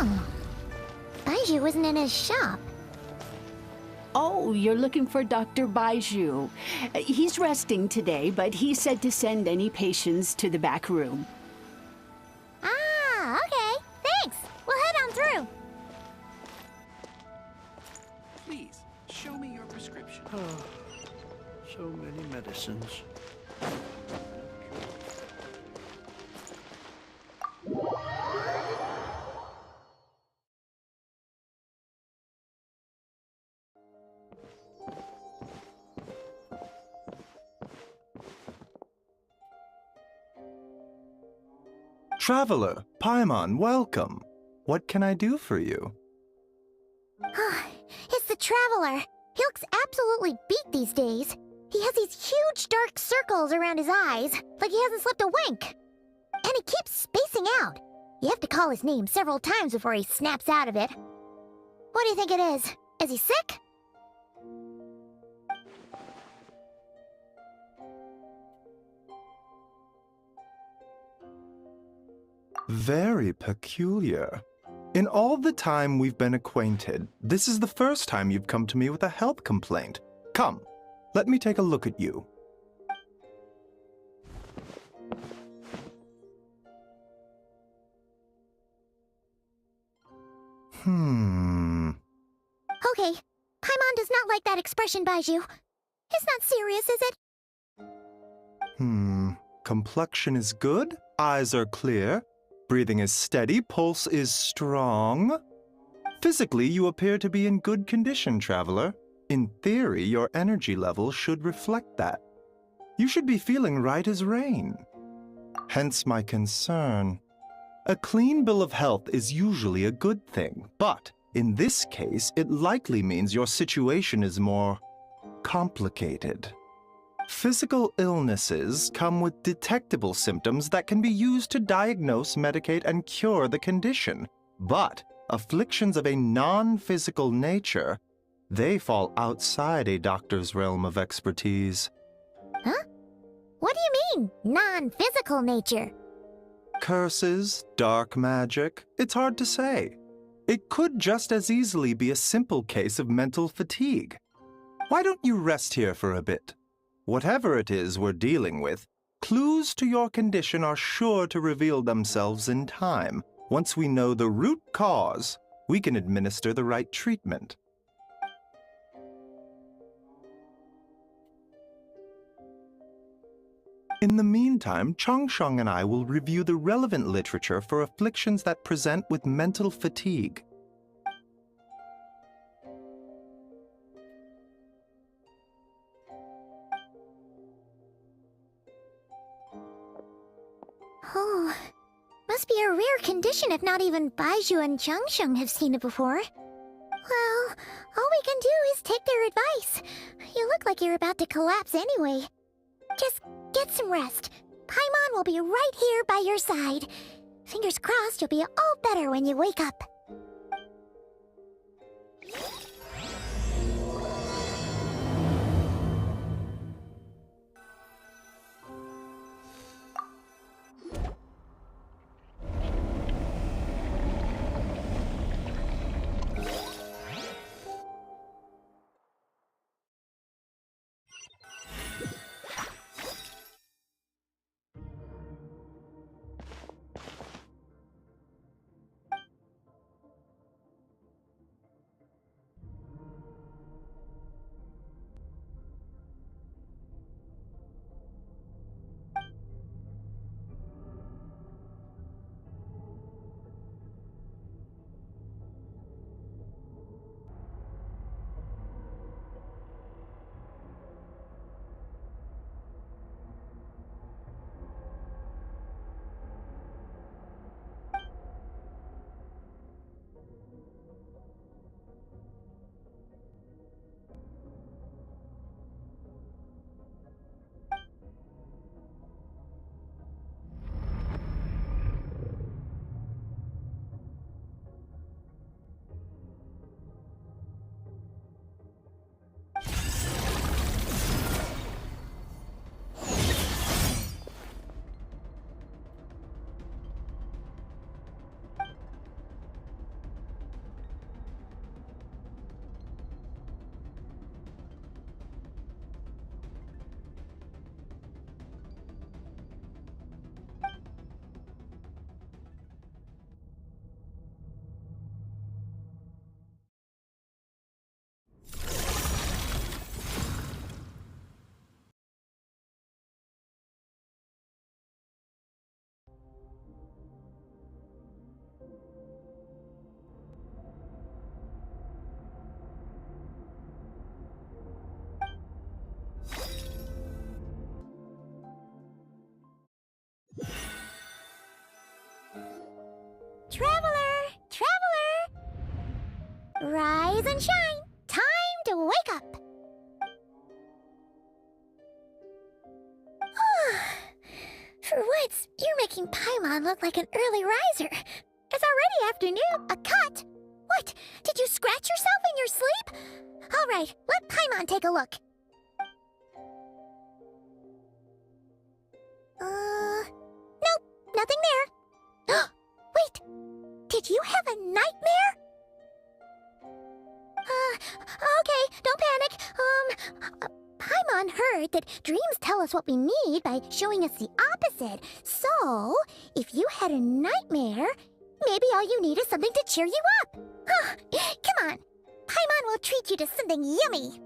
Oh. Baiju wasn't in his shop. Oh, you're looking for Dr. Baiju. He's resting today, but he said to send any patients to the back room. Ah, okay. Thanks. We'll head on through. Please, show me your prescription. So many medicines. Traveler, Paimon, welcome. What can I do for you? It's the Traveler. He looks absolutely beat these days. He has these huge dark circles around his eyes, like he hasn't slept a wink. And he keeps spacing out. You have to call his name several times before he snaps out of it. What do you think it is? Is he sick? Very peculiar. In all the time we've been acquainted, this is the first time you've come to me with a health complaint. Come, let me take a look at you. Okay, Paimon does not like that expression, Baiju. It's not serious, is it? Complexion is good, eyes are clear, breathing is steady, pulse is strong. Physically, you appear to be in good condition, Traveler. In theory, your energy level should reflect that. You should be feeling right as rain. Hence my concern. A clean bill of health is usually a good thing, but in this case, it likely means your situation is more complicated. Physical illnesses come with detectable symptoms that can be used to diagnose, medicate, and cure the condition. But afflictions of a non-physical nature, they fall outside a doctor's realm of expertise. Huh? What do you mean, non-physical nature? Curses, dark magic, it's hard to say. It could just as easily be a simple case of mental fatigue. Why don't you rest here for a bit? Whatever it is we're dealing with, clues to your condition are sure to reveal themselves in time. Once we know the root cause, we can administer the right treatment. In the meantime, Changsheng and I will review the relevant literature for afflictions that present with mental fatigue. Oh, must be a rare condition if not even Baiju and Changsheng have seen it before. Well, all we can do is take their advice. You look like you're about to collapse anyway. Just get some rest. Paimon will be right here by your side. Fingers crossed you'll be all better when you wake up. Traveler! Traveler! Rise and shine! Time to wake up! For once, you're making Paimon look like an early riser. It's already afternoon. A cut! What? Did you scratch yourself in your sleep? All right, let Paimon take a look. Nope, nothing there. Wait, did you have a nightmare? Okay, don't panic. Paimon heard that dreams tell us what we need by showing us the opposite. So, if you had a nightmare, maybe all you need is something to cheer you up. Come on, Paimon will treat you to something yummy.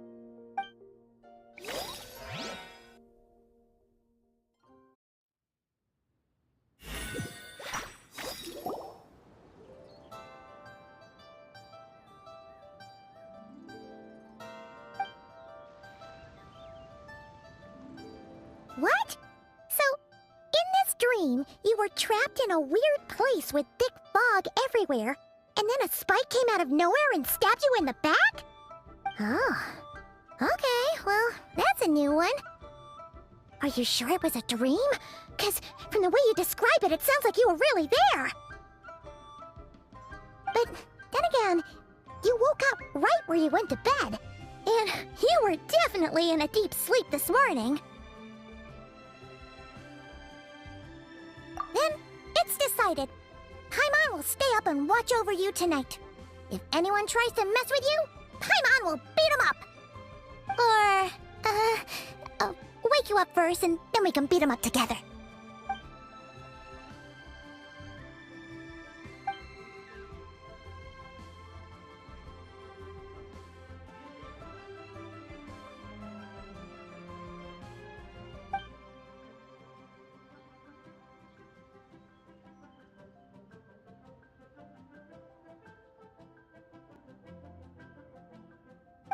What? So, in this dream, you were trapped in a weird place with thick fog everywhere, and then a spike came out of nowhere and stabbed you in the back? Oh. Okay, well, that's a new one. Are you sure it was a dream? 'Cause from the way you describe it, it sounds like you were really there. But then again, you woke up right where you went to bed, and you were definitely in a deep sleep this morning. Then, it's decided. Paimon will stay up and watch over you tonight. If anyone tries to mess with you, Paimon will beat him up. Or, I'll wake you up first and then we can beat him up together.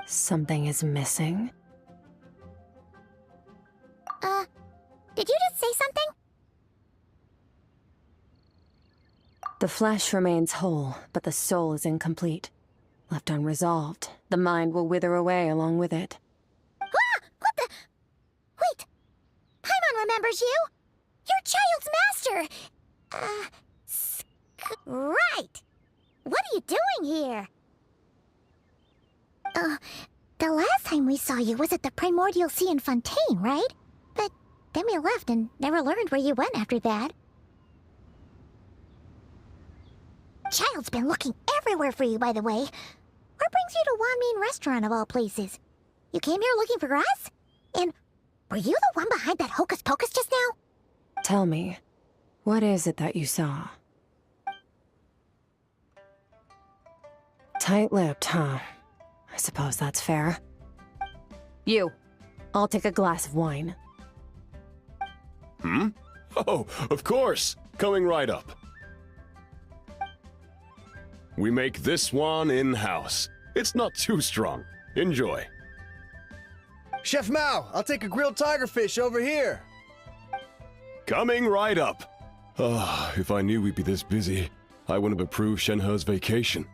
Something is missing. Did you just say something? The flesh remains whole, but the soul is incomplete. Left unresolved, the mind will wither away along with it. Ah! What the? Wait! Paimon remembers you! Your child's master! Right! What are you doing here? The last time we saw you was at the Primordial Sea in Fontaine, right? But then we left and never learned where you went after that. Child's been looking everywhere for you, by the way. What brings you to Wanmean Restaurant of all places? You came here looking for us? And were you the one behind that hocus pocus just now? Tell me, what is it that you saw? Tight-lipped, huh? I suppose that's fair. You, I'll take a glass of wine. Hmm? Oh, of course! Coming right up. We make this one in-house. It's not too strong. Enjoy. Chef Mao, I'll take a grilled tigerfish over here. Coming right up. Ah, if I knew we'd be this busy, I wouldn't have approved Shenhe's vacation.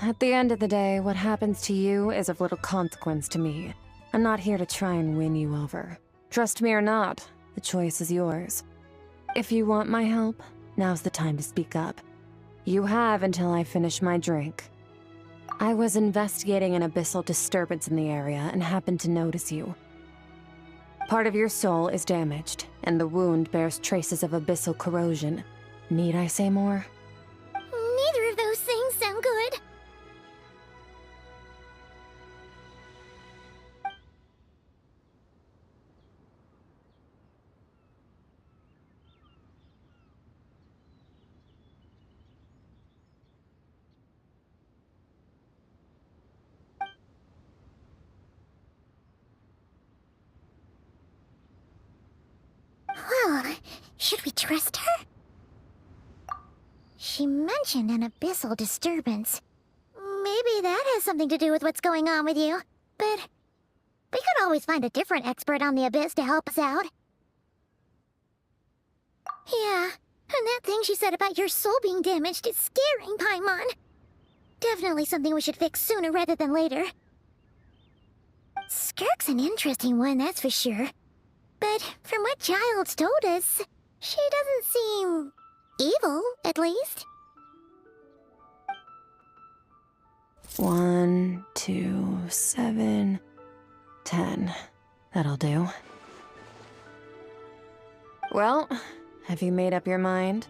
At the end of the day, what happens to you is of little consequence to me. I'm not here to try and win you over. Trust me or not, the choice is yours. If you want my help, now's the time to speak up. You have until I finish my drink. I was investigating an abyssal disturbance in the area and happened to notice you. Part of your soul is damaged, and the wound bears traces of abyssal corrosion. Need I say more? Neither of those things sound good. Well, should we trust her? She mentioned an abyssal disturbance. Maybe that has something to do with what's going on with you. But we could always find a different expert on the abyss to help us out. Yeah, And that thing she said about your soul being damaged is scaring, Paimon. Definitely something we should fix sooner rather than later. Skirk's an interesting one, that's for sure. But from what Childs told us, she doesn't seem evil, at least. 1, 2, 7, 10. That'll do. Well, have you made up your mind?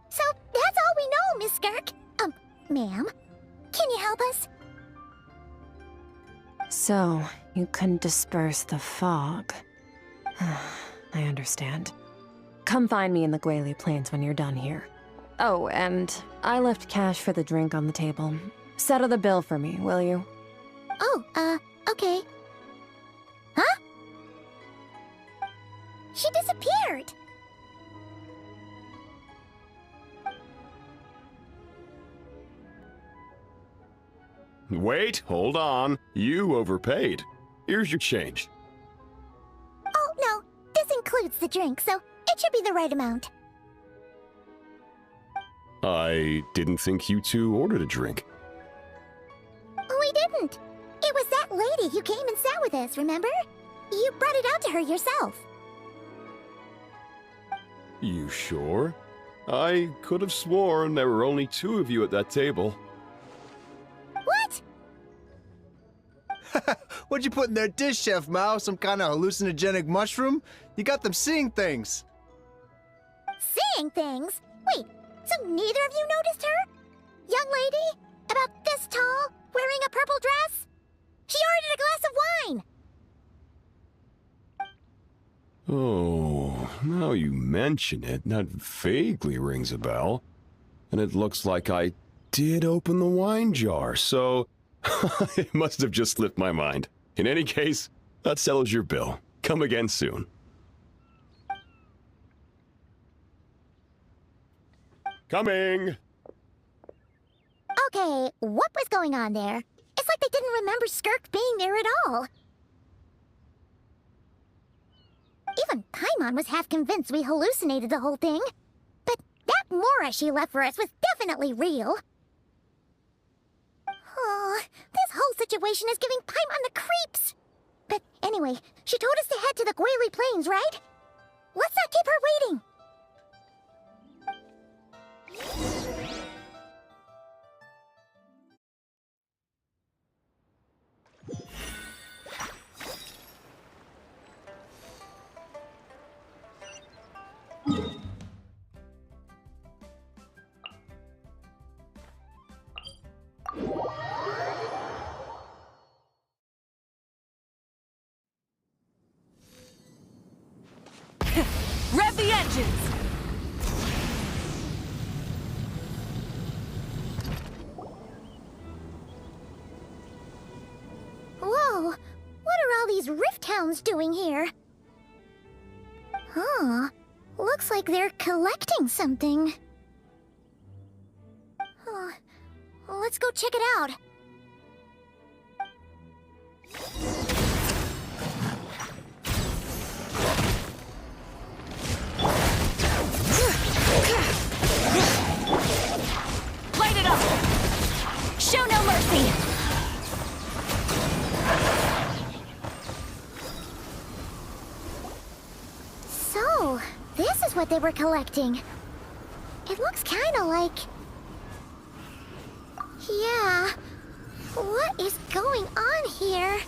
So, that's all we know, Miss Skirk. Ma'am, can you help us? So, you couldn't disperse the fog. I understand. Come find me in the Guili Plains when you're done here. Oh, and I left cash for the drink on the table. Settle the bill for me, will you? Oh, okay. Huh? She disappeared! Wait, hold on. You overpaid. Here's your change. Oh, no. This includes the drink, so it should be the right amount. I didn't think you two ordered a drink. We didn't. It was that lady who came and sat with us, remember? You brought it out to her yourself. You sure? I could have sworn there were only 2 of you at that table. What? What'd you put in their dish, Chef Mao? Some kind of hallucinogenic mushroom? You got them seeing things. Seeing things? Wait, so neither of you noticed her? Young lady? About this tall, wearing a purple dress? She ordered a glass of wine! Oh, now you mention it, that vaguely rings a bell. And it looks like I did open the wine jar, so it must have just slipped my mind. In any case, that settles your bill. Come again soon. Coming! Okay, what was going on there? It's like they didn't remember Skirk being there at all. Even Paimon was half convinced we hallucinated the whole thing. But that Mora she left for us was definitely real. Oh, this whole situation is giving Paimon the creeps. But anyway, she told us to head to the Guili Plains, right? Let's not keep her waiting. Rev the engines! Whoa, what are all these rift hounds doing here? Huh, looks like they're collecting something. Huh. Let's go check it out. Light it up! Show no mercy! So, this is what they were collecting. It looks kind of like... Yeah. What is going on here?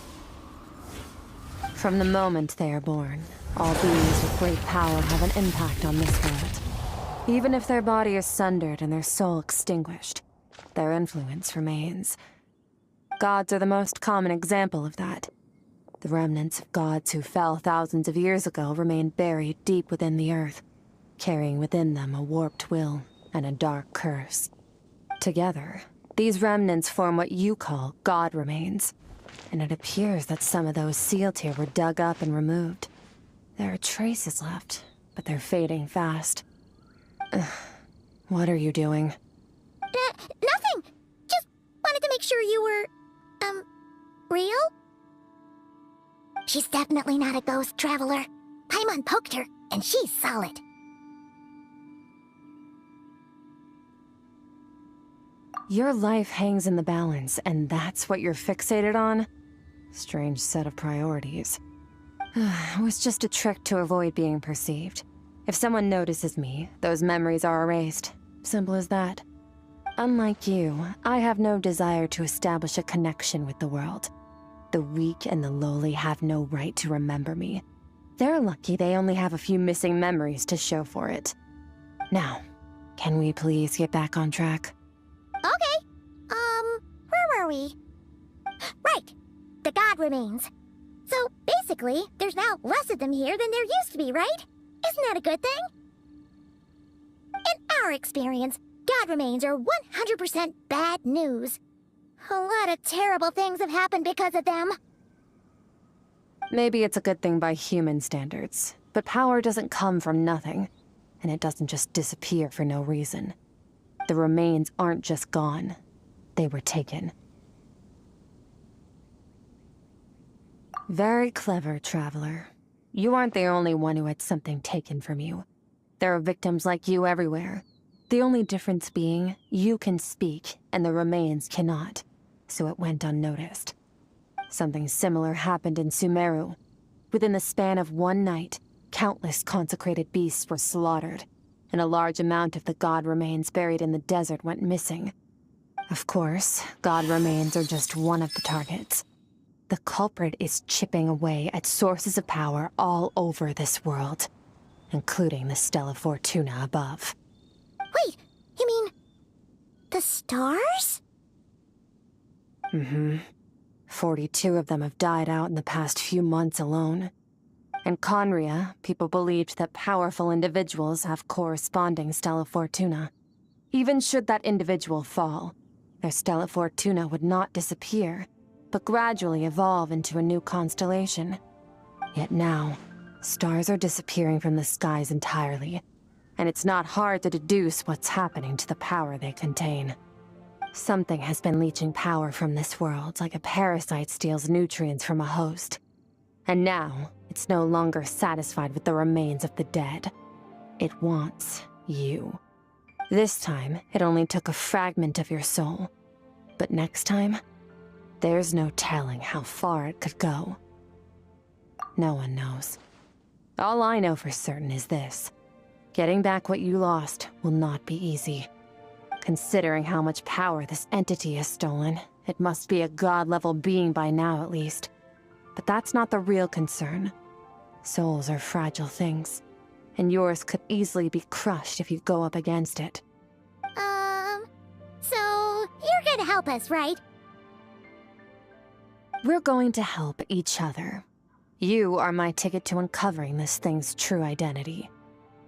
From the moment they are born, all beings with great power have an impact on this world. Even if their body is sundered and their soul extinguished, their influence remains. Gods are the most common example of that. The remnants of gods who fell thousands of years ago remain buried deep within the earth, carrying within them a warped will and a dark curse. Together, these remnants form what you call god remains, and it appears that some of those sealed here were dug up and removed. There are traces left, but they're fading fast. What are you doing? Nothing! Just wanted to make sure you were, real? She's definitely not a ghost traveler. Paimon poked her, and she's solid. Your life hangs in the balance, and that's what you're fixated on? Strange set of priorities. It was just a trick to avoid being perceived. If someone notices me, those memories are erased. Simple as that. Unlike you, I have no desire to establish a connection with the world. The weak and the lowly have no right to remember me. They're lucky they only have a few missing memories to show for it. Now, can we please get back on track? Okay. Where were we? Right. The god remains. So, basically, there's now less of them here than there used to be, right? Isn't that a good thing? In our experience, god remains are 100% bad news. A lot of terrible things have happened because of them. Maybe it's a good thing by human standards, but power doesn't come from nothing, and it doesn't just disappear for no reason. The remains aren't just gone. They were taken. Very clever, Traveler. You aren't the only one who had something taken from you. There are victims like you everywhere. The only difference being, you can speak, and the remains cannot, so it went unnoticed. Something similar happened in Sumeru. Within the span of one night, countless consecrated beasts were slaughtered, and a large amount of the god remains buried in the desert went missing. Of course, god remains are just one of the targets. The culprit is chipping away at sources of power all over this world, including the Stella Fortuna above. Wait, you mean... the stars? Mm-hmm. 42 of them have died out in the past few months alone. In Conria, people believed that powerful individuals have corresponding Stella Fortuna. Even should that individual fall, their Stella Fortuna would not disappear, but gradually evolve into a new constellation. Yet now, stars are disappearing from the skies entirely, and it's not hard to deduce what's happening to the power they contain. Something has been leeching power from this world like a parasite steals nutrients from a host. And now, it's no longer satisfied with the remains of the dead. It wants you. This time, it only took a fragment of your soul. But next time, there's no telling how far it could go. No one knows. All I know for certain is this. Getting back what you lost will not be easy. Considering how much power this entity has stolen, it must be a god-level being by now at least. But that's not the real concern. Souls are fragile things, and yours could easily be crushed if you go up against it. So you're gonna help us, right? We're going to help each other. You are my ticket to uncovering this thing's true identity.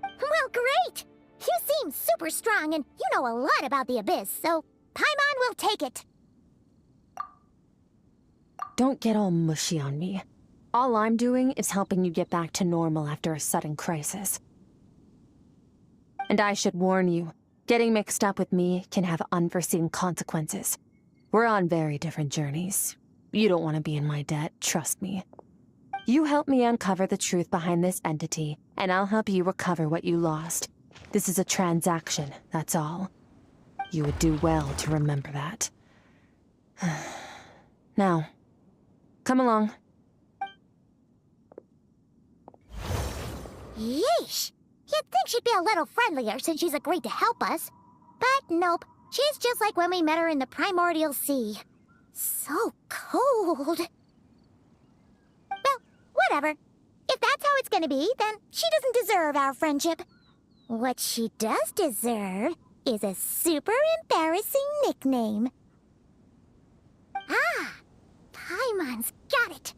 Well, great! You seem super strong, and you know a lot about the Abyss, so Paimon will take it. Don't get all mushy on me. All I'm doing is helping you get back to normal after a sudden crisis. And I should warn you, getting mixed up with me can have unforeseen consequences. We're on very different journeys. You don't want to be in my debt, trust me. You help me uncover the truth behind this entity, and I'll help you recover what you lost. This is a transaction, that's all. You would do well to remember that. Now, come along. Yeesh! You'd think she'd be a little friendlier since she's agreed to help us. But nope, she's just like when we met her in the Primordial Sea. So cold. Well, whatever. If that's how it's gonna be, then she doesn't deserve our friendship. What she does deserve is a super embarrassing nickname. Ah! Paimon's got it.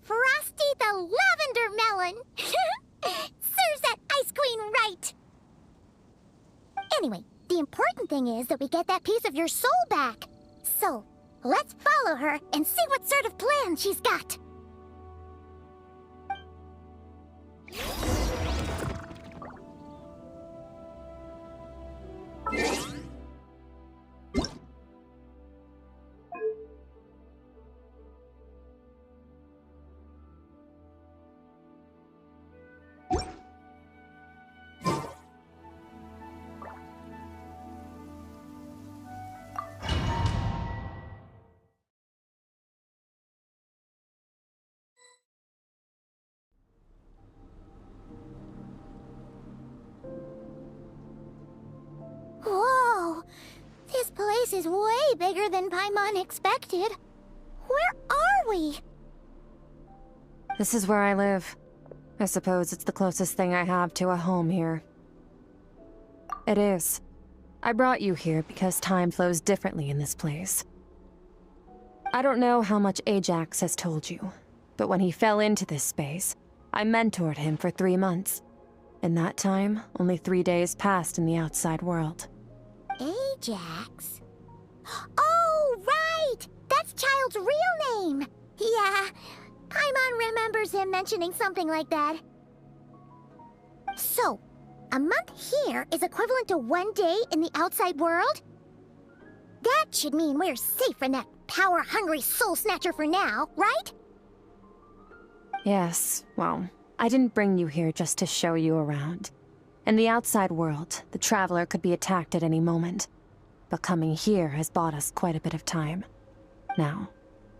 Frosty the Lavender Melon! Serves that Ice Queen right! Anyway, the important thing is that we get that piece of your soul back. So, let's follow her and see what sort of plan she's got. place is way bigger than Paimon expected. Where are we? This is where I live. I suppose it's the closest thing I have to a home here. It is. I brought you here because time flows differently in this place. I don't know how much Ajax has told you, but when he fell into this space, I mentored him for 3 months. In that time, only 3 days passed in the outside world. Ajax? Oh, right! That's Child's real name! Yeah, Paimon remembers him mentioning something like that. So, a month here is equivalent to 1 day in the outside world? That should mean we're safe from that power-hungry soul snatcher for now, right? Yes, well, I didn't bring you here just to show you around. In the outside world, the Traveler could be attacked at any moment. But coming here has bought us quite a bit of time. Now,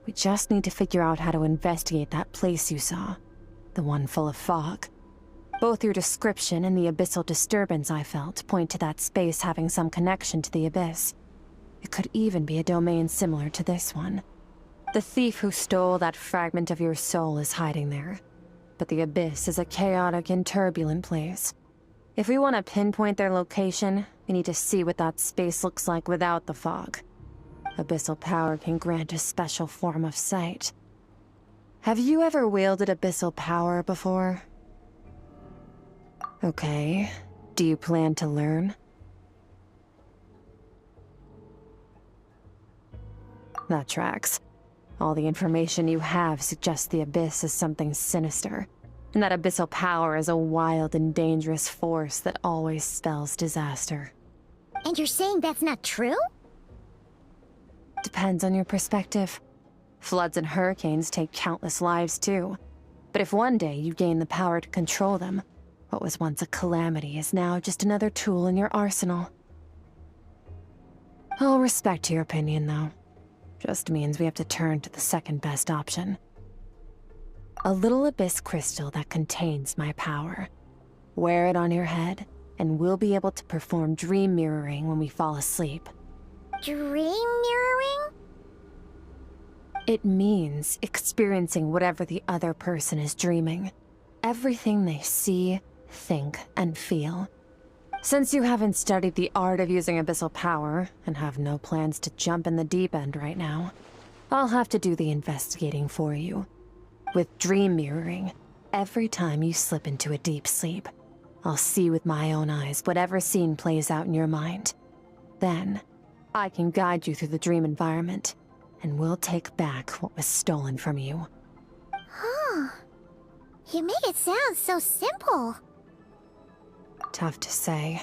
we just need to figure out how to investigate that place you saw. The one full of fog. Both your description and the abyssal disturbance I felt point to that space having some connection to the Abyss. It could even be a domain similar to this one. The thief who stole that fragment of your soul is hiding there. But the Abyss is a chaotic and turbulent place. If we want to pinpoint their location, we need to see what that space looks like without the fog. Abyssal power can grant a special form of sight. Have you ever wielded abyssal power before? Okay. Do you plan to learn? That tracks. All the information you have suggests the Abyss is something sinister, and that abyssal power is a wild and dangerous force that always spells disaster. And you're saying that's not true? Depends on your perspective. Floods and hurricanes take countless lives too. But if one day you gain the power to control them, what was once a calamity is now just another tool in your arsenal. I'll respect your opinion, though. Just means we have to turn to the second best option. A little abyss crystal that contains my power. Wear it on your head, and we'll be able to perform dream mirroring when we fall asleep. Dream mirroring? It means experiencing whatever the other person is dreaming. Everything they see, think, and feel. Since you haven't studied the art of using abyssal power, and have no plans to jump in the deep end right now, I'll have to do the investigating for you. With dream mirroring, every time you slip into a deep sleep, I'll see with my own eyes whatever scene plays out in your mind. Then, I can guide you through the dream environment, and we'll take back what was stolen from you. Huh. You make it sound so simple. Tough to say.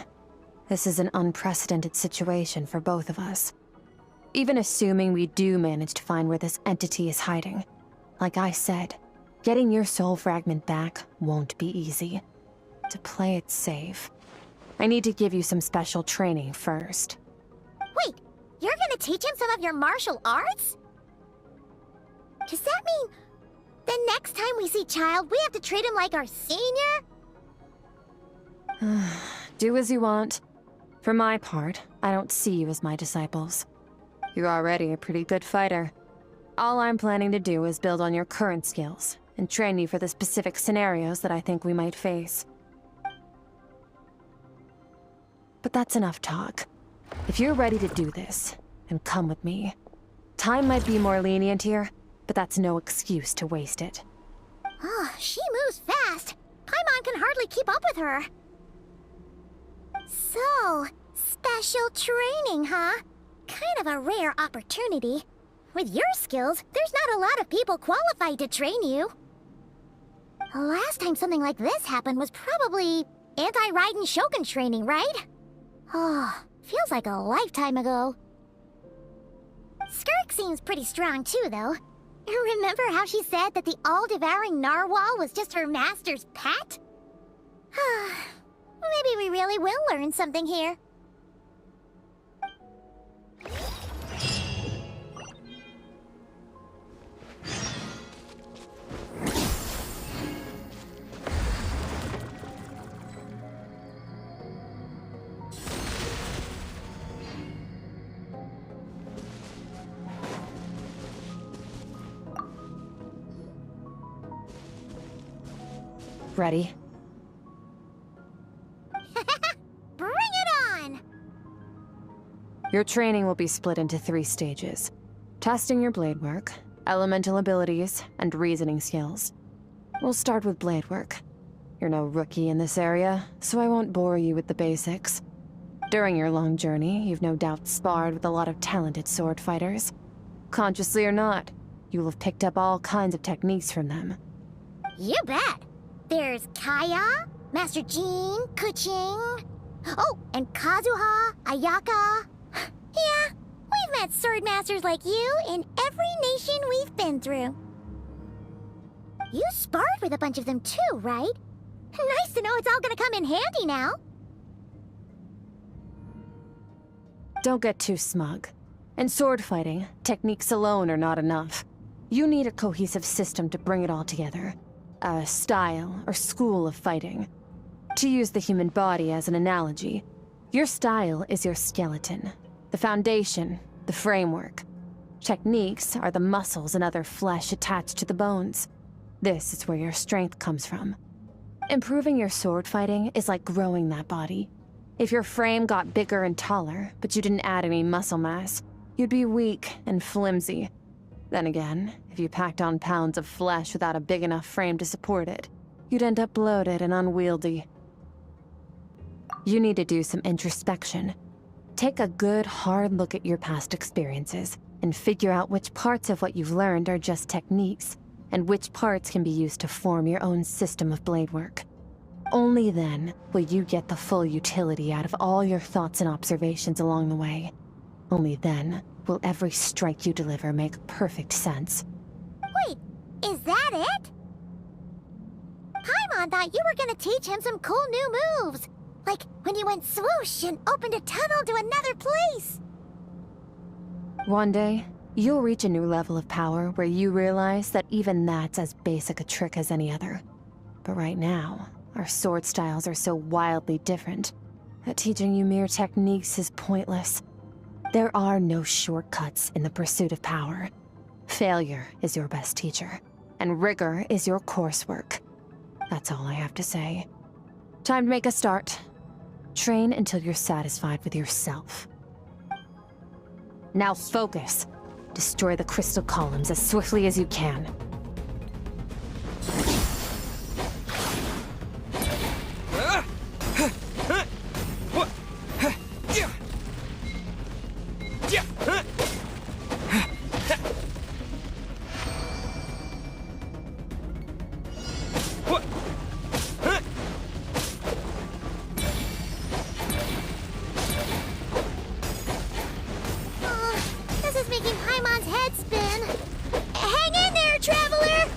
This is an unprecedented situation for both of us. Even assuming we do manage to find where this entity is hiding, like I said, getting your soul fragment back won't be easy. To play it safe, I need to give you some special training first. Wait, you're gonna teach him some of your martial arts? Does that mean the next time we see Child, we have to treat him like our senior? Do as you want. For my part, I don't see you as my disciples. You're already a pretty good fighter. All I'm planning to do is build on your current skills, and train you for the specific scenarios that I think we might face. But that's enough talk. If you're ready to do this, then come with me. Time might be more lenient here, but that's no excuse to waste it. Oh, she moves fast. Paimon can hardly keep up with her. So, special training, huh? Kind of a rare opportunity. With your skills, there's not a lot of people qualified to train you. The last time something like this happened was probably anti-Raiden Shogun training, right? Oh, feels like a lifetime ago. Skirk seems pretty strong too, though. Remember how she said that the all-devouring narwhal was just her master's pet? Maybe we really will learn something here. Ready? Bring it on! Your training will be split into 3 stages. Testing your blade work, elemental abilities, and reasoning skills. We'll start with blade work. You're no rookie in this area, so I won't bore you with the basics. During your long journey, you've no doubt sparred with a lot of talented sword fighters. Consciously or not, you'll have picked up all kinds of techniques from them. You bet! There's Kaya, Master Jean, Kuching... Oh, and Kazuha, Ayaka... Yeah, we've met sword masters like you in every nation we've been through. You sparred with a bunch of them too, right? Nice to know it's all gonna come in handy now. Don't get too smug. In sword fighting, techniques alone are not enough. You need a cohesive system to bring it all together. A style or school of fighting. To use the human body as an analogy, your style is your skeleton, the foundation, the framework. Techniques are the muscles and other flesh attached to the bones. This is where your strength comes from. Improving your sword fighting is like growing that body. If your frame got bigger and taller, but you didn't add any muscle mass, you'd be weak and flimsy. Then again, if you packed on pounds of flesh without a big enough frame to support it, you'd end up bloated and unwieldy. You need to do some introspection. Take a good, hard look at your past experiences and figure out which parts of what you've learned are just techniques, and which parts can be used to form your own system of blade work. Only then will you get the full utility out of all your thoughts and observations along the way. Only then will every strike you deliver make perfect sense. Wait, is that it? Paimon thought you were gonna teach him some cool new moves. Like when you went swoosh and opened a tunnel to another place. One day, you'll reach a new level of power where you realize that even that's as basic a trick as any other. But right now, our sword styles are so wildly different that teaching you mere techniques is pointless. There are no shortcuts in the pursuit of power. Failure is your best teacher, and rigor is your coursework. That's all I have to say. Time to make a start. Train until you're satisfied with yourself. Now focus. Destroy the crystal columns as swiftly as you can. This is making Paimon's head spin. Hang in there, traveler!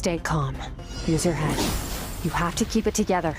Stay calm. Use your head. You have to keep it together.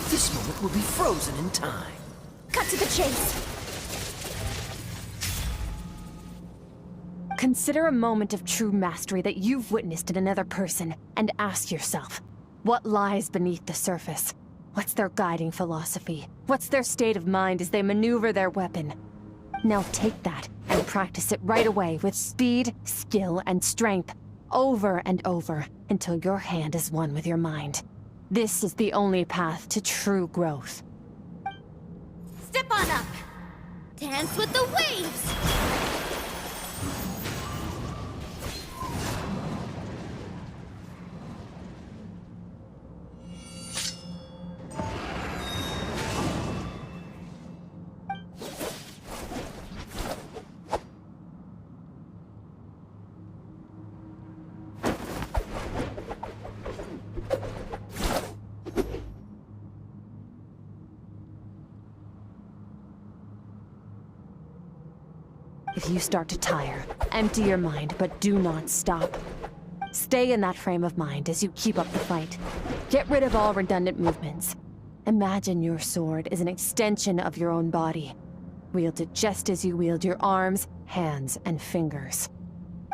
This moment will be frozen in time. Cut to the chase. Consider a moment of true mastery that you've witnessed in another person, and ask yourself, what lies beneath the surface? What's their guiding philosophy? What's their state of mind as they maneuver their weapon? Now take that and practice it right away with speed, skill, and strength, over and over, until your hand is one with your mind. This is the only path to true growth. Step on up. Dance with the waves. If you start to tire, empty your mind, but do not stop. Stay in that frame of mind as you keep up the fight. Get rid of all redundant movements. Imagine your sword is an extension of your own body. Wield it just as you wield your arms, hands, and fingers.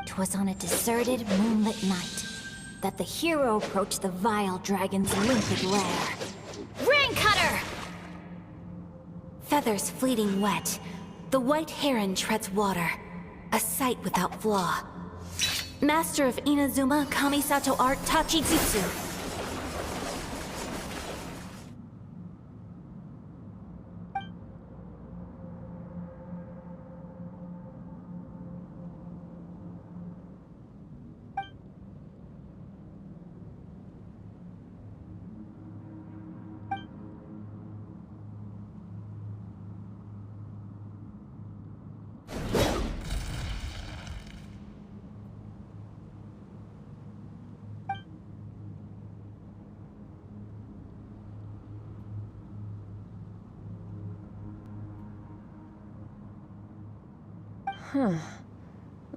'Twas on a deserted, moonlit night that the hero approached the vile dragon's limpid lair. Rain Cutter! Feathers fleeting wet, the white heron treads water, a sight without flaw. Master of Inazuma Kamisato art Tachijutsu.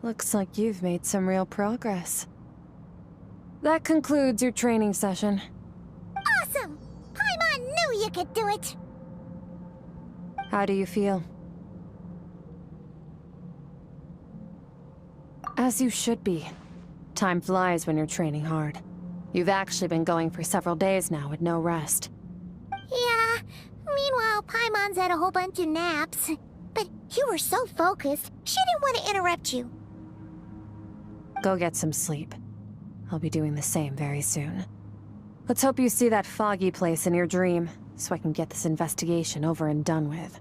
Looks like you've made some real progress. That concludes your training session. Awesome! Paimon knew you could do it! How do you feel? As you should be. Time flies when you're training hard. You've actually been going for several days now with no rest. Yeah, meanwhile Paimon's had a whole bunch of naps. But you were so focused, she didn't want to interrupt you. Go get some sleep. I'll be doing the same very soon. Let's hope you see that foggy place in your dream, so I can get this investigation over and done with.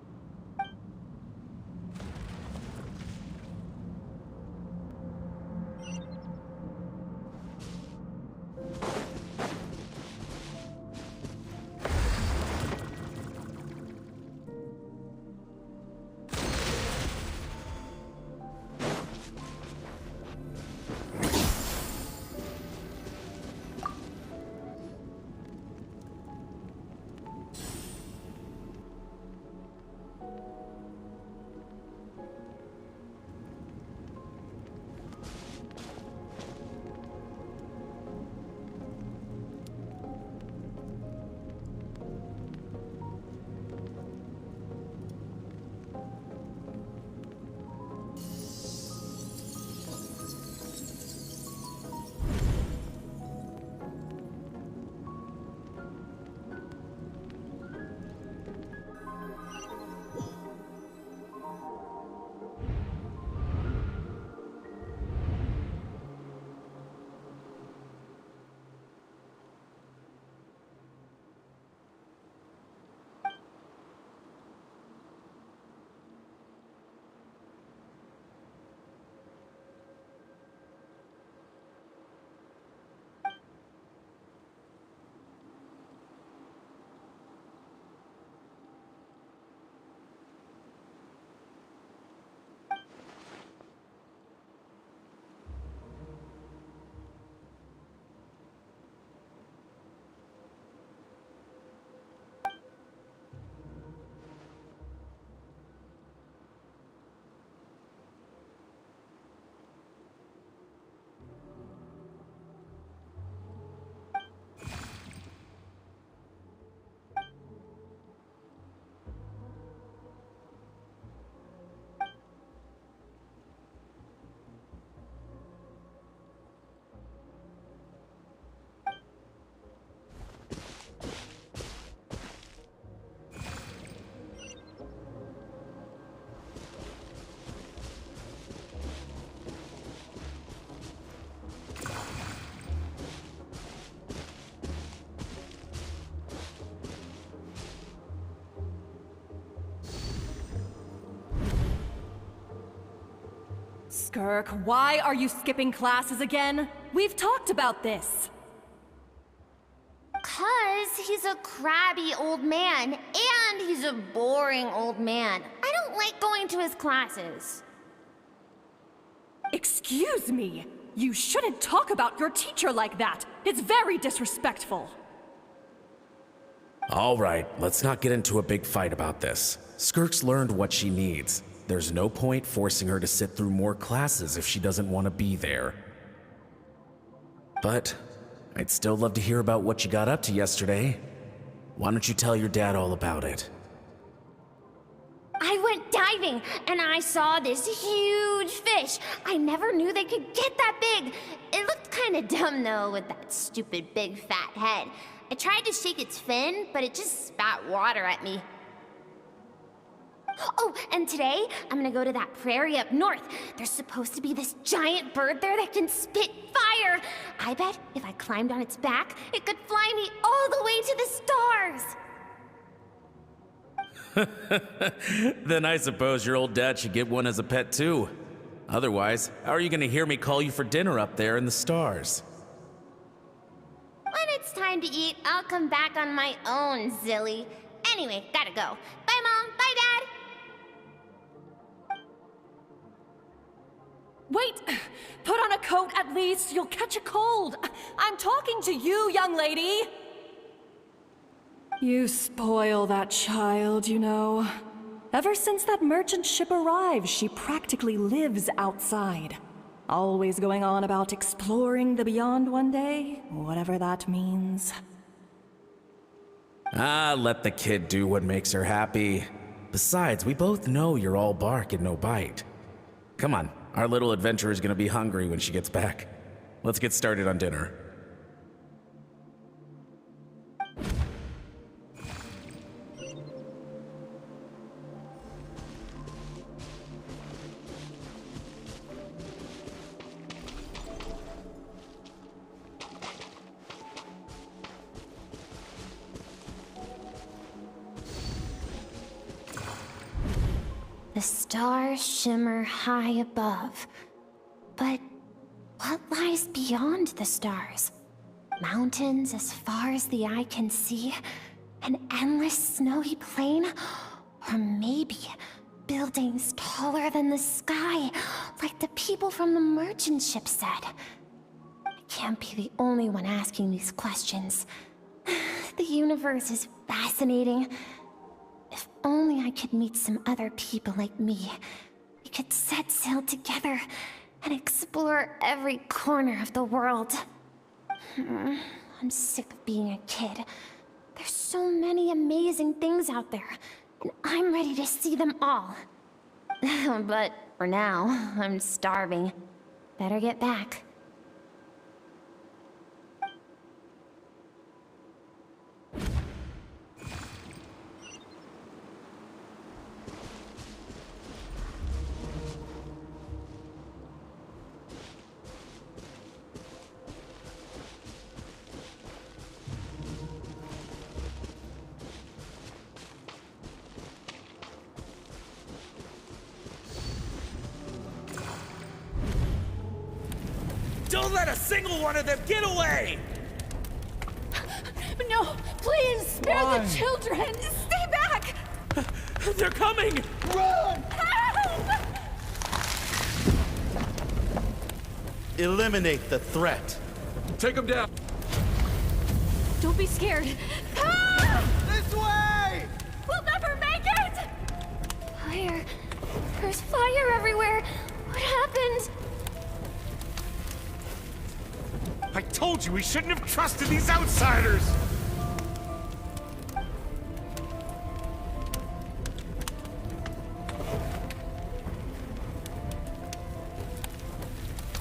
Skirk, why are you skipping classes again? We've talked about this. 'Cause he's a crabby old man, and he's a boring old man. I don't like going to his classes. Excuse me. You shouldn't talk about your teacher like that. It's very disrespectful. All right, let's not get into a big fight about this. Skirk's learned what she needs. There's no point forcing her to sit through more classes if she doesn't want to be there. But I'd still love to hear about what you got up to yesterday. Why don't you tell your dad all about it? I went diving, and I saw this huge fish. I never knew they could get that big. It looked kinda dumb, though, with that stupid big fat head. I tried to shake its fin, but it just spat water at me. Oh, and today, I'm gonna go to that prairie up north. There's supposed to be this giant bird there that can spit fire. I bet if I climbed on its back, it could fly me all the way to the stars. Then I suppose your old dad should get one as a pet too. Otherwise, how are you gonna hear me call you for dinner up there in the stars? When it's time to eat, I'll come back on my own, Zilly. Anyway, gotta go. Bye, Mom. Bye, Dad. Wait! Put on a coat at least. You'll catch a cold. I'm talking to you, young lady. You spoil that child, you know. Ever since that merchant ship arrived, she practically lives outside. Always going on about exploring the beyond one day, whatever that means. Ah, let the kid do what makes her happy. Besides, we both know you're all bark and no bite. Come on, our little adventurer is gonna be hungry when she gets back. Let's get started on dinner. The stars shimmer high above. But what lies beyond the stars? Mountains as far as the eye can see? An endless snowy plain? Or maybe buildings taller than the sky, like the people from the merchant ship said? I can't be the only one asking these questions. The universe is fascinating. If only I could meet some other people like me. We could set sail together and explore every corner of the world. I'm sick of being a kid. There's so many amazing things out there, and I'm ready to see them all. But for now, I'm starving. Better get back. Don't let a single one of them get away! No, please, spare the children! Stay back! They're coming! Run! Help! Eliminate the threat. Take them down! Don't be scared. Ah! This way! We'll never make it! Fire. There's fire everywhere. What happened? I told you we shouldn't have trusted these outsiders!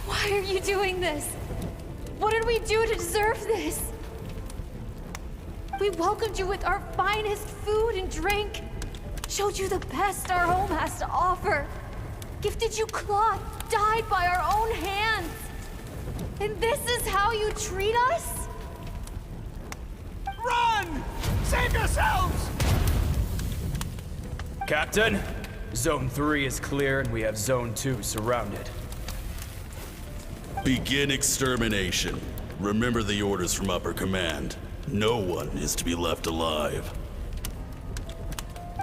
Why are you doing this? What did we do to deserve this? We welcomed you with our finest food and drink, showed you the best our home has to offer, gifted you cloth dyed by our own hands. And this is how you treat us? Run! Save yourselves! Captain, Zone 3 is clear and we have Zone 2 surrounded. Begin extermination. Remember the orders from upper command. No one is to be left alive.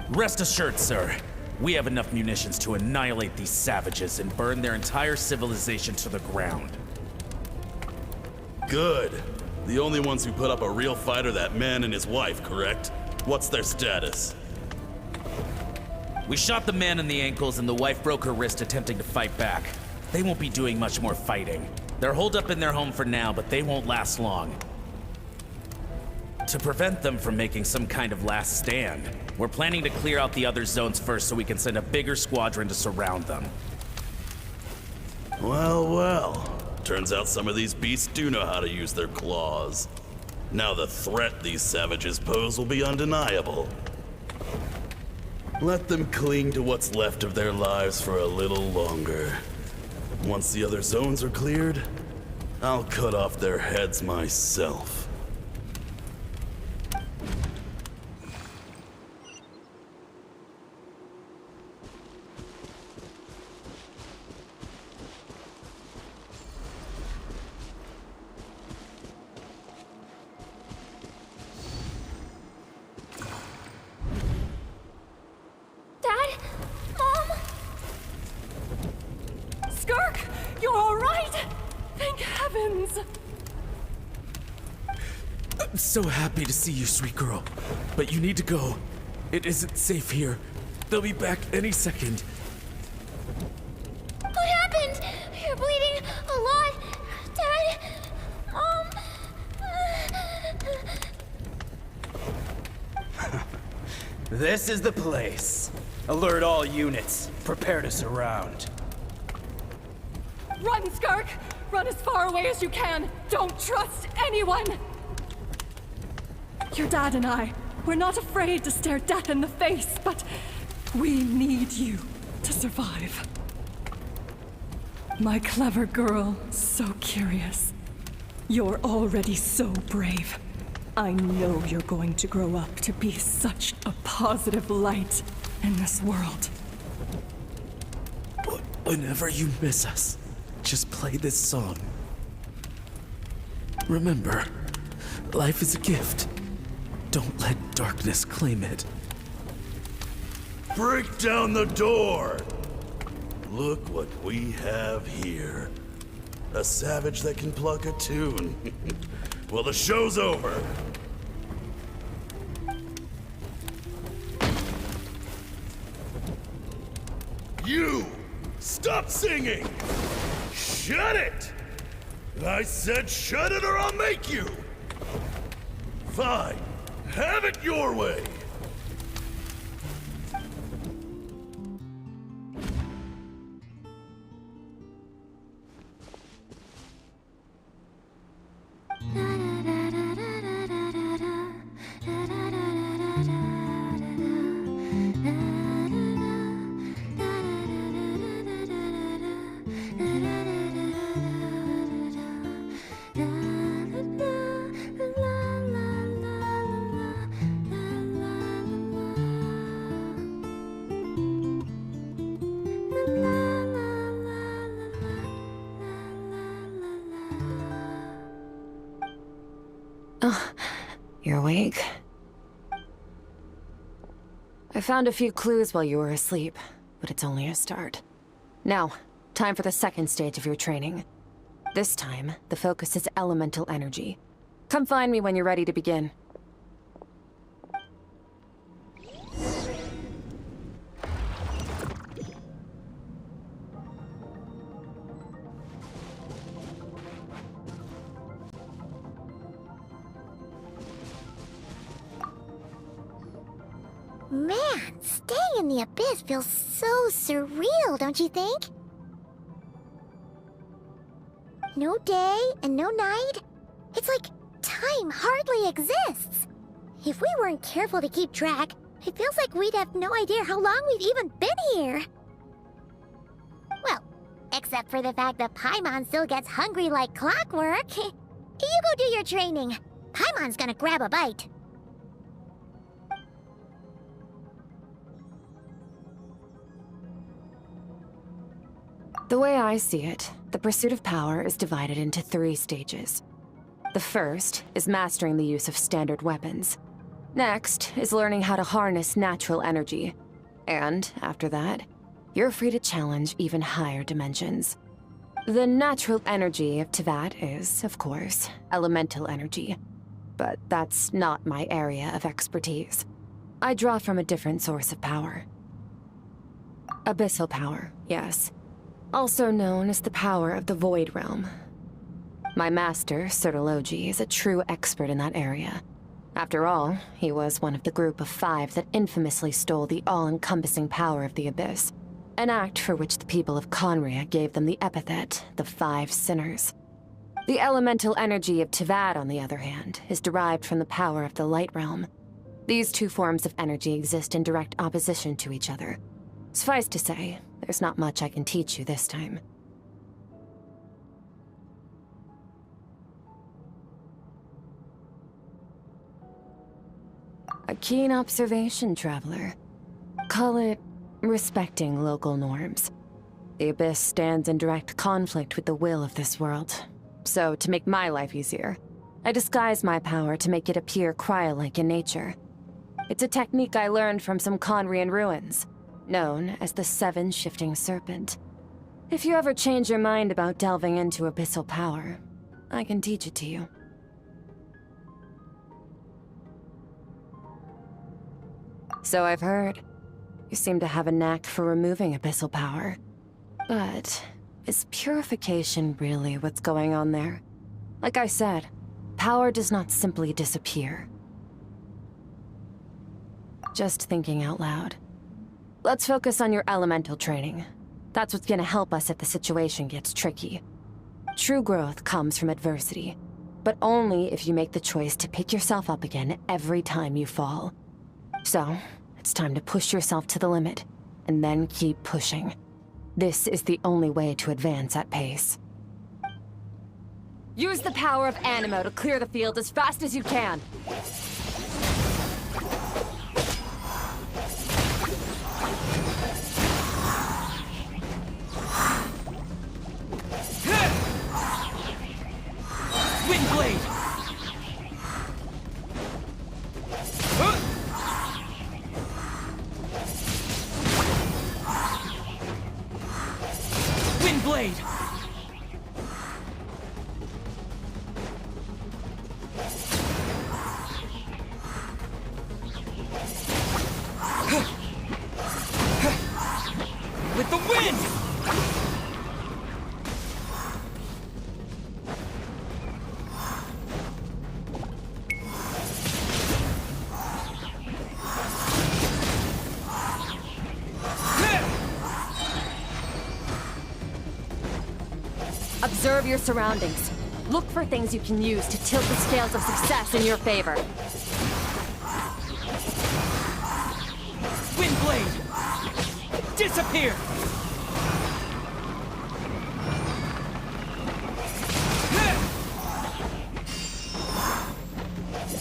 Rest assured, sir. We have enough munitions to annihilate these savages and burn their entire civilization to the ground. Good. The only ones who put up a real fight are that man and his wife, correct? What's their status? We shot the man in the ankles and the wife broke her wrist attempting to fight back. They won't be doing much more fighting. They're holed up in their home for now, but they won't last long. To prevent them from making some kind of last stand, we're planning to clear out the other zones first so we can send a bigger squadron to surround them. Well, well. Turns out some of these beasts do know how to use their claws. Now the threat these savages pose will be undeniable. Let them cling to what's left of their lives for a little longer. Once the other zones are cleared, I'll cut off their heads myself. Dad? Mom? Skirk, you're all right? Thank heavens. I'm so happy to see you, sweet girl. But you need to go. It isn't safe here. They'll be back any second. What happened? You're bleeding a lot. Dad? Mom? This is the place. Alert all units. Prepare to surround. Run, Skirk! Run as far away as you can! Don't trust anyone! Your dad and I, we're not afraid to stare death in the face, but we need you to survive. My clever girl, so curious. You're already so brave. I know you're going to grow up to be such a positive light in this world. Whenever you miss us, just play this song. Remember, life is a gift. Don't let darkness claim it. Break down the door! Look what we have here. A savage that can pluck a tune. Well, the show's over. You! Stop singing! Shut it! I said shut it or I'll make you! Fine. Have it your way! You're awake? I found a few clues while you were asleep, but it's only a start. Now, time for the second stage of your training. This time, the focus is elemental energy. Come find me when you're ready to begin. Man, staying in the abyss feels so surreal, don't you think? No day and no night. It's like time hardly exists. If we weren't careful to keep track, it feels like we'd have no idea how long we've even been here. Well, except for the fact that Paimon still gets hungry like clockwork. You go do your training. Paimon's gonna grab a bite. The way I see it, the pursuit of power is divided into 3 stages. The first is mastering the use of standard weapons. Next is learning how to harness natural energy. And after that, you're free to challenge even higher dimensions. The natural energy of Teyvat is, of course, elemental energy. But that's not my area of expertise. I draw from a different source of power. Abyssal power, yes. Also known as the power of the Void Realm. My master, Sertologi, is a true expert in that area. After all, he was one of the group of 5 that infamously stole the all-encompassing power of the Abyss. An act for which the people of Conria gave them the epithet, the 5 Sinners. The elemental energy of Teyvat, on the other hand, is derived from the power of the Light Realm. These 2 forms of energy exist in direct opposition to each other. Suffice to say, there's not much I can teach you this time. A keen observation, traveler. Call it respecting local norms. The Abyss stands in direct conflict with the will of this world. So, to make my life easier, I disguise my power to make it appear cryo-like in nature. It's a technique I learned from some Conrian ruins, known as the 7 Shifting Serpent. If you ever change your mind about delving into abyssal power, I can teach it to you. So I've heard. You seem to have a knack for removing abyssal power. But is purification really what's going on there? Like I said, power does not simply disappear. Just thinking out loud. Let's focus on your elemental training. That's what's gonna help us if the situation gets tricky. True growth comes from adversity, but only if you make the choice to pick yourself up again every time you fall. So, it's time to push yourself to the limit, and then keep pushing. This is the only way to advance at pace. Use the power of Animo to clear the field as fast as you can. Windblade! Windblade! With the wind! Observe your surroundings. Look for things you can use to tilt the scales of success in your favor. Windblade! Disappear!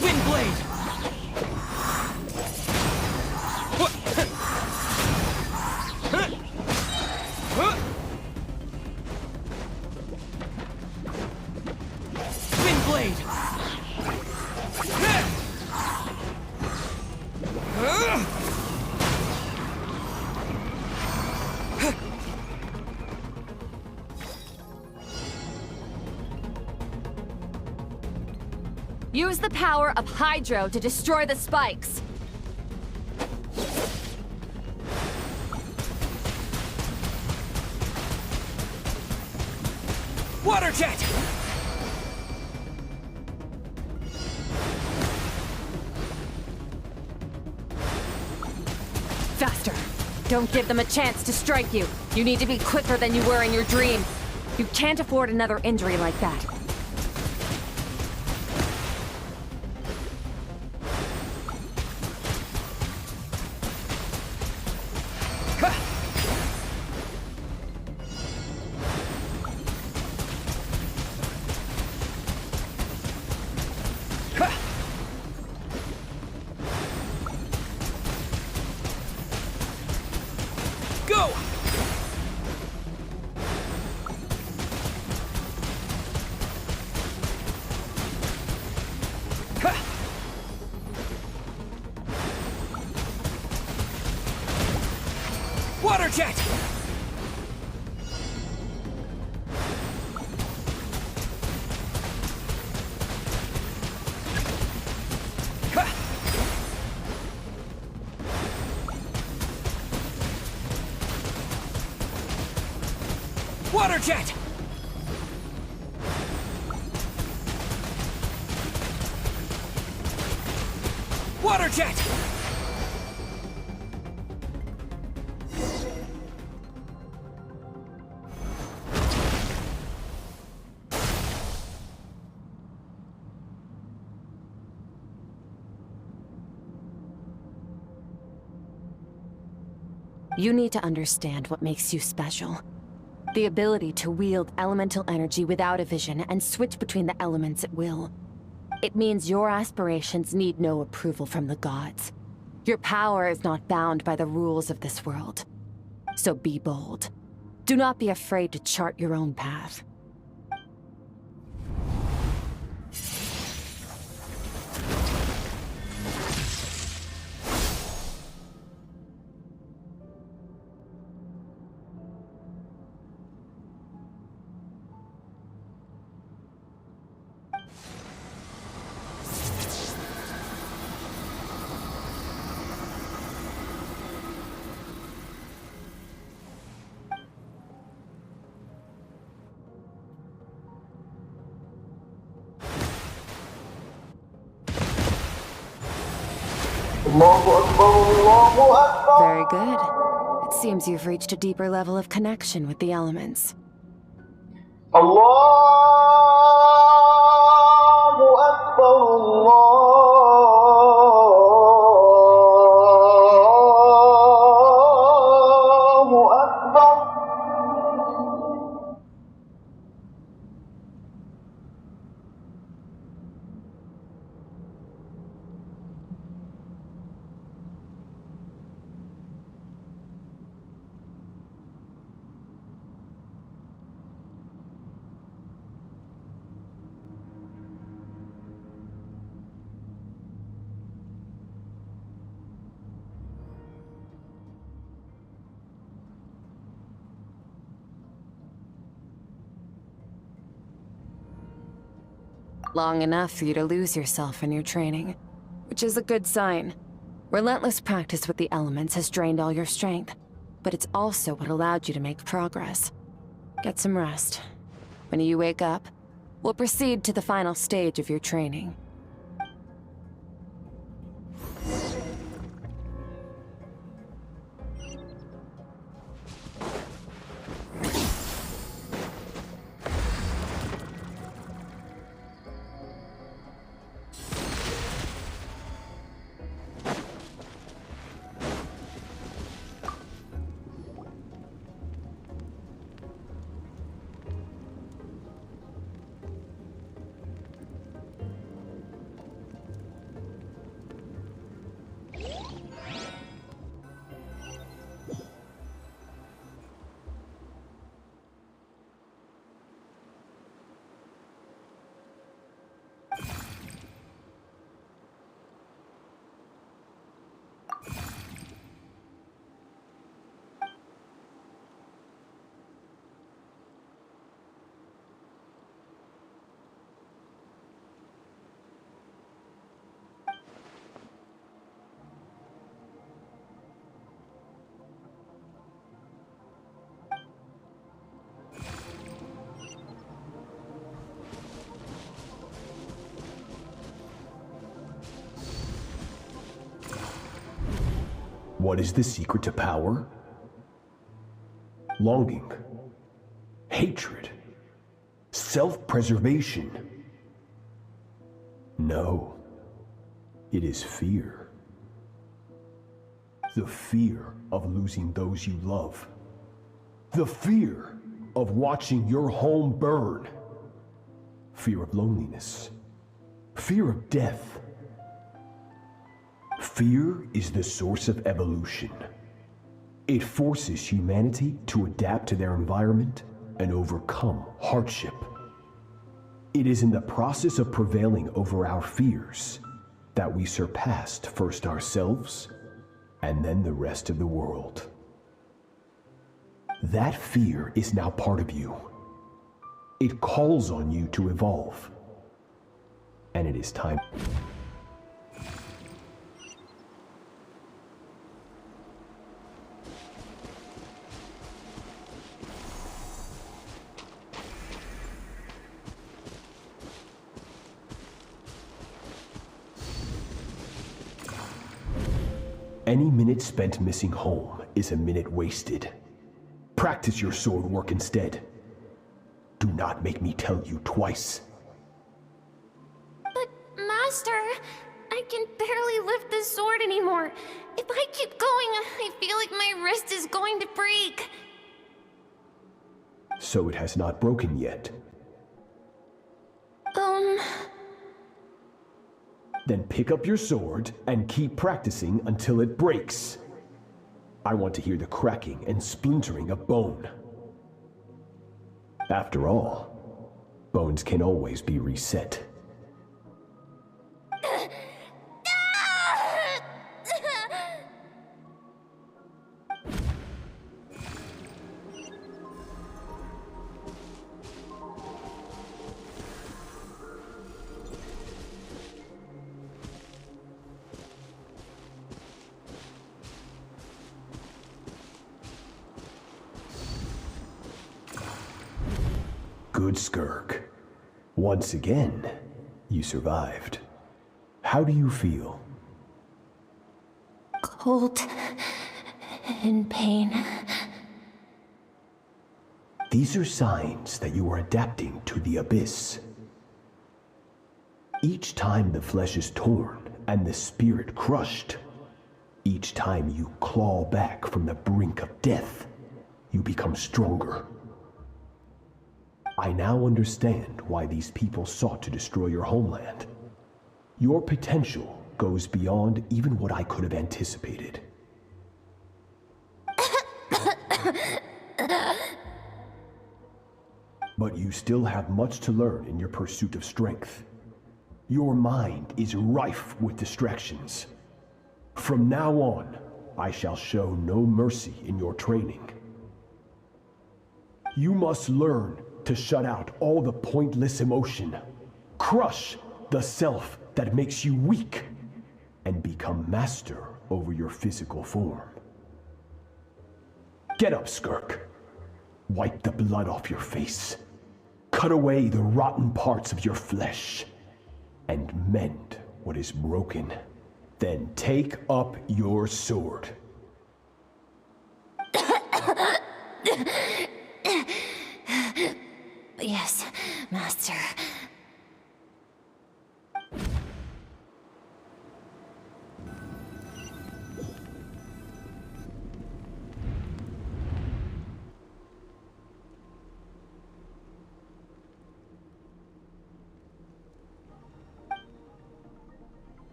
Windblade! Use the power of Hydro to destroy the spikes. Water jet! Faster. Don't give them a chance to strike you. You need to be quicker than you were in your dream. You can't afford another injury like that. Water jet! Water jet! Water jet! You need to understand what makes you special. The ability to wield elemental energy without a vision and switch between the elements at will. It means your aspirations need no approval from the gods. Your power is not bound by the rules of this world. So be bold. Do not be afraid to chart your own path. Very good. It seems you've reached a deeper level of connection with the elements. Long enough for you to lose yourself in your training, which is a good sign. Relentless practice with the elements has drained all your strength, but it's also what allowed you to make progress. Get some rest. When you wake up, we'll proceed to the final stage of your training. What is the secret to power? Longing, hatred, self-preservation. No, it is fear. The fear of losing those you love. The fear of watching your home burn. Fear of loneliness. Fear of death. Fear is the source of evolution. It forces humanity to adapt to their environment and overcome hardship. It is in the process of prevailing over our fears that we surpassed first ourselves and then the rest of the world. That fear is now part of you. It calls on you to evolve. And it is time. Any minute spent missing home is a minute wasted. Practice your sword work instead. Do not make me tell you twice. But, Master, I can barely lift the sword anymore. If I keep going, I feel like my wrist is going to break. So it has not broken yet. Then pick up your sword and keep practicing until it breaks. I want to hear the cracking and splintering of bone. After all, bones can always be reset. Good, Skirk. Once again, you survived. How do you feel? Cold. In pain. These are signs that you are adapting to the abyss. Each time the flesh is torn and the spirit crushed, each time you claw back from the brink of death, you become stronger. I now understand why these people sought to destroy your homeland. Your potential goes beyond even what I could have anticipated. But you still have much to learn in your pursuit of strength. Your mind is rife with distractions. From now on, I shall show no mercy in your training. You must learn to shut out all the pointless emotion, crush the self that makes you weak, and become master over your physical form. Get up, Skirk. Wipe the blood off your face. Cut away the rotten parts of your flesh, and mend what is broken. Then take up your sword. Yes, Master.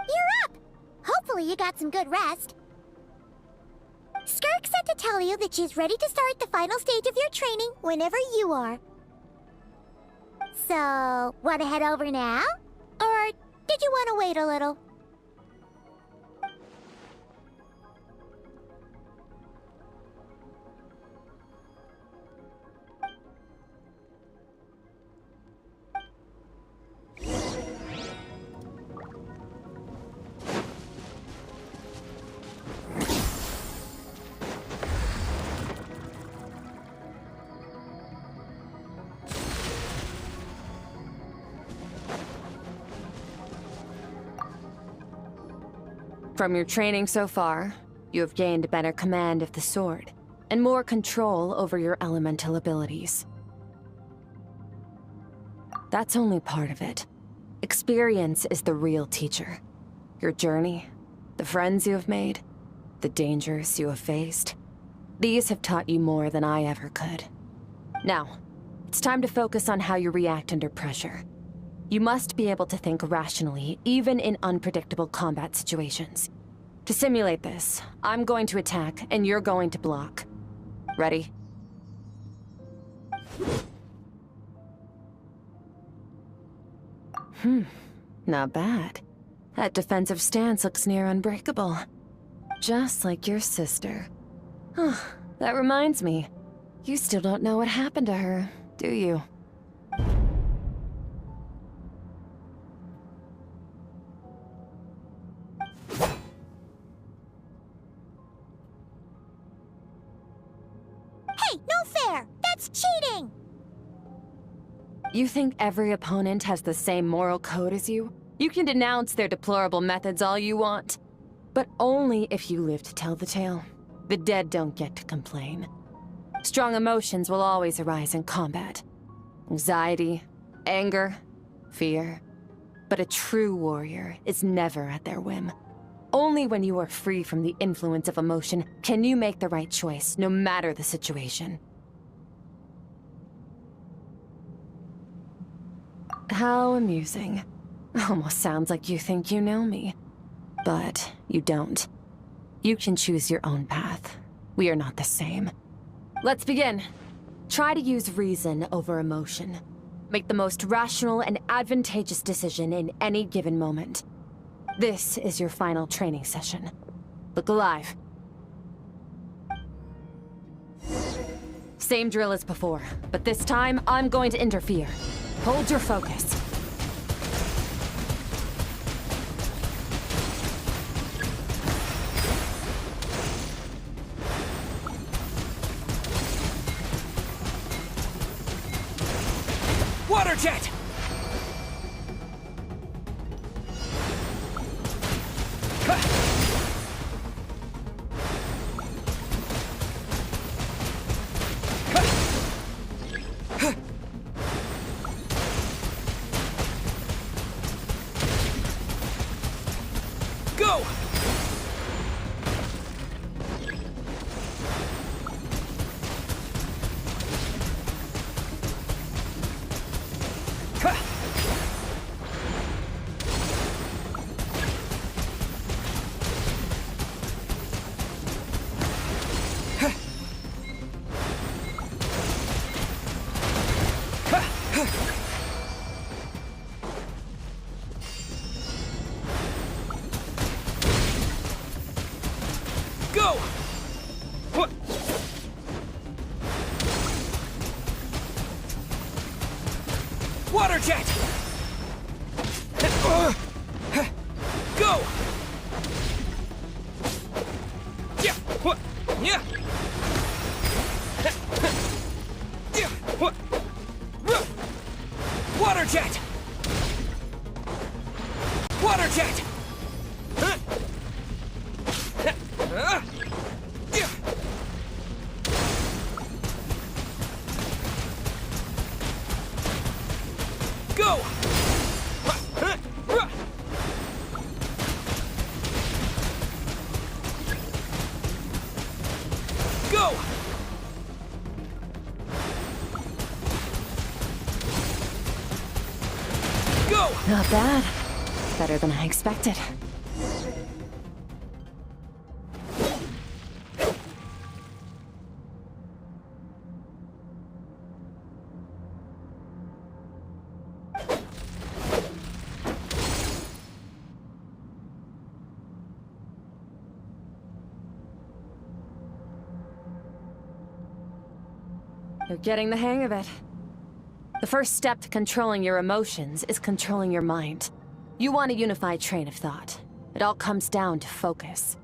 You're up! Hopefully you got some good rest. Skirk said to tell you that she's ready to start the final stage of your training whenever you are. So, want to head over now? Or did you want to wait a little? From your training so far, you have gained better command of the sword, and more control over your elemental abilities. That's only part of it. Experience is the real teacher. Your journey, the friends you have made, the dangers you have faced. These have taught you more than I ever could. Now, it's time to focus on how you react under pressure. You must be able to think rationally, even in unpredictable combat situations. To simulate this, I'm going to attack, and you're going to block. Ready? Not bad. That defensive stance looks near unbreakable. Just like your sister. Huh, that reminds me. You still don't know what happened to her, do you? Hey, no fair! That's cheating! You think every opponent has the same moral code as you? You can denounce their deplorable methods all you want, but only if you live to tell the tale. The dead don't get to complain. Strong emotions will always arise in combat. Anxiety, anger, fear. But a true warrior is never at their whim. Only when you are free from the influence of emotion can you make the right choice, no matter the situation. How amusing. Almost sounds like you think you know me. But you don't. You can choose your own path. We are not the same. Let's begin. Try to use reason over emotion. Make the most rational and advantageous decision in any given moment. This is your final training session. Look alive. Same drill as before, but this time I'm going to interfere. Hold your focus. Water jet! Go! Go! What? Water jet! Go! Yeah! What? Yeah! Yeah! What? Water jet! Water jet! Go! Go! Go! Not bad. Better than I expected. You're getting the hang of it. The first step to controlling your emotions is controlling your mind. You want a unified train of thought. It all comes down to focus.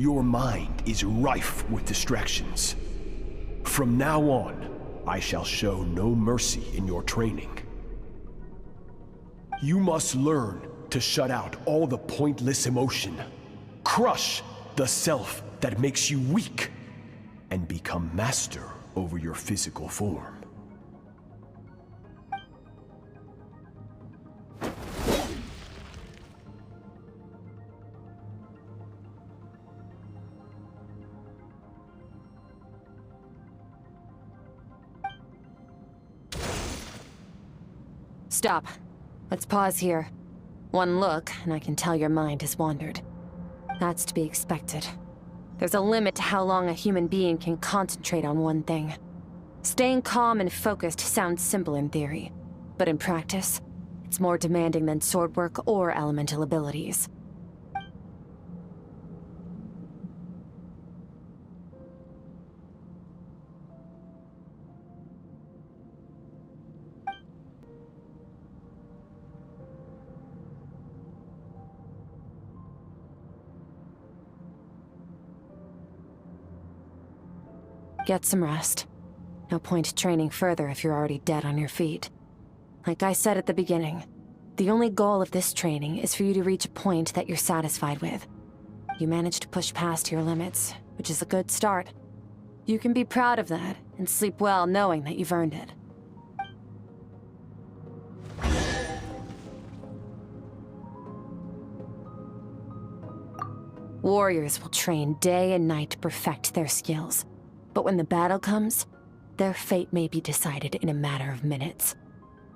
Your mind is rife with distractions. From now on, I shall show no mercy in your training. You must learn to shut out all the pointless emotion, crush the self that makes you weak, and become master over your physical form. Stop. Let's pause here. One look, and I can tell your mind has wandered. That's to be expected. There's a limit to how long a human being can concentrate on one thing. Staying calm and focused sounds simple in theory, but in practice, it's more demanding than sword work or elemental abilities. Get some rest. No point training further if you're already dead on your feet. Like I said at the beginning, the only goal of this training is for you to reach a point that you're satisfied with. You managed to push past your limits, which is a good start. You can be proud of that, and sleep well knowing that you've earned it. Warriors will train day and night to perfect their skills. But when the battle comes, their fate may be decided in a matter of minutes.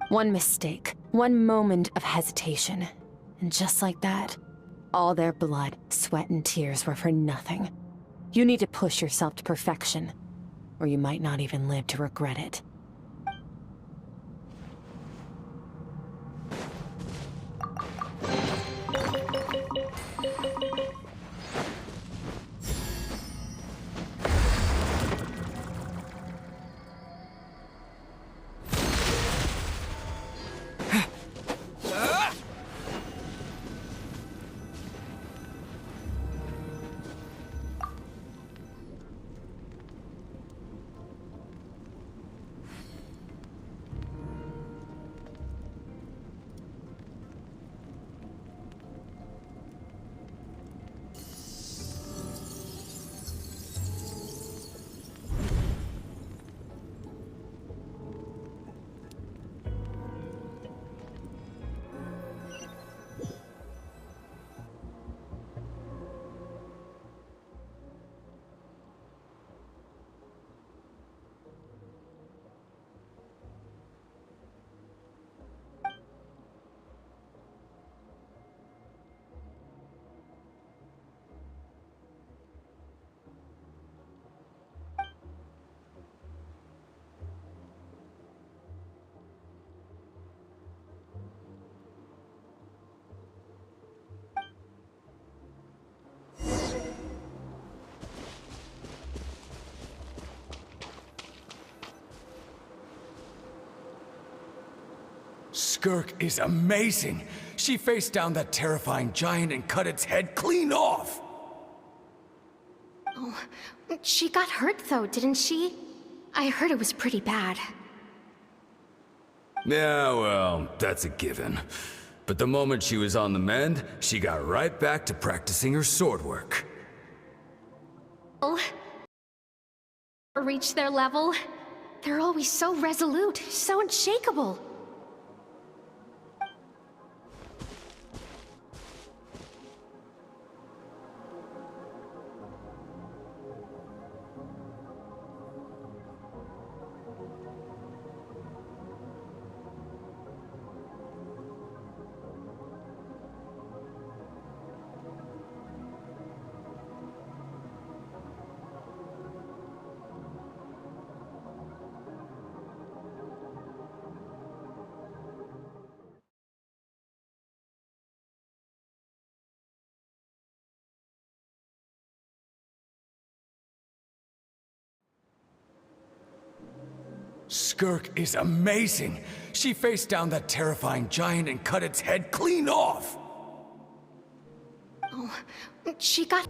One mistake, one moment of hesitation, and just like that, all their blood, sweat, and tears were for nothing. You need to push yourself to perfection, or you might not even live to regret it. Skirk is amazing. She faced down that terrifying giant and cut its head clean off. Oh, she got hurt though, didn't she? I heard it was pretty bad. Yeah, well, that's a given. But the moment she was on the mend, she got right back to practicing her sword work. Oh, reach their level. They're always so resolute, so unshakable. Skirk is amazing. She faced down that terrifying giant and cut its head clean off. Oh, she got...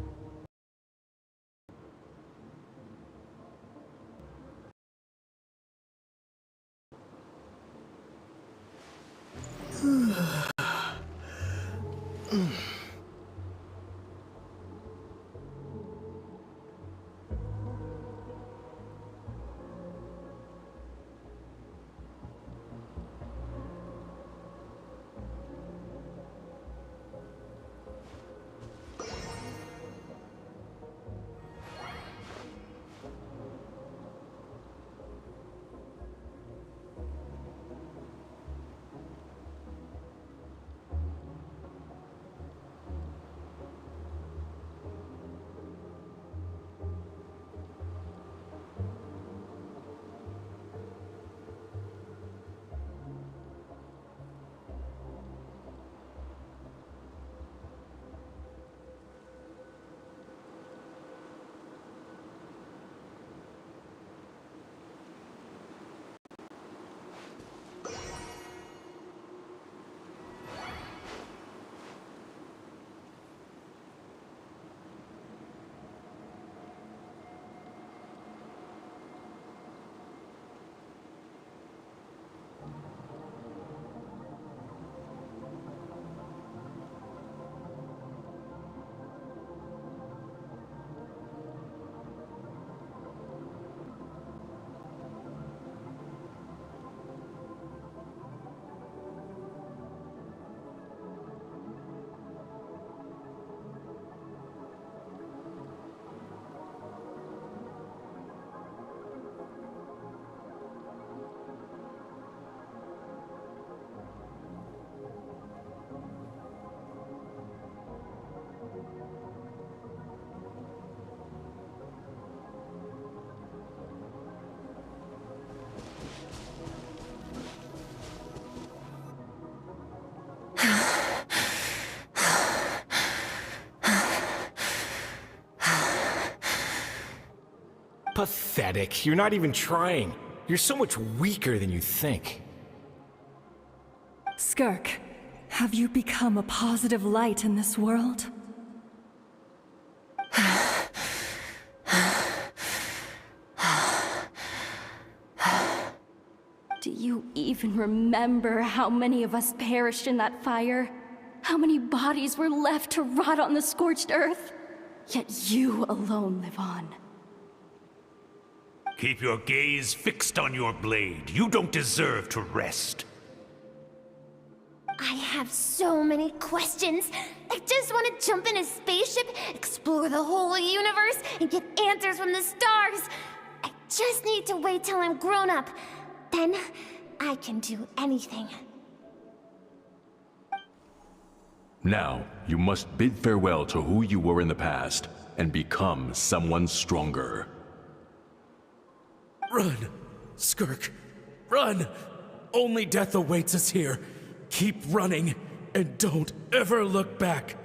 Pathetic. You're not even trying. You're so much weaker than you think. Skirk, have you become a positive light in this world? Do you even remember how many of us perished in that fire? How many bodies were left to rot on the scorched earth? Yet you alone live on. Keep your gaze fixed on your blade. You don't deserve to rest. I have so many questions. I just want to jump in a spaceship, explore the whole universe, and get answers from the stars. I just need to wait till I'm grown up. Then, I can do anything. Now, you must bid farewell to who you were in the past, and become someone stronger. Run! Skirk! Run! Only death awaits us here. Keep running, and don't ever look back.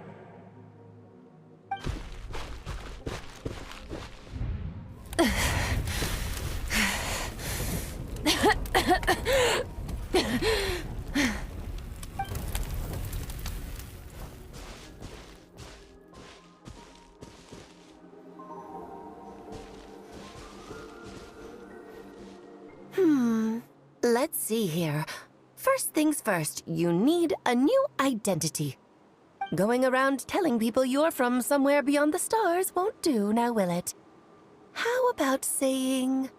Let's see here. First things first, you need a new identity. Going around telling people you're from somewhere beyond the stars won't do, now will it? How about saying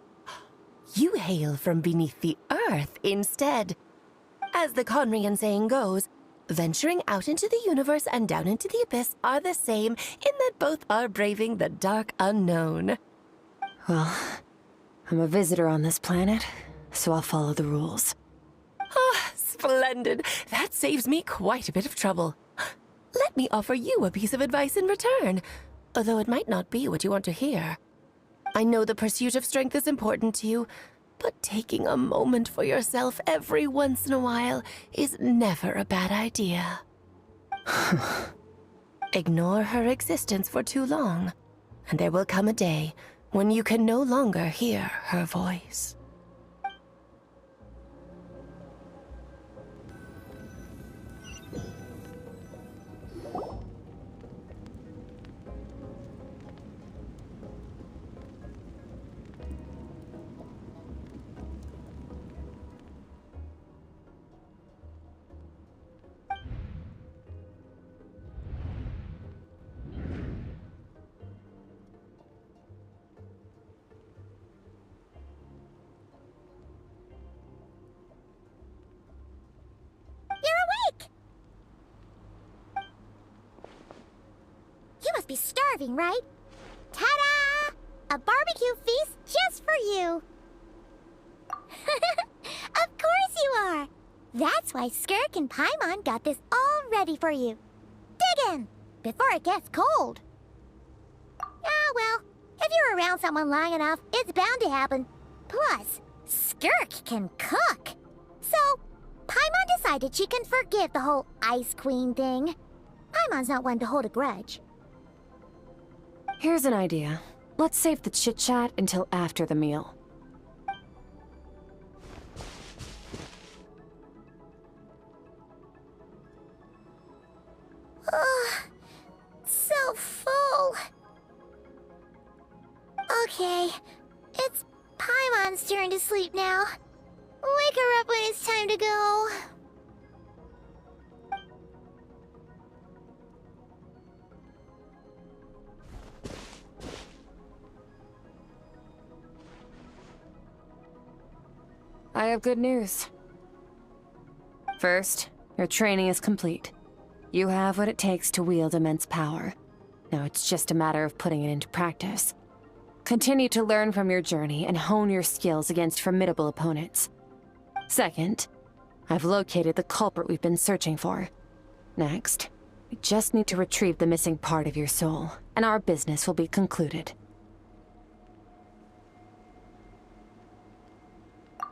you hail from beneath the earth instead? As the Conrian saying goes, venturing out into the universe and down into the abyss are the same in that both are braving the dark unknown. Well, I'm a visitor on this planet, so I'll follow the rules. Ah, splendid. That saves me quite a bit of trouble. Let me offer you a piece of advice in return, although it might not be what you want to hear. I know the pursuit of strength is important to you, but taking a moment for yourself every once in a while is never a bad idea. Ignore her existence for too long, and there will come a day when you can no longer hear her voice. You must be starving, right? Ta-da! A barbecue feast just for you! Of course you are! That's why Skirk and Paimon got this all ready for you. Dig in, before it gets cold. Ah, well, if you're around someone long enough, it's bound to happen. Plus, Skirk can cook. So, Paimon decided she can forgive the whole Ice Queen thing. Paimon's not one to hold a grudge. Here's an idea. Let's save the chit-chat until after the meal. Ugh, so full. Okay, it's Paimon's turn to sleep now. Wake her up when it's time to go. I have good news. First, your training is complete. You have what it takes to wield immense power. Now it's just a matter of putting it into practice. Continue to learn from your journey and hone your skills against formidable opponents. Second, I've located the culprit we've been searching for. Next, we just need to retrieve the missing part of your soul, and our business will be concluded.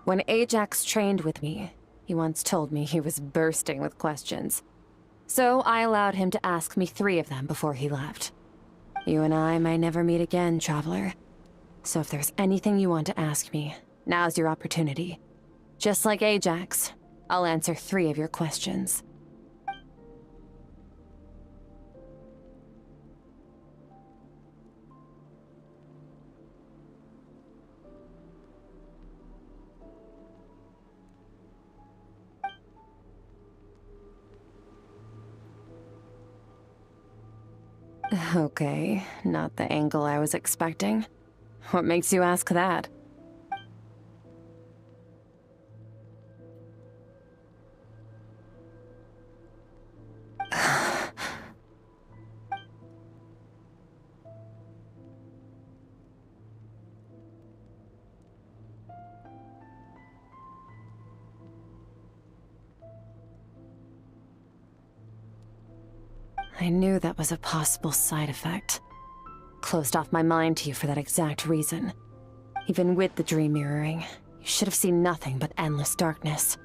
When Ajax trained with me, he once told me he was bursting with questions. So I allowed him to ask me 3 of them before he left. You and I may never meet again, Traveler. So if there's anything you want to ask me, now's your opportunity. Just like Ajax, I'll answer 3 of your questions. Okay, not the angle I was expecting. What makes you ask that? I knew that was a possible side effect. Closed off my mind to you for that exact reason. Even with the dream mirroring, you should have seen nothing but endless darkness.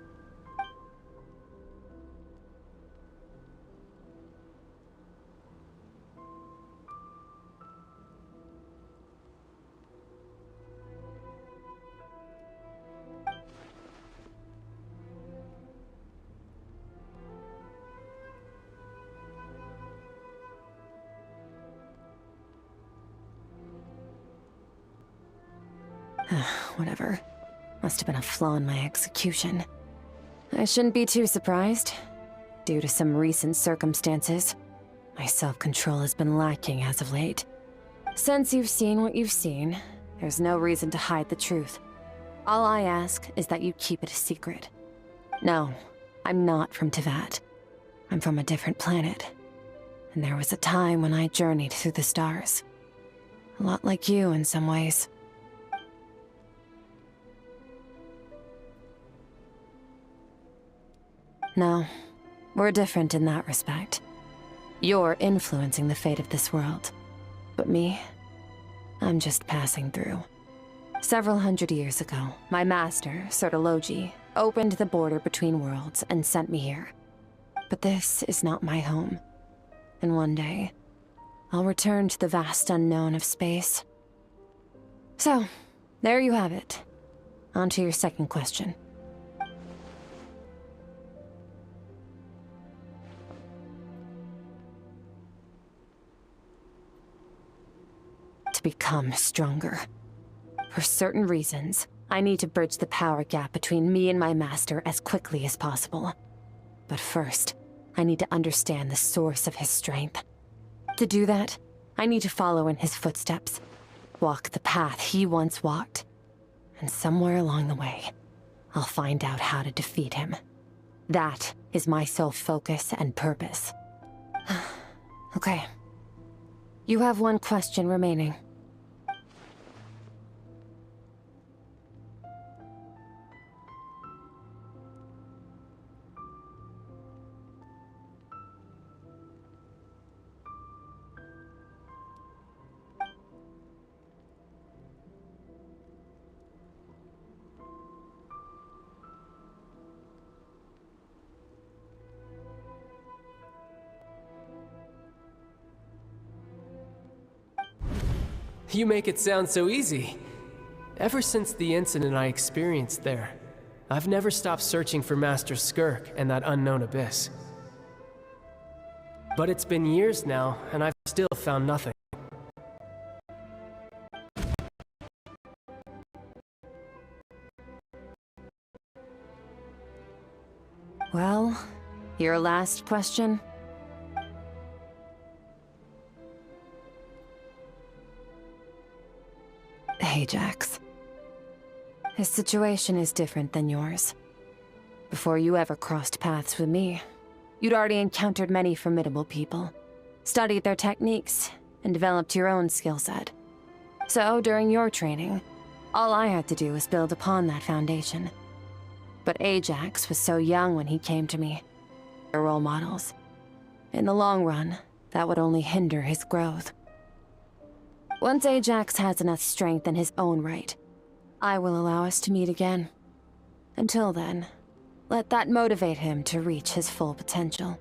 Whatever. Must have been a flaw in my execution. I shouldn't be too surprised. Due to some recent circumstances, my self-control has been lacking as of late. Since you've seen what you've seen, there's no reason to hide the truth. All I ask is that you keep it a secret. No, I'm not from Teyvat. I'm from a different planet. And there was a time when I journeyed through the stars. A lot like you in some ways. No, we're different in that respect. You're influencing the fate of this world. But me, I'm just passing through. Several hundred years ago, my master, Sertologi, opened the border between worlds and sent me here. But this is not my home. And one day, I'll return to the vast unknown of space. So, there you have it. On to your second question. To become stronger. For certain reasons, I need to bridge the power gap between me and my master as quickly as possible. But first, I need to understand the source of his strength. To do that, I need to follow in his footsteps, walk the path he once walked. And somewhere along the way, I'll find out how to defeat him. That is my sole focus and purpose. Okay. You have one question remaining. You make it sound so easy. Ever since the incident I experienced there, I've never stopped searching for Master Skirk and that unknown abyss. But it's been years now, and I've still found nothing. Well, your last question? Ajax. His situation is different than yours. Before you ever crossed paths with me, you'd already encountered many formidable people, studied their techniques, and developed your own skill set. So, during your training, all I had to do was build upon that foundation. But Ajax was so young when he came to me. They're role models. In the long run, that would only hinder his growth. Once Ajax has enough strength in his own right, I will allow us to meet again. Until then, let that motivate him to reach his full potential.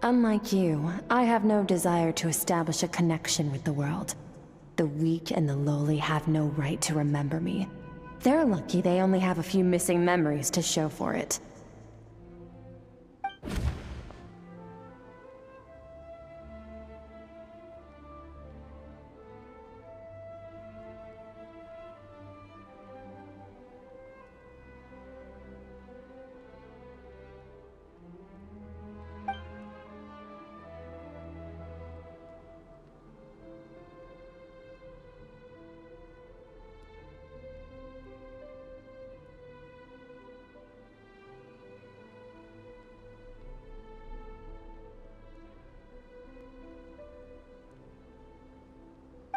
Unlike you, I have no desire to establish a connection with the world. The weak and the lowly have no right to remember me. They're lucky they only have a few missing memories to show for it.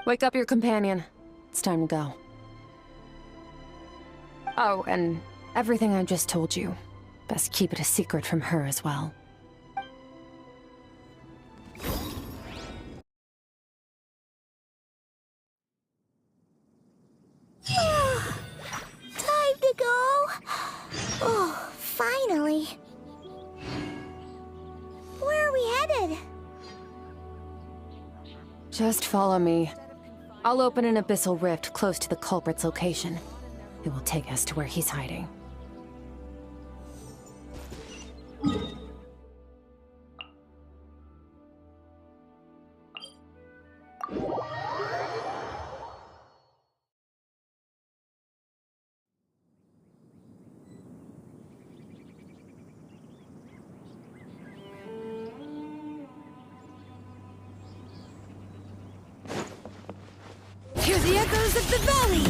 Wake up your companion. It's time to go. Oh, and everything I just told you. Best keep it a secret from her as well. Time to go. Oh, finally. Where are we headed? Just follow me. I'll open an abyssal rift close to the culprit's location. It will take us to where he's hiding. Hear the echoes of the valley!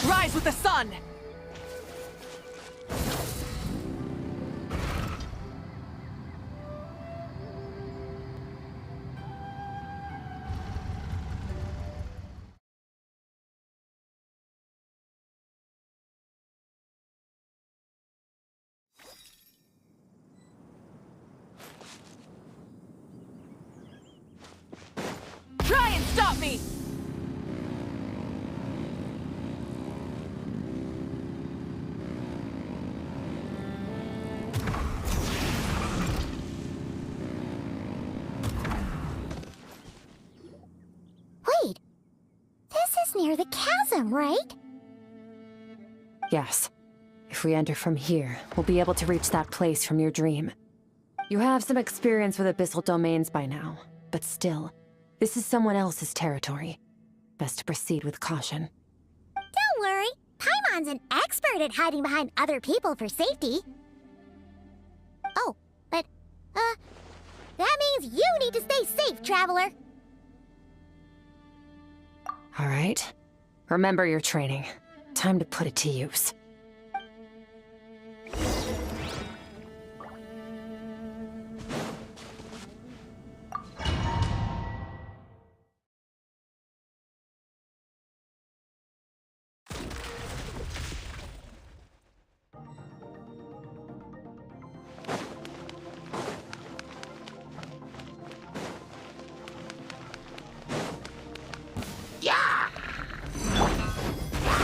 Rise with the sun! Try and stop me! Wait, this is near the chasm, right? Yes. If we enter from here, we'll be able to reach that place from your dream. You have some experience with abyssal domains by now, but still, this is someone else's territory. Best to proceed with caution. Don't worry, Paimon's an expert at hiding behind other people for safety. Oh, but, that means you need to stay safe, traveler. All right. Remember your training. Time to put it to use.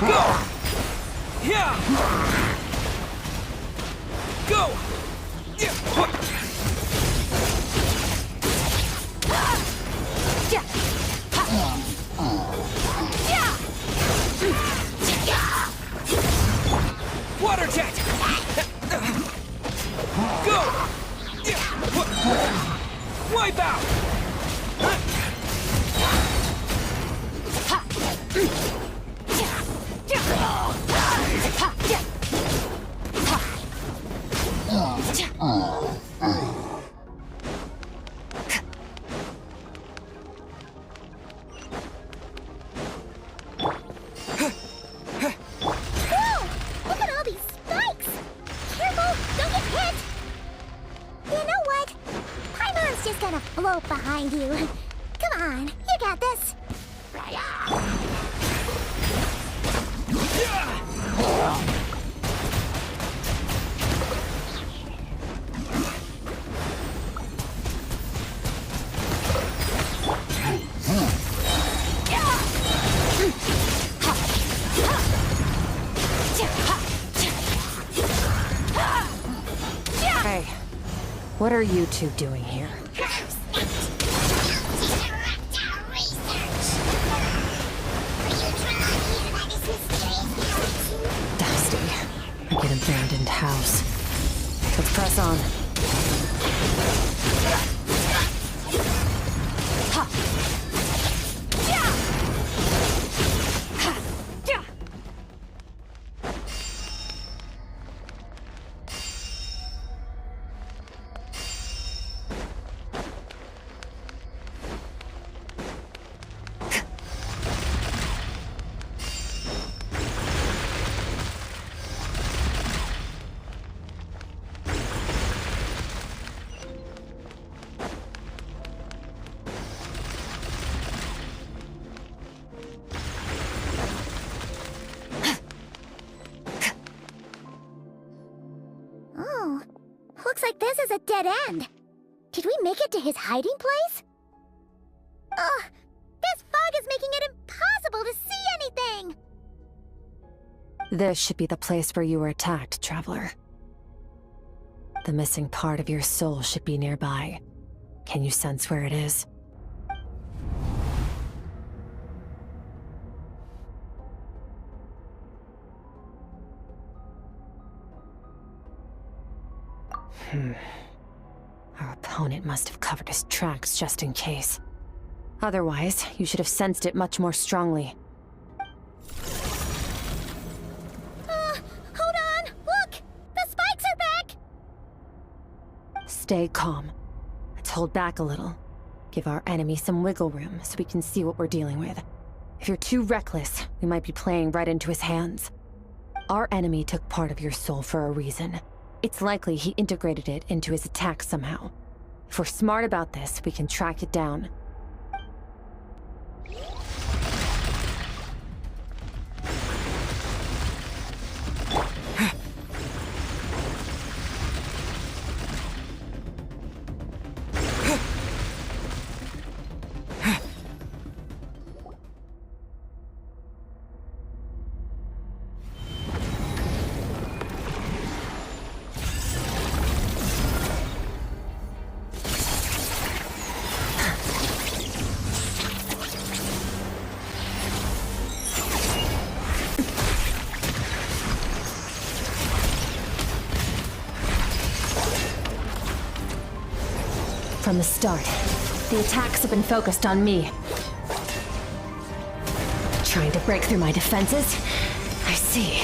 Go! Yeah! Go! Water jet! Go! Wipe out! behind you. Come on, you got this. Hey, what are you two doing here? Dusty, like an abandoned house. Let's press on. Oh, looks like this is a dead end. Did we make it to his hiding place? Ugh, this fog is making it impossible to see anything! This should be the place where you were attacked, Traveler. The missing part of your soul should be nearby. Can you sense where it is? Our opponent must have covered his tracks just in case. Otherwise, you should have sensed it much more strongly. Hold on! Look! The spikes are back! Stay calm. Let's hold back a little. Give our enemy some wiggle room so we can see what we're dealing with. If you're too reckless, we might be playing right into his hands. Our enemy took part of your soul for a reason. It's likely he integrated it into his attack somehow. If we're smart about this, we can track it down. From the start, the attacks have been focused on me. Trying to break through my defenses? I see.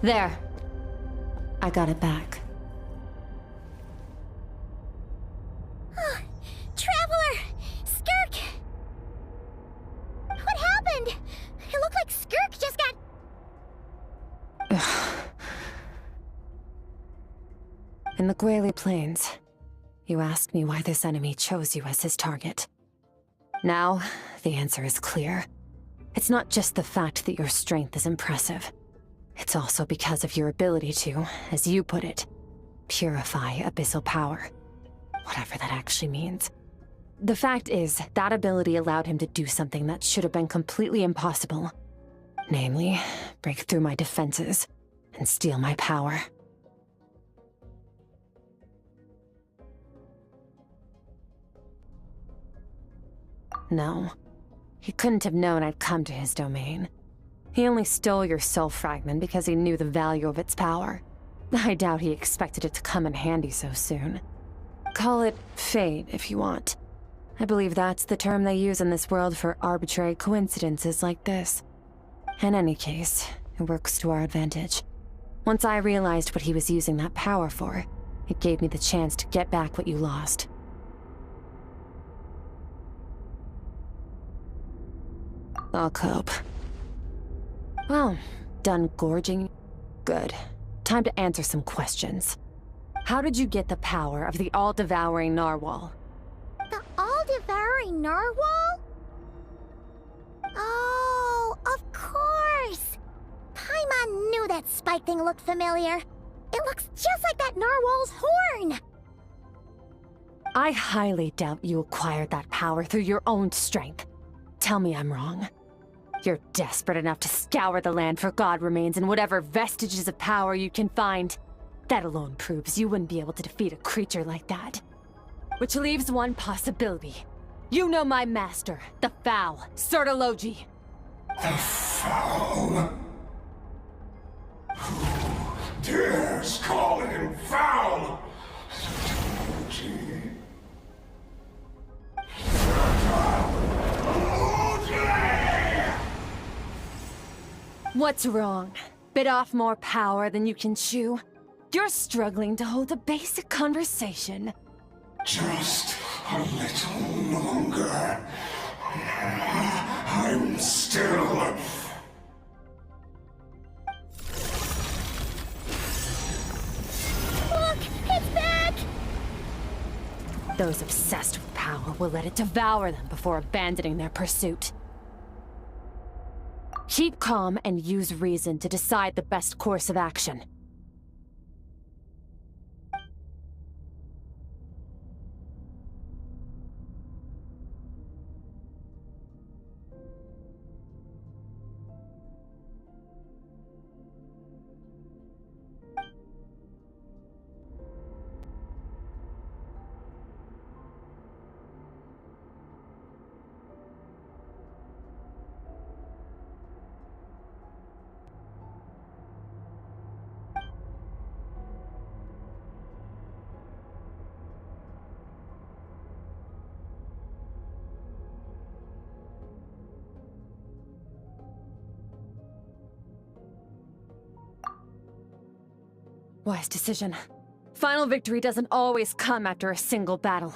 There. I got it back. Traveler! Skirk! What happened? It looked like Skirk just got... In the Guili Plains, you asked me why this enemy chose you as his target. Now, the answer is clear. It's not just the fact that your strength is impressive. It's also because of your ability to, as you put it, purify abyssal power. Whatever that actually means. The fact is, that ability allowed him to do something that should have been completely impossible. Namely, break through my defenses and steal my power. No. He couldn't have known I'd come to his domain. He only stole your soul fragment because he knew the value of its power. I doubt he expected it to come in handy so soon. Call it fate, if you want. I believe that's the term they use in this world for arbitrary coincidences like this. In any case, it works to our advantage. Once I realized what he was using that power for, it gave me the chance to get back what you lost. I'll cope. Well, done gorging? Good. Time to answer some questions. How did you get the power of the all-devouring narwhal? The all-devouring narwhal? Oh, of course! Paimon knew that spike thing looked familiar. It looks just like that narwhal's horn! I highly doubt you acquired that power through your own strength. Tell me I'm wrong. You're desperate enough to scour the land for god remains and whatever vestiges of power you can find. That alone proves you wouldn't be able to defeat a creature like that. Which leaves one possibility. You know my master, the Foul, Sertologi. The Foul? Who dares call him Foul? What's wrong? Bit off more power than you can chew? You're struggling to hold a basic conversation. Just a little longer. I'm still... Look! It's back! Those obsessed with power will let it devour them before abandoning their pursuit. Keep calm and use reason to decide the best course of action. Wise decision. Final victory doesn't always come after a single battle.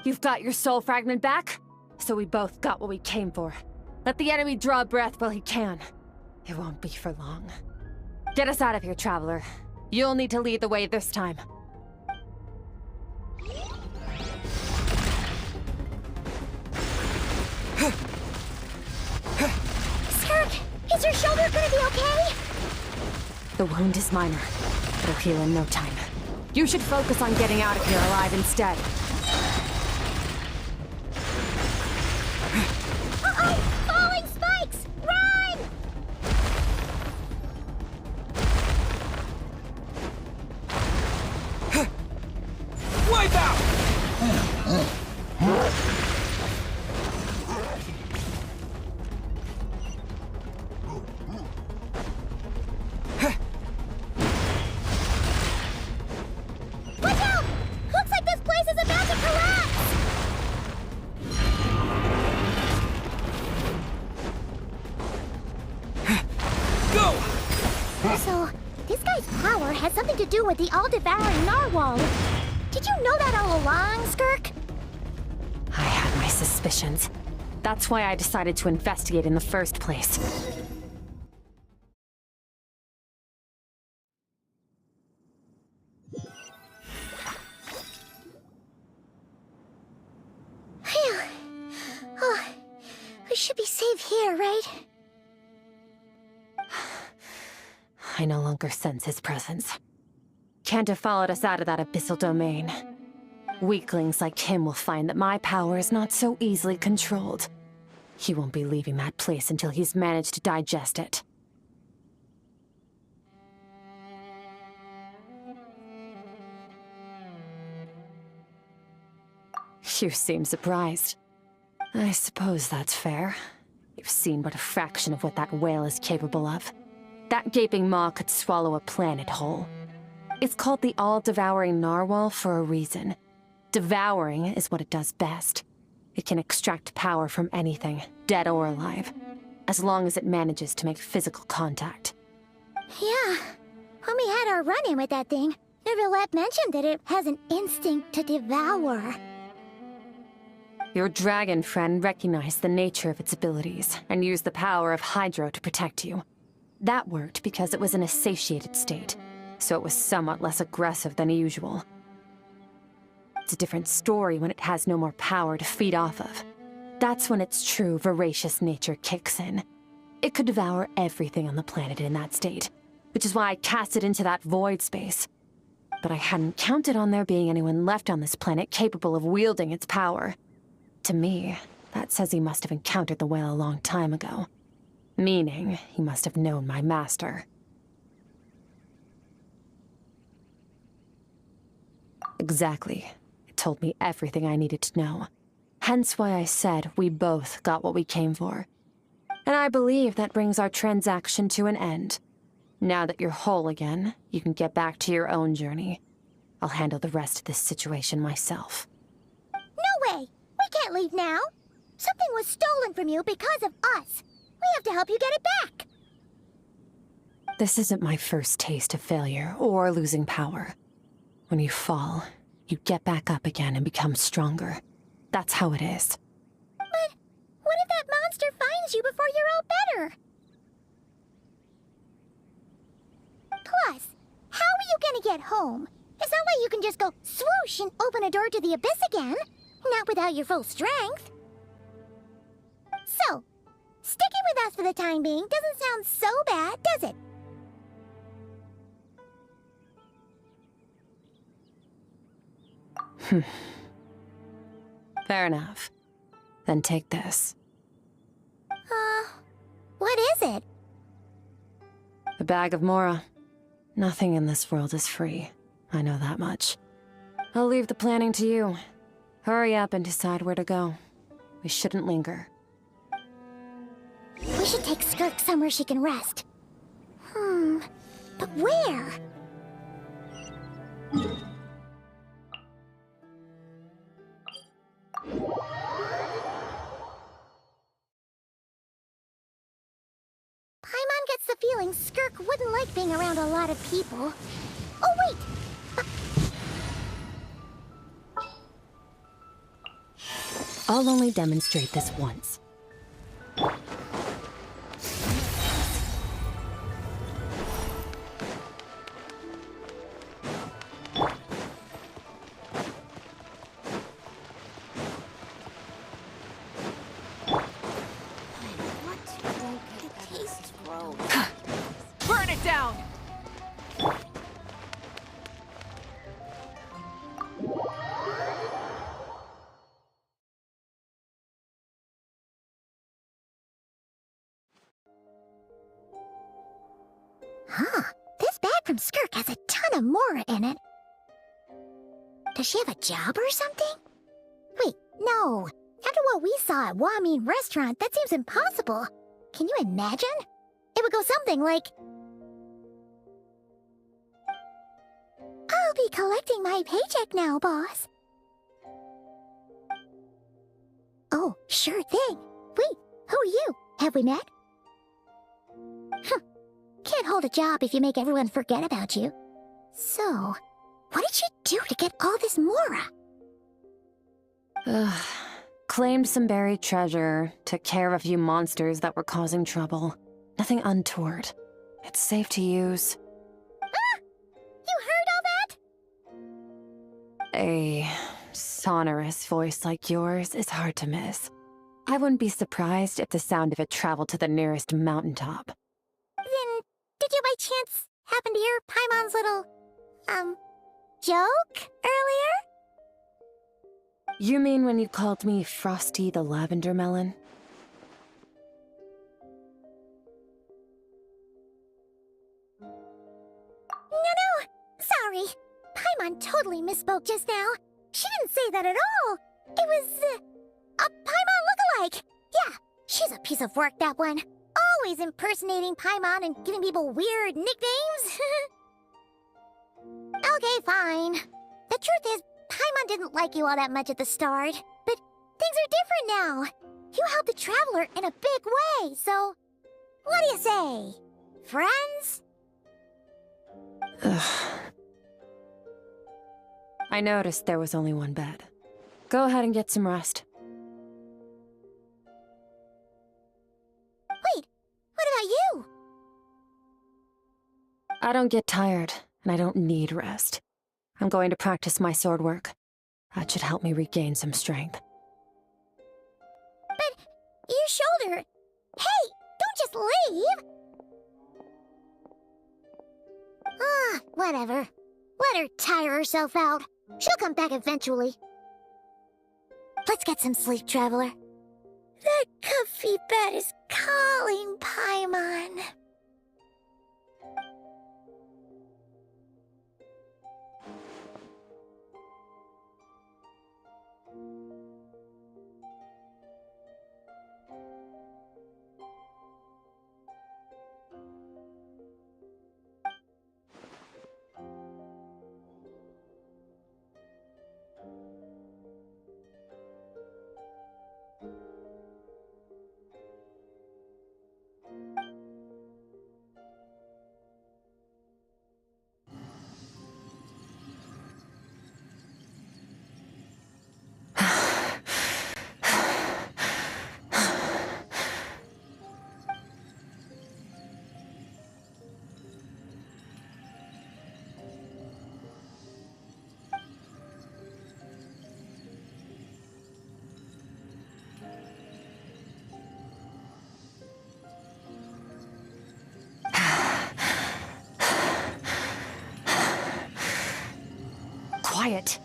You've got your soul fragment back, so we both got what we came for. Let the enemy draw breath while he can. It won't be for long. Get us out of here, traveler. You'll need to lead the way this time. Skirk, is your shoulder gonna be okay? The wound is minor. It'll heal in no time. You should focus on getting out of here alive instead. Uh-oh! Falling spikes! Run! Wipe out! Watch out! Looks like this place is about to collapse! Go! So, this guy's power has something to do with the all-devouring narwhal. Did you know that all along, Skirk? I had my suspicions. That's why I decided to investigate in the first place. Phew. Oh, we should be safe here, right? I no longer sense his presence. Can't have followed us out of that abyssal domain. Weaklings like him will find that my power is not so easily controlled. He won't be leaving that place until he's managed to digest it. You seem surprised. I suppose that's fair. You've seen but a fraction of what that whale is capable of. That gaping maw could swallow a planet whole. It's called the all-devouring narwhal for a reason. Devouring is what it does best. It can extract power from anything, dead or alive, as long as it manages to make physical contact. Yeah. When we had our run-in with that thing, Neuvillette mentioned that it has an instinct to devour. Your dragon friend recognized the nature of its abilities and used the power of Hydro to protect you. That worked because it was in a satiated state, so it was somewhat less aggressive than usual. It's a different story when it has no more power to feed off of. That's when its true voracious nature kicks in. It could devour everything on the planet in that state, which is why I cast it into that void space. But I hadn't counted on there being anyone left on this planet capable of wielding its power. To me, that says he must have encountered the whale a long time ago. Meaning, he must have known my master. Exactly. It told me everything I needed to know. Hence why I said we both got what we came for. And I believe that brings our transaction to an end. Now that you're whole again, you can get back to your own journey. I'll handle the rest of this situation myself. No way! We can't leave now! Something was stolen from you because of us! We have to help you get it back! This isn't my first taste of failure or losing power. When you fall, you get back up again and become stronger. That's how it is. But what if that monster finds you before you're all better? Plus, how are you gonna get home? It's not like you can just go swoosh and open a door to the abyss again. Not without your full strength. So, sticking with us for the time being doesn't sound so bad, does it? Fair enough. Then take this. What is it? A bag of Mora. Nothing in this world is free. I know that much. I'll leave the planning to you. Hurry up and decide where to go. We shouldn't linger. We should take Skirk somewhere she can rest. But where? Paimon gets the feeling Skirk wouldn't like being around a lot of people. Oh, wait! I'll only demonstrate this once. Burn it down! This bag from Skirk has a ton of Mora in it. Does she have a job or something? Wait, no. After what we saw at Wamin Restaurant, that seems impossible. Can you imagine? It would go something like... I'll be collecting my paycheck now, boss. Oh, sure thing. Wait, who are you? Have we met? Can't hold a job if you make everyone forget about you. So, what did you do to get all this Mora? Claimed some buried treasure, took care of a few monsters that were causing trouble. Nothing untoward. It's safe to use. You heard all that? A sonorous voice like yours is hard to miss. I wouldn't be surprised if the sound of it traveled to the nearest mountaintop. Then, did you by chance happen to hear Paimon's little, joke earlier? You mean when you called me Frosty the Lavender Melon? No, sorry. Paimon totally misspoke just now. She didn't say that at all. It was, a Paimon She's a piece of work, that one. Always impersonating Paimon and giving people weird nicknames. Okay, fine. The truth is, Paimon didn't like you all that much at the start. But things are different now. You helped the Traveler in a big way, so... What do you say? Friends? Ugh. I noticed there was only one bed. Go ahead and get some rest. Wait, what about you? I don't get tired, and I don't need rest. I'm going to practice my sword work. That should help me regain some strength. But your shoulder... Hey, don't just leave! Ah, whatever. Let her tire herself out. She'll come back eventually. Let's get some sleep, Traveler. That comfy bed is calling, Paimon. Quiet.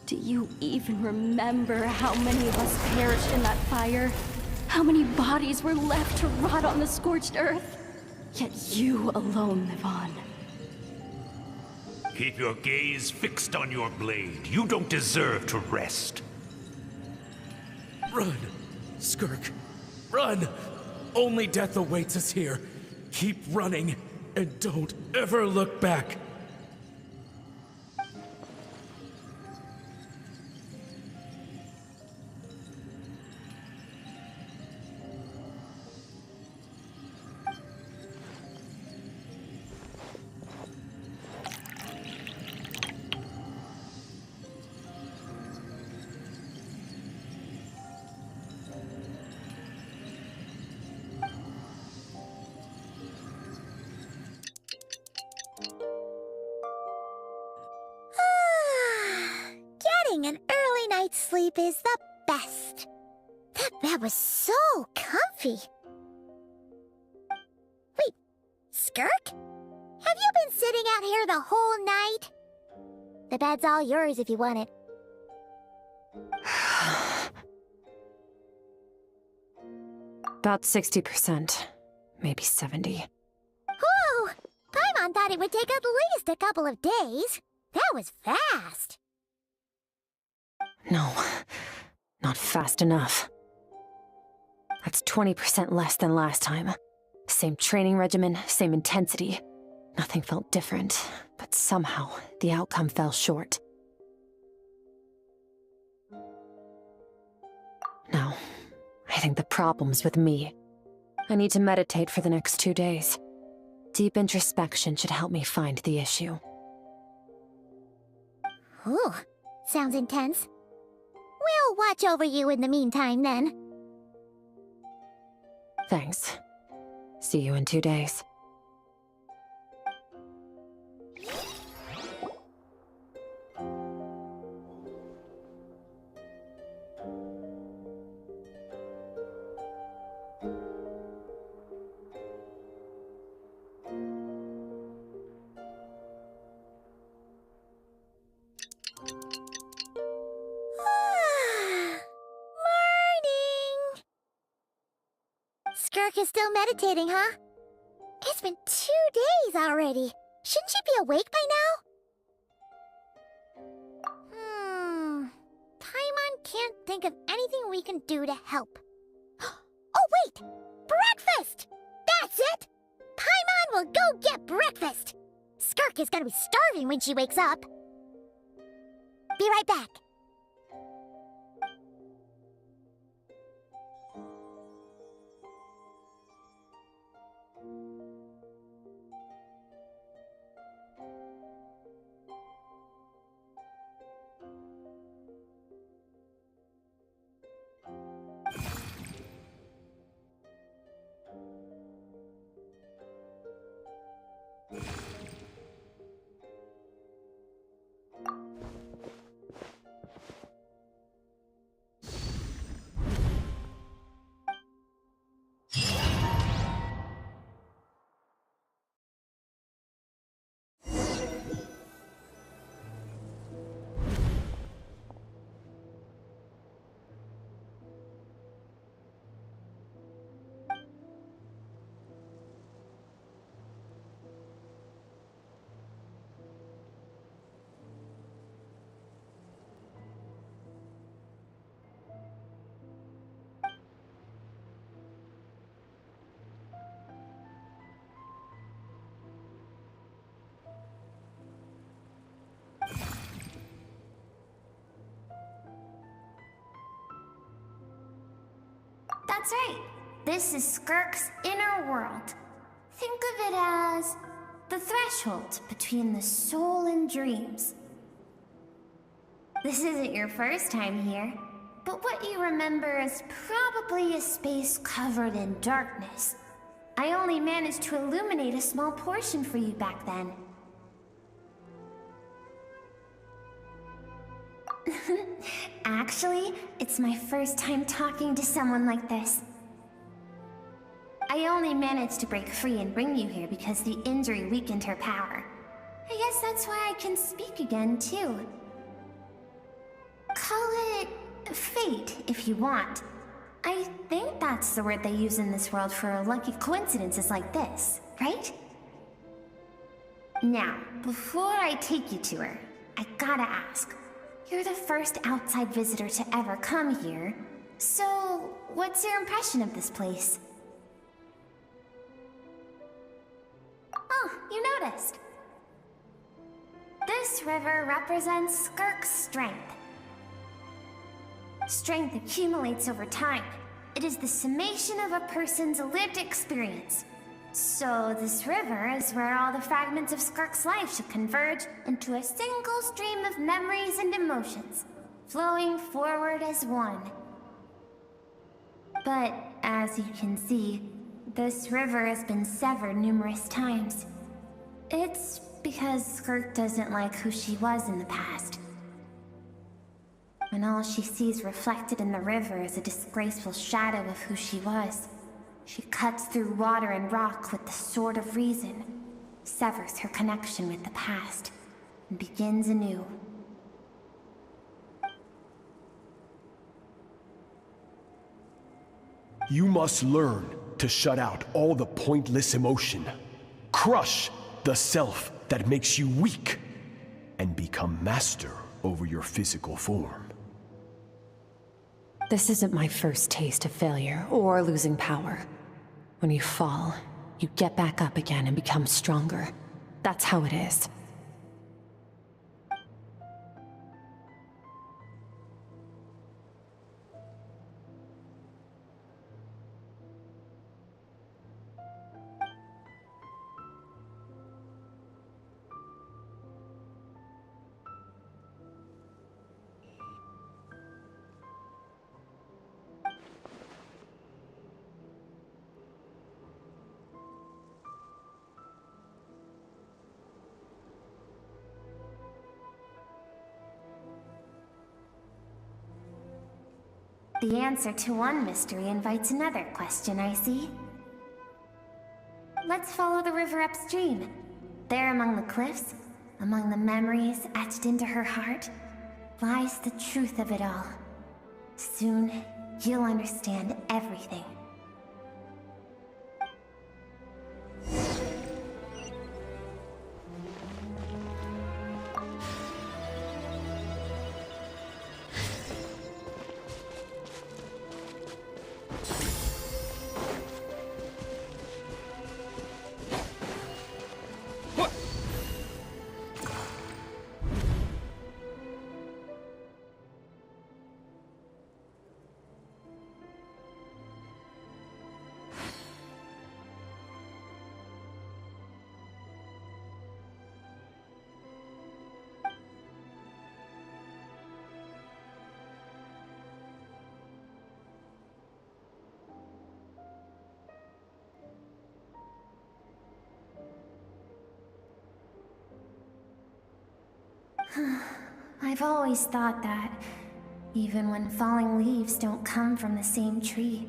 Do you even remember how many of us perished in that fire? How many bodies were left to rot on the scorched earth? Yet you alone live on. Keep your gaze fixed on your blade. You don't deserve to rest. Run, Skirk. Run! Only death awaits us here. Keep running, and don't ever look back. Getting an early night's sleep is the best. That bed was so comfy. Wait, Skirk? Have you been sitting out here the whole night? The bed's all yours if you want it. About 60%, maybe 70. Whew! Paimon thought it would take at least a couple of days. That was fast. No, not fast enough. That's 20% less than last time. Same training regimen, same intensity. Nothing felt different, but somehow the outcome fell short. No, I think the problem's with me. I need to meditate for the next 2 days. Deep introspection should help me find the issue. Ooh, sounds intense. We'll watch over you in the meantime, then. Thanks. See you in 2 days. Skirk is still meditating, huh? It's been 2 days already. Shouldn't she be awake by now? Paimon can't think of anything we can do to help. Oh wait! Breakfast! That's it! Paimon will go get breakfast! Skirk is gonna be starving when she wakes up. Be right back. That's right. This is Skirk's inner world. Think of it as the threshold between the soul and dreams. This isn't your first time here, but what you remember is probably a space covered in darkness. I only managed to illuminate a small portion for you back then. Actually, it's my first time talking to someone like this. I only managed to break free and bring you here because the injury weakened her power. I guess that's why I can speak again, too. Call it fate, if you want. I think that's the word they use in this world for lucky coincidences like this, right? Now, before I take you to her, I gotta ask. You're the first outside visitor to ever come here, so what's your impression of this place? Oh, you noticed. This river represents Skirk's strength. Strength accumulates over time. It is the summation of a person's lived experience. So this river is where all the fragments of Skirk's life should converge into a single stream of memories and emotions, flowing forward as one. But as you can see, this river has been severed numerous times. It's because Skirk doesn't like who she was in the past. When all she sees reflected in the river is a disgraceful shadow of who she was, she cuts through water and rock with the sword of reason, severs her connection with the past, and begins anew. You must learn to shut out all the pointless emotion. Crush the self that makes you weak, and become master over your physical form. This isn't my first taste of failure or losing power. When you fall, you get back up again and become stronger. That's how it is. The answer to one mystery invites another question, I see. Let's follow the river upstream. There among the cliffs, among the memories etched into her heart, lies the truth of it all. Soon, you'll understand everything. I've always thought that, even when falling leaves don't come from the same tree,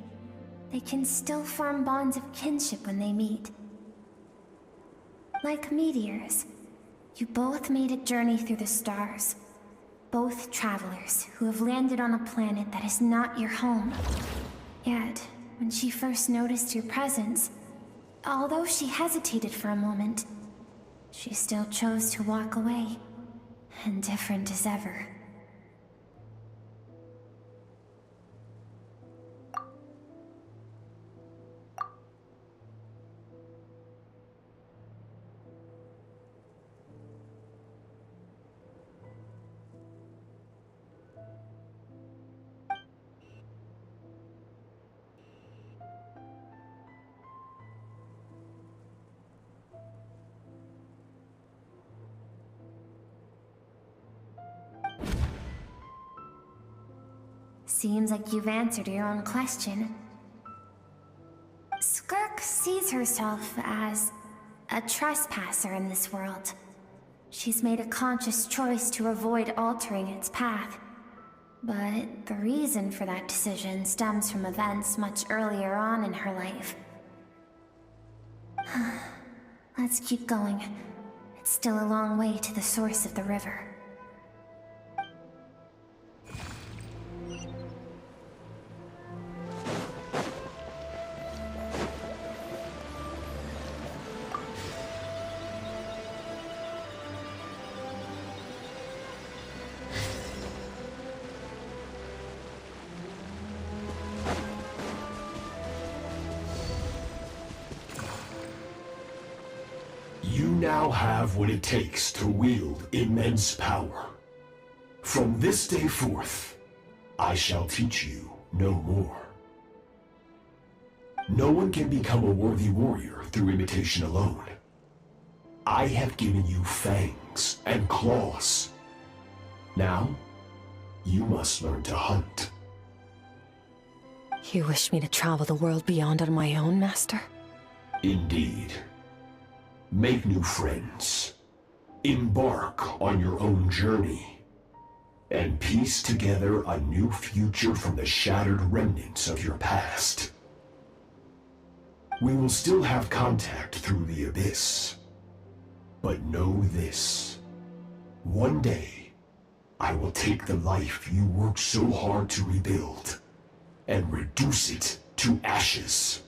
they can still form bonds of kinship when they meet. Like meteors, you both made a journey through the stars. Both travelers who have landed on a planet that is not your home. Yet, when she first noticed your presence, although she hesitated for a moment, she still chose to walk away, indifferent as ever. Seems like you've answered your own question. Skirk sees herself as a trespasser in this world. She's made a conscious choice to avoid altering its path. But the reason for that decision stems from events much earlier on in her life. Let's keep going. It's still a long way to the source of the river. You now have what it takes to wield immense power. From this day forth, I shall teach you no more. No one can become a worthy warrior through imitation alone. I have given you fangs and claws. Now, you must learn to hunt. You wish me to travel the world beyond on my own, Master? Indeed. Make new friends. Embark on your own journey. And piece together a new future from the shattered remnants of your past. We will still have contact through the abyss. But know this. One day, I will take the life you worked so hard to rebuild and reduce it to ashes.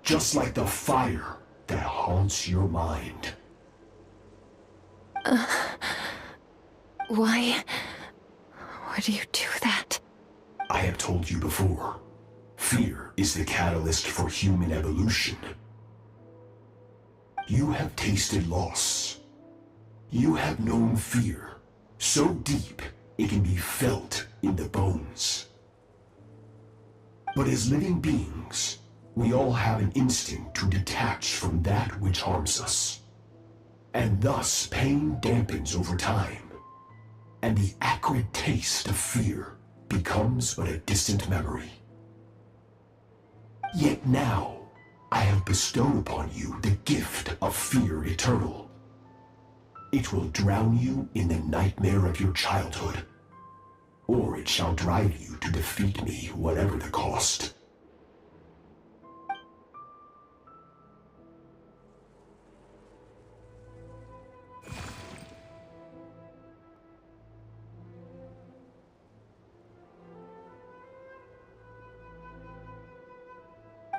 Just like the fire that haunts your mind. Why would you do that? I have told you before, fear is the catalyst for human evolution. You have tasted loss. You have known fear so deep it can be felt in the bones. But as living beings, we all have an instinct to detach from that which harms us. And thus pain dampens over time, and the acrid taste of fear becomes but a distant memory. Yet now, I have bestowed upon you the gift of fear eternal. It will drown you in the nightmare of your childhood, or it shall drive you to defeat me, whatever the cost.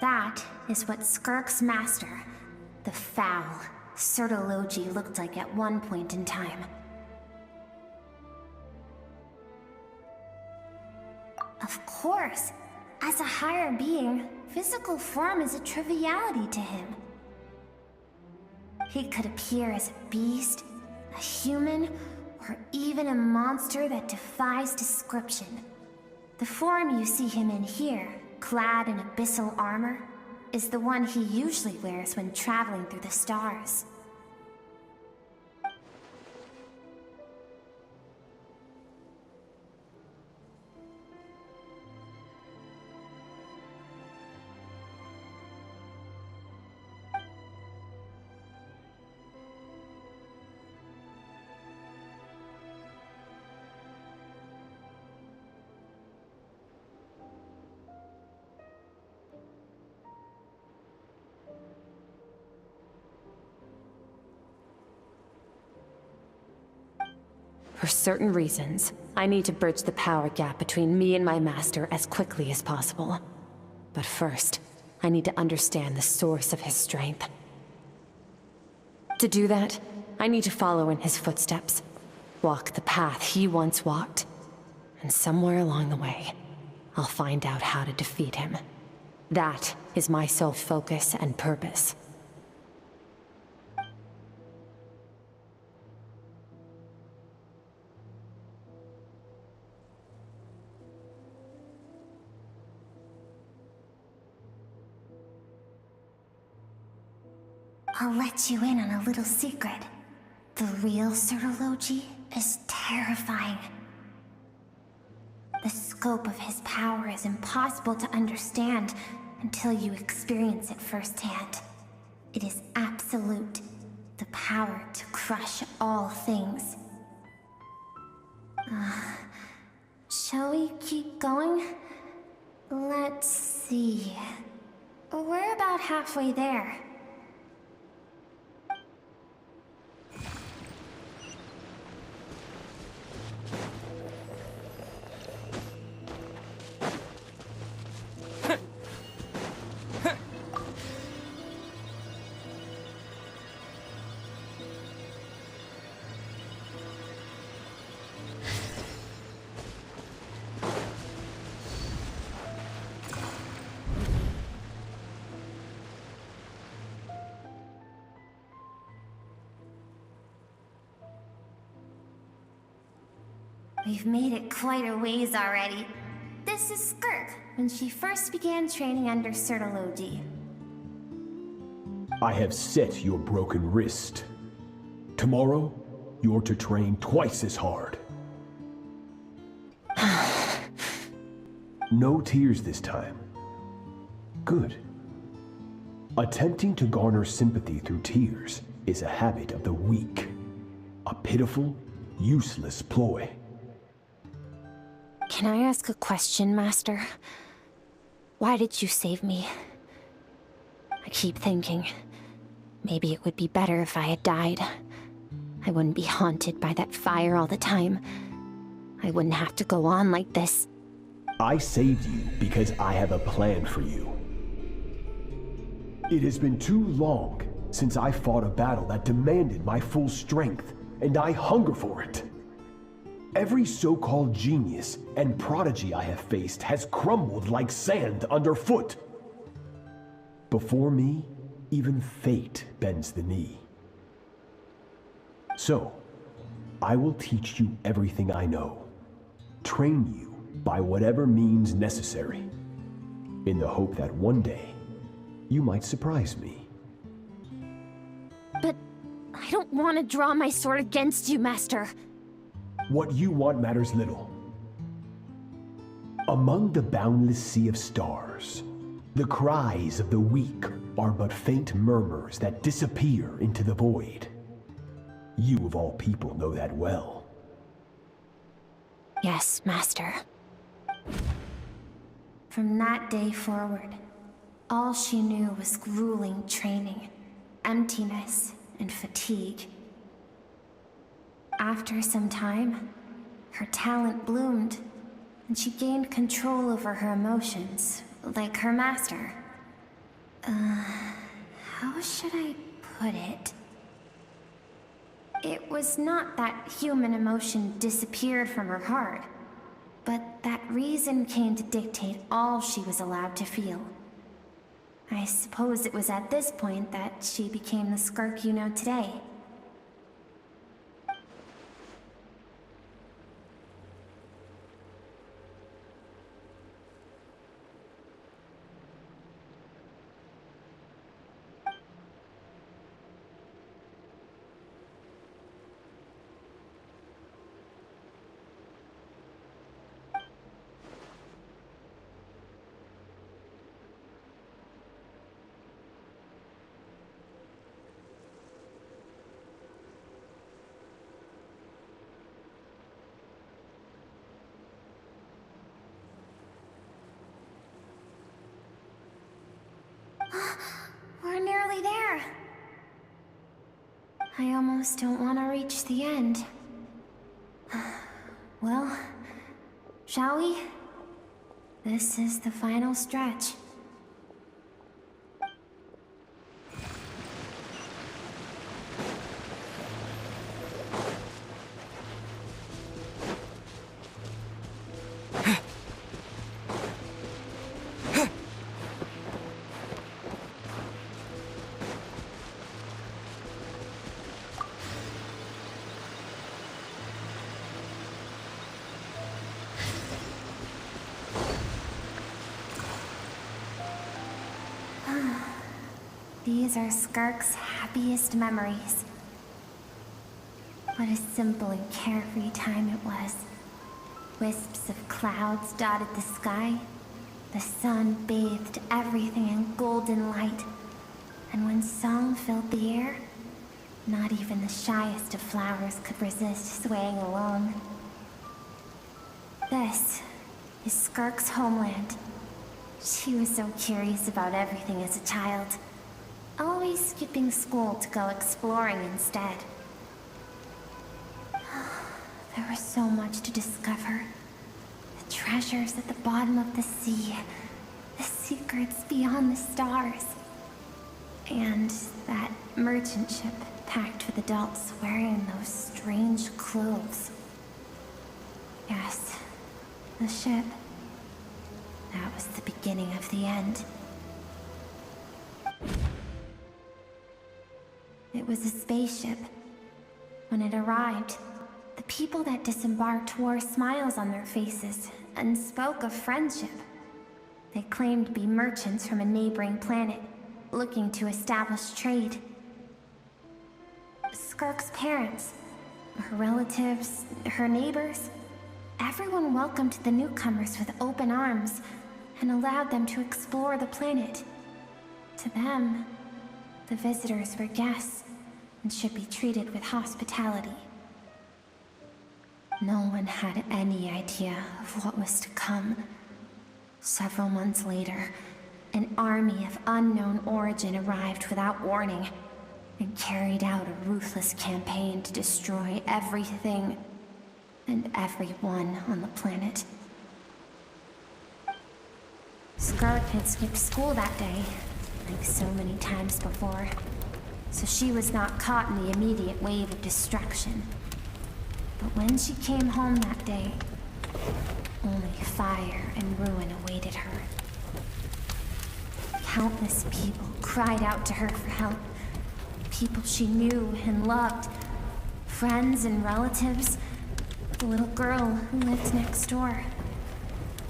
That is what Skirk's master, the foul Sertologi, looked like at one point in time. Of course, as a higher being, physical form is a triviality to him. He could appear as a beast, a human, or even a monster that defies description. The form you see him in here, clad in abyssal armor, is the one he usually wears when traveling through the stars. For certain reasons, I need to bridge the power gap between me and my master as quickly as possible. But first, I need to understand the source of his strength. To do that, I need to follow in his footsteps, walk the path he once walked, and somewhere along the way, I'll find out how to defeat him. That is my sole focus and purpose. I'll let you in on a little secret. The real Certology is terrifying. The scope of his power is impossible to understand until you experience it firsthand. It is absolute, the power to crush all things. Shall we keep going? Let's see. We're about halfway there. We've made it quite a ways already. This is Skirk, when she first began training under Certology. I have set your broken wrist. Tomorrow, you're to train twice as hard. No tears this time. Good. Attempting to garner sympathy through tears is a habit of the weak. A pitiful, useless ploy. Can I ask a question, Master? Why did you save me? I keep thinking, maybe it would be better if I had died. I wouldn't be haunted by that fire all the time. I wouldn't have to go on like this. I saved you because I have a plan for you. It has been too long since I fought a battle that demanded my full strength, and I hunger for it. Every so-called genius and prodigy I have faced has crumbled like sand underfoot. Before me, even fate bends the knee. So, I will teach you everything I know. Train you by whatever means necessary, in the hope that one day, you might surprise me. But I don't want to draw my sword against you, Master. What you want matters little. Among the boundless sea of stars, the cries of the weak are but faint murmurs that disappear into the void. You of all people know that well. Yes, Master. From that day forward, all she knew was grueling training, emptiness, and fatigue. After some time, her talent bloomed, and she gained control over her emotions, like her master. How should I put it? It was not that human emotion disappeared from her heart, but that reason came to dictate all she was allowed to feel. I suppose it was at this point that she became the Skirk you know today. We're nearly there. I almost don't want to reach the end. Well, shall we? This is the final stretch. These are Skirk's happiest memories. What a simple and carefree time it was. Wisps of clouds dotted the sky. The sun bathed everything in golden light. And when song filled the air, not even the shyest of flowers could resist swaying along. This is Skirk's homeland. She was so curious about everything as a child. Always skipping school to go exploring instead. There was so much to discover. The treasures at the bottom of the sea. The secrets beyond the stars. And that merchant ship packed with adults wearing those strange clothes. Yes, the ship. That was the beginning of the end. It was a spaceship. When it arrived, the people that disembarked wore smiles on their faces and spoke of friendship. They claimed to be merchants from a neighboring planet, looking to establish trade. Skirk's parents, her relatives, her neighbors, everyone welcomed the newcomers with open arms and allowed them to explore the planet. To them, the visitors were guests and should be treated with hospitality. No one had any idea of what was to come. Several months later, an army of unknown origin arrived without warning and carried out a ruthless campaign to destroy everything and everyone on the planet. Skirk had skipped school that day, like so many times before, so she was not caught in the immediate wave of destruction. But when she came home that day, only fire and ruin awaited her. Countless people cried out to her for help. People she knew and loved. Friends and relatives. The little girl who lived next door.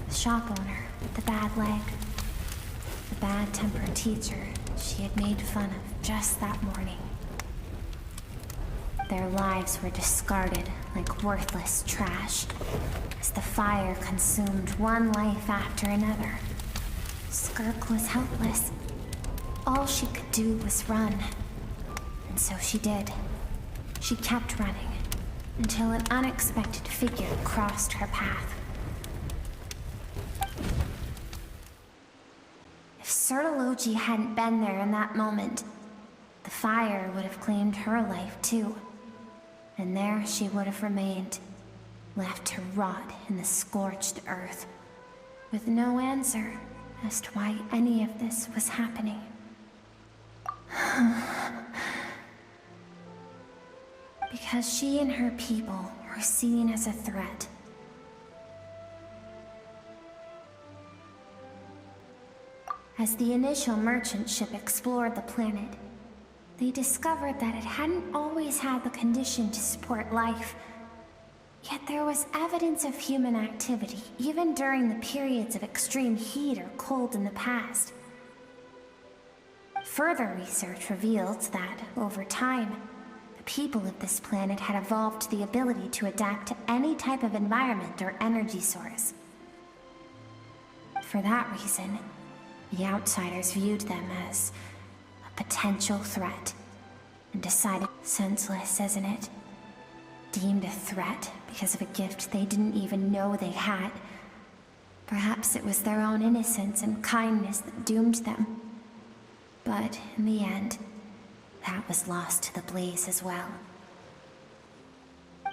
The shop owner with the bad leg. The bad-tempered teacher she had made fun of just that morning. Their lives were discarded like worthless trash as the fire consumed one life after another. Skirk was helpless. All she could do was run. And so she did. She kept running until an unexpected figure crossed her path. If Sertology hadn't been there in that moment, the fire would have claimed her life too. And there she would have remained, left to rot in the scorched earth, with no answer as to why any of this was happening. Because she and her people were seen as a threat. As the initial merchant ship explored the planet, they discovered that it hadn't always had the condition to support life. Yet there was evidence of human activity, even during the periods of extreme heat or cold in the past. Further research revealed that, over time, the people of this planet had evolved the ability to adapt to any type of environment or energy source. For that reason, the outsiders viewed them as a potential threat, and decided, senseless, isn't it? Deemed a threat because of a gift they didn't even know they had. Perhaps it was their own innocence and kindness that doomed them. But in the end, that was lost to the blaze as well.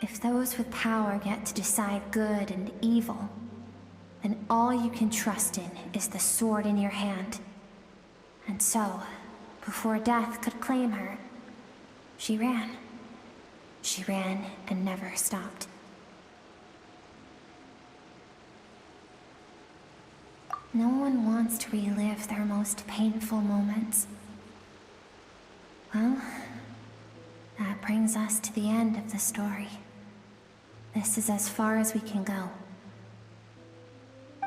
if those with power get to decide good and evil, then all you can trust in is the sword in your hand. And so, before death could claim her, she ran. She ran and never stopped. No one wants to relive their most painful moments. Well, that brings us to the end of the story. This is as far as we can go.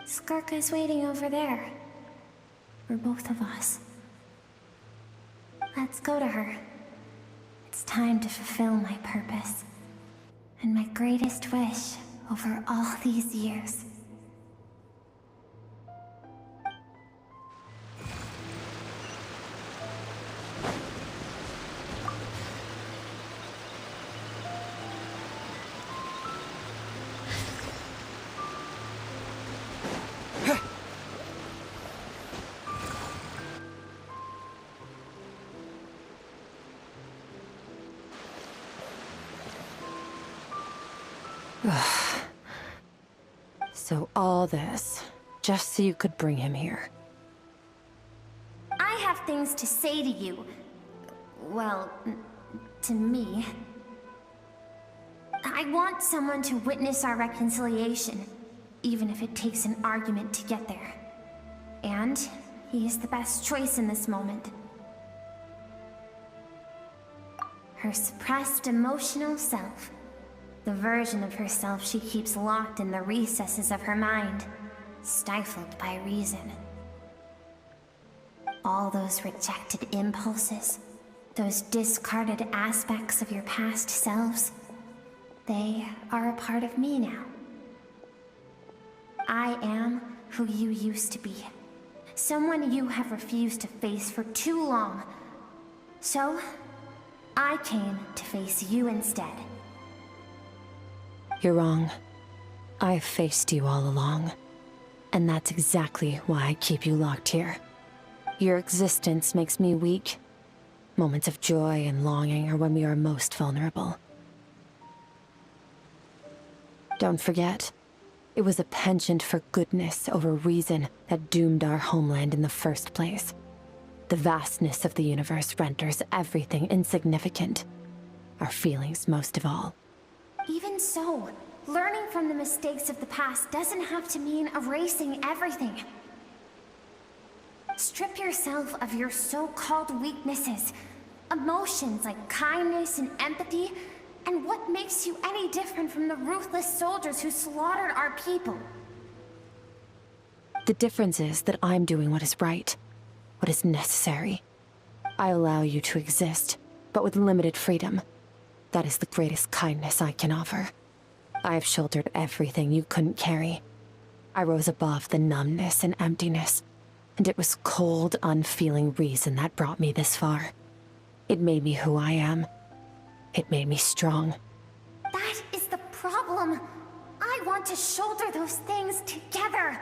Skirk is waiting over there. For both of us. Let's go to her. It's time to fulfill my purpose. And my greatest wish over all these years. So all this, just so you could bring him here. I have things to say to you. Well, to me. I want someone to witness our reconciliation, even if it takes an argument to get there. And he is the best choice in this moment. Her suppressed emotional self. The version of herself she keeps locked in the recesses of her mind, stifled by reason. All those rejected impulses, those discarded aspects of your past selves, they are a part of me now. I am who you used to be. Someone you have refused to face for too long. So, I came to face you instead. You're wrong. I've faced you all along. And that's exactly why I keep you locked here. Your existence makes me weak. Moments of joy and longing are when we are most vulnerable. Don't forget, it was a penchant for goodness over reason that doomed our homeland in the first place. The vastness of the universe renders everything insignificant. Our feelings most of all. Even so, learning from the mistakes of the past doesn't have to mean erasing everything. Strip yourself of your so-called weaknesses, emotions like kindness and empathy, and what makes you any different from the ruthless soldiers who slaughtered our people? The difference is that I'm doing what is right, what is necessary. I allow you to exist, but with limited freedom. That is the greatest kindness I can offer. I have shouldered everything you couldn't carry. I rose above the numbness and emptiness, and it was cold, unfeeling reason that brought me this far. It made me who I am. It made me strong. That is the problem. I want to shoulder those things together.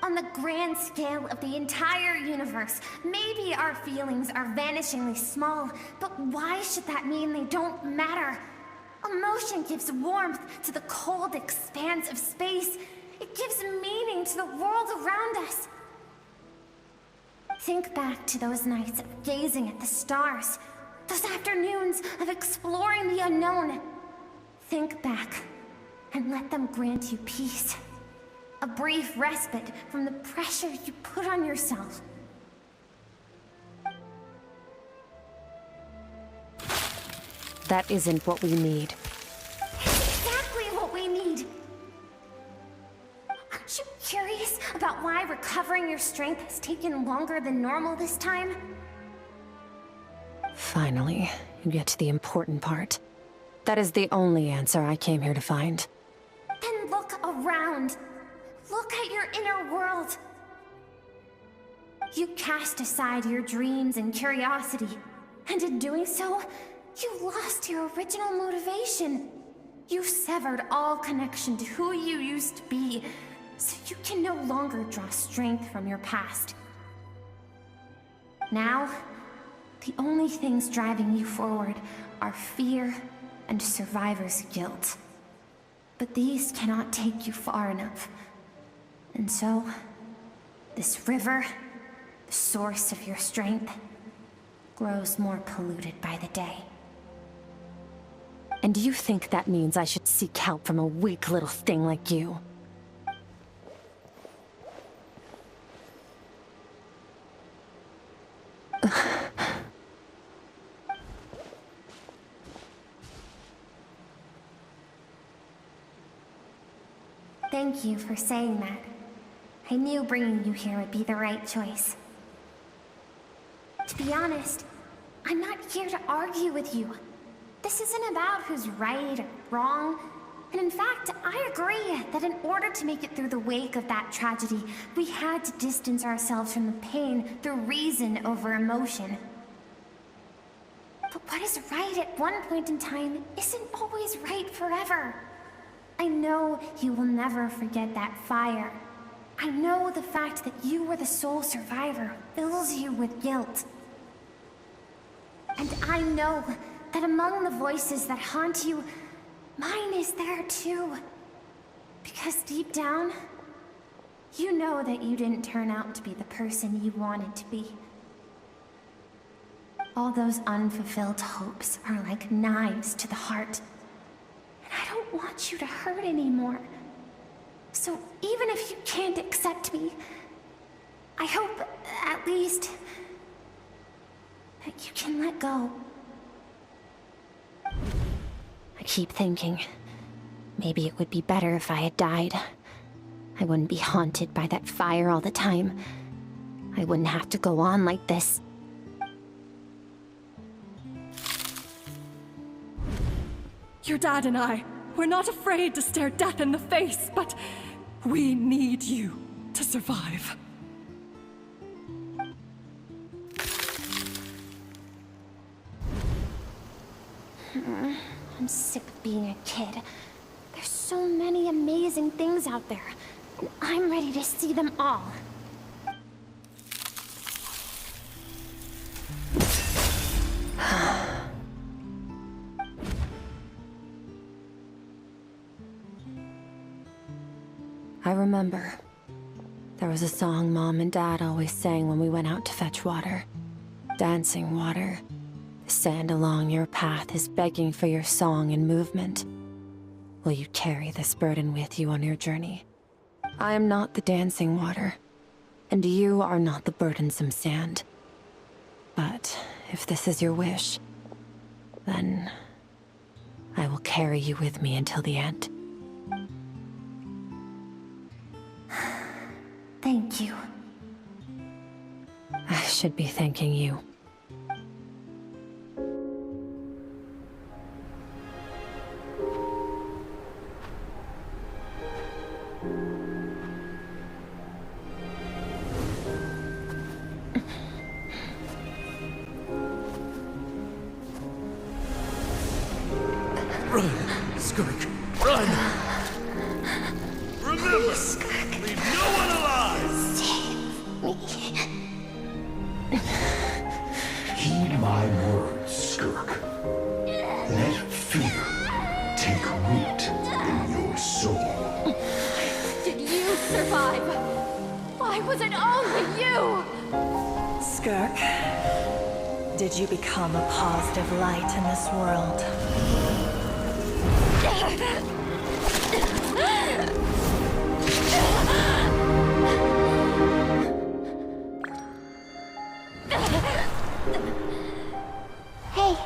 On the grand scale of the entire universe, maybe our feelings are vanishingly small, but why should that mean they don't matter? Emotion gives warmth to the cold expanse of space. It gives meaning to the world around us. Think back to those nights of gazing at the stars, those afternoons of exploring the unknown. Think back and let them grant you peace. A brief respite from the pressure you put on yourself. That isn't what we need. It's exactly what we need. Aren't you curious about why recovering your strength has taken longer than normal this time? Finally, you get to the important part. That is the only answer I came here to find. Then look around. Look at your inner world. You cast aside your dreams and curiosity, and in doing so, you lost your original motivation. You severed all connection to who you used to be, so you can no longer draw strength from your past. Now, the only things driving you forward are fear and survivor's guilt. But these cannot take you far enough. And so, this river, the source of your strength, grows more polluted by the day. And you think that means I should seek help from a weak little thing like you? Thank you for saying that. I knew bringing you here would be the right choice. To be honest, I'm not here to argue with you. This isn't about who's right or wrong. And in fact, I agree that in order to make it through the wake of that tragedy, we had to distance ourselves from the pain through reason over emotion. But what is right at one point in time isn't always right forever. I know you will never forget that fire. I know the fact that you were the sole survivor fills you with guilt. And I know that among the voices that haunt you, mine is there too. Because deep down, you know that you didn't turn out to be the person you wanted to be. All those unfulfilled hopes are like knives to the heart. And I don't want you to hurt anymore. So even if you can't accept me, I hope, at least, that you can let go. I keep thinking, maybe it would be better if I had died. I wouldn't be haunted by that fire all the time. I wouldn't have to go on like this. Your dad and I, we're not afraid to stare death in the face, but we need you to survive. I'm sick of being a kid. There's so many amazing things out there, and I'm ready to see them all. I remember. There was a song Mom and Dad always sang when we went out to fetch water. Dancing water. The sand along your path is begging for your song and movement. Will you carry this burden with you on your journey? I am not the dancing water, and you are not the burdensome sand. But if this is your wish, then I will carry you with me until the end. Thank you. I should be thanking you. Run, Skirk, run! Remember, leave no one alive! Heed my words, Skirk. Let fear take root in your soul. Did you survive? Why was it only you? Skirk, did you become a positive light in this world? Hey,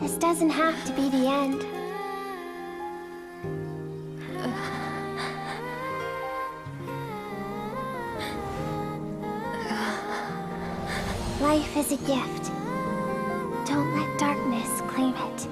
this doesn't have to be the end. Life is a gift. Don't let darkness claim it.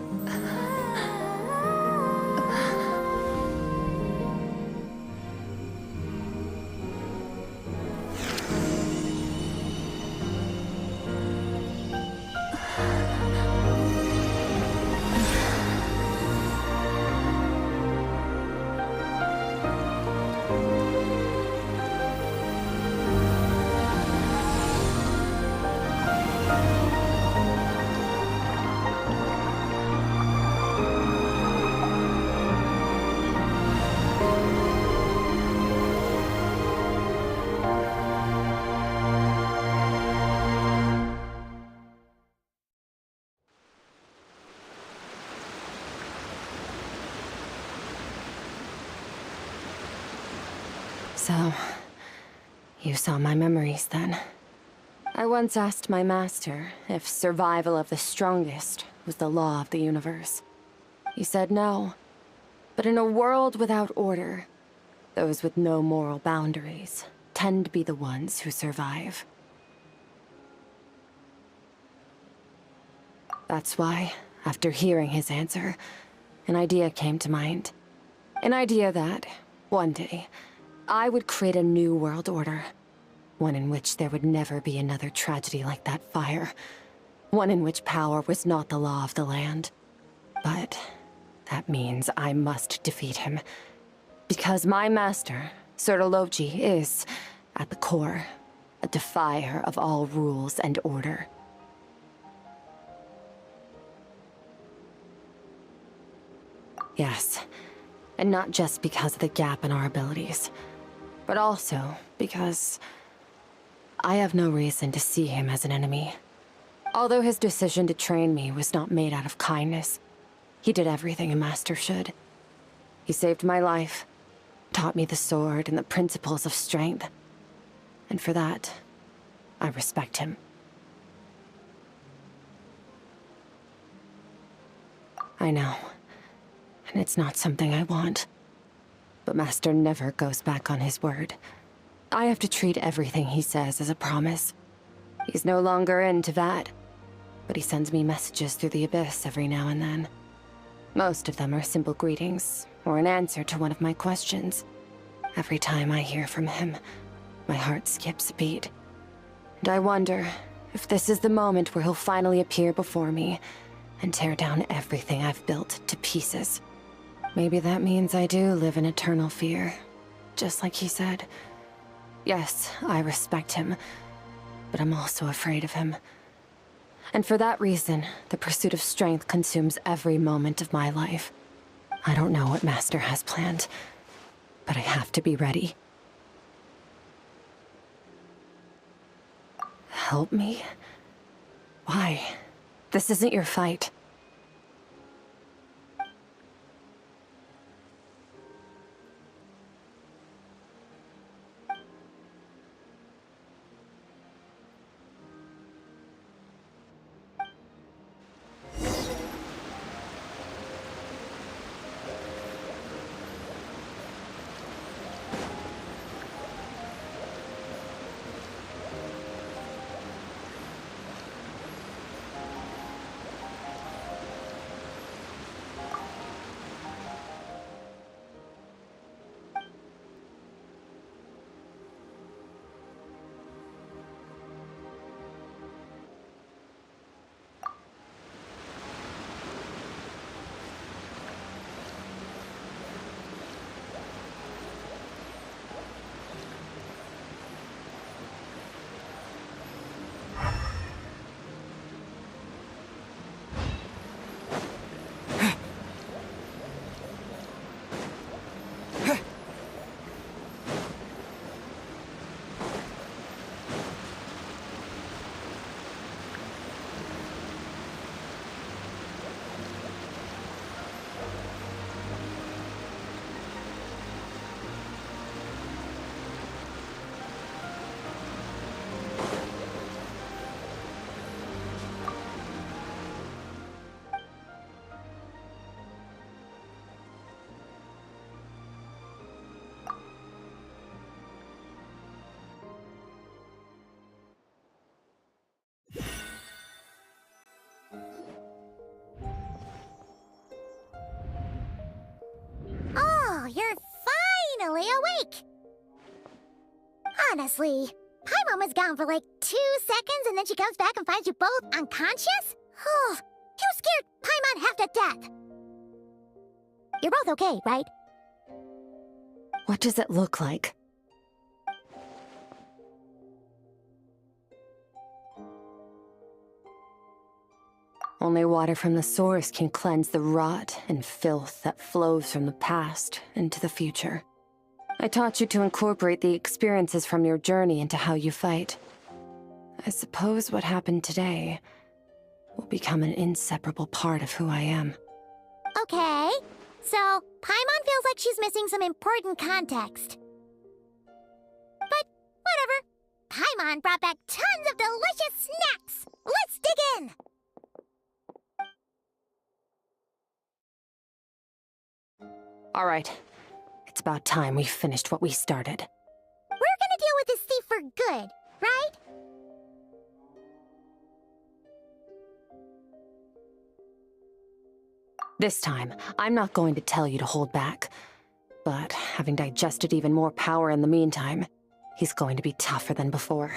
So, you saw my memories then. I once asked my master if survival of the strongest was the law of the universe. He said no. But in a world without order, those with no moral boundaries tend to be the ones who survive. That's why, after hearing his answer, an idea came to mind. An idea that, one day, I would create a new world order. One in which there would never be another tragedy like that fire. One in which power was not the law of the land. But that means I must defeat him. Because my master, Sertologi, is, at the core, a defier of all rules and order. Yes, and not just because of the gap in our abilities, but also because I have no reason to see him as an enemy. Although his decision to train me was not made out of kindness, he did everything a master should. He saved my life, taught me the sword and the principles of strength. And for that, I respect him. I know, and it's not something I want. But Master never goes back on his word. I have to treat everything he says as a promise. He's no longer into that, but he sends me messages through the abyss every now and then. Most of them are simple greetings, or an answer to one of my questions. Every time I hear from him, my heart skips a beat. And I wonder if this is the moment where he'll finally appear before me and tear down everything I've built to pieces. Maybe that means I do live in eternal fear, just like he said. Yes, I respect him, but I'm also afraid of him. And for that reason, the pursuit of strength consumes every moment of my life. I don't know what Master has planned, but I have to be ready. Help me? Why? This isn't your fight. Oh, you're finally awake! Honestly, Paimon was gone for like 2 seconds and then she comes back and finds you both unconscious? Oh, you scared Paimon half to death! You're both okay, right? What does it look like? Only water from the source can cleanse the rot and filth that flows from the past into the future. I taught you to incorporate the experiences from your journey into how you fight. I suppose what happened today will become an inseparable part of who I am. Okay, so Paimon feels like she's missing some important context. Paimon brought back tons of delicious snacks! Let's dig in! All right. It's about time we finished what we started. We're gonna deal with this thief for good, right? This time, I'm not going to tell you to hold back. But having digested even more power in the meantime, he's going to be tougher than before.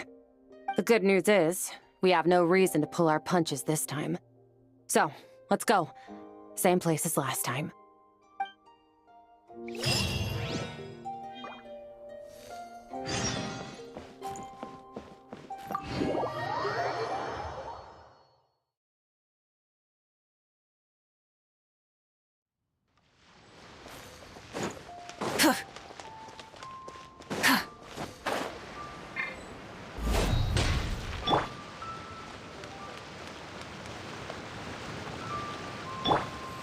The good news is, we have no reason to pull our punches this time. So, let's go. Same place as last time.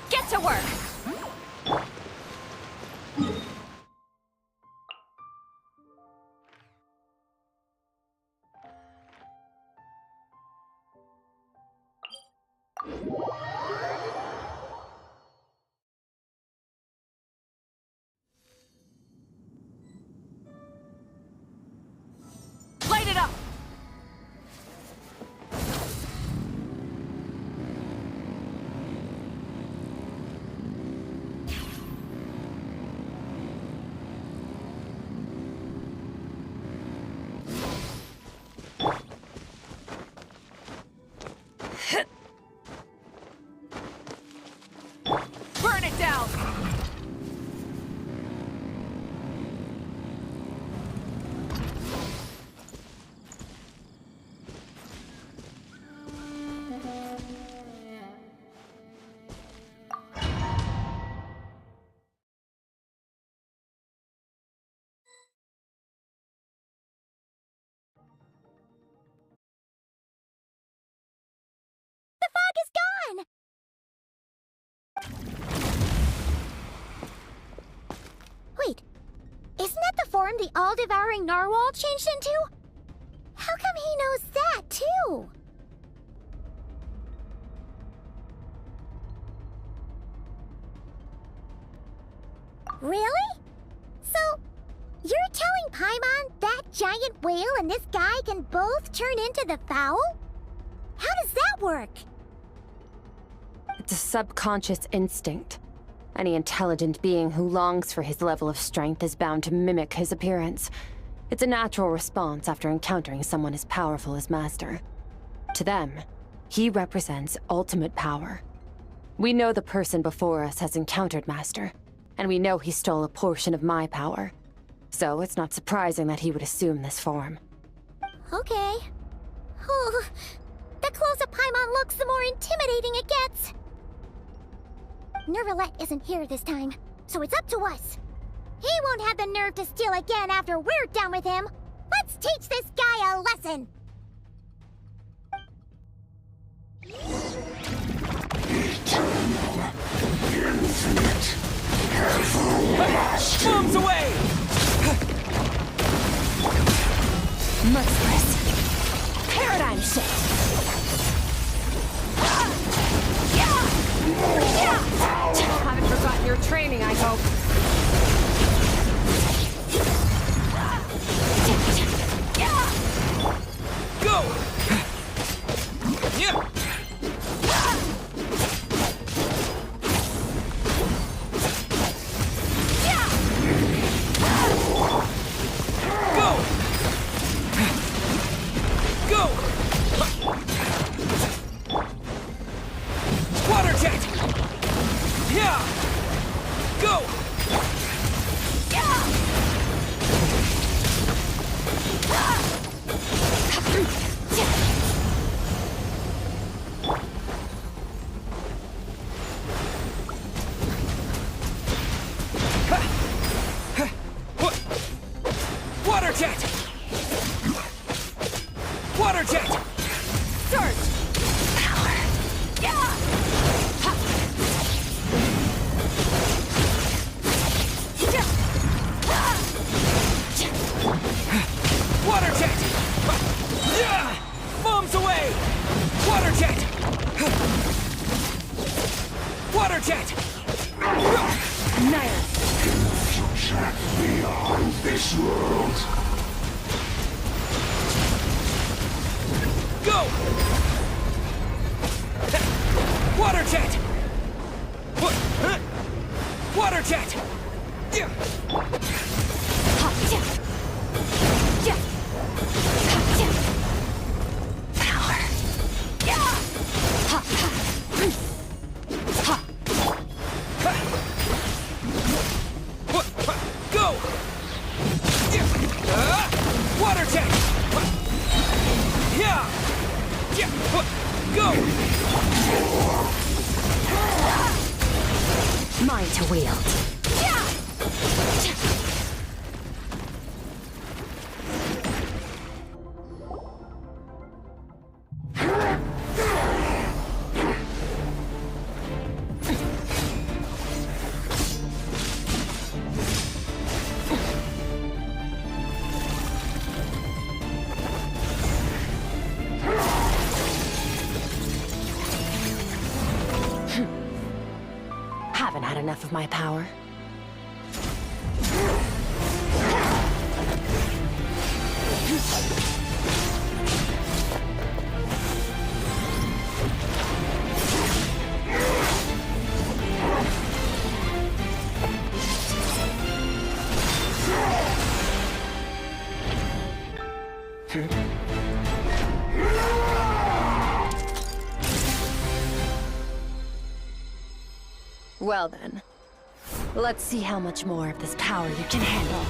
Get to work! Light it up! Burn it down! The fog is gone! Wait, isn't that the form the all-devouring narwhal changed into? How come he knows that, too? Really? So, you're telling Paimon that giant whale and this guy can both turn into the fowl? How does that work? It's a subconscious instinct. Any intelligent being who longs for his level of strength is bound to mimic his appearance. It's a natural response after encountering someone as powerful as Master. To them, he represents ultimate power. We know the person before us has encountered Master, and we know he stole a portion of my power. So it's not surprising that he would assume this form. Okay. Oh, the closer Paimon looks, the more intimidating it gets. Nervalette isn't here this time, so it's up to us. He won't have the nerve to steal again after we're done with him. Let's teach this guy a lesson. Infinite, everlasting. Bombs away! Merciless. Paradigm shift. Haven't forgotten your training, I hope. Go! Yeah! Go! Go! Water jet! Yeah! Go! Water jet! Water jet! Surge! Power! Water jet! Water jet! Nice. Beyond this world. Go! Water jet! Water jet! Power. Go! Water jet! Go! Mine to wield. Haven't had enough of my power. Well then, let's see how much more of this power you can handle.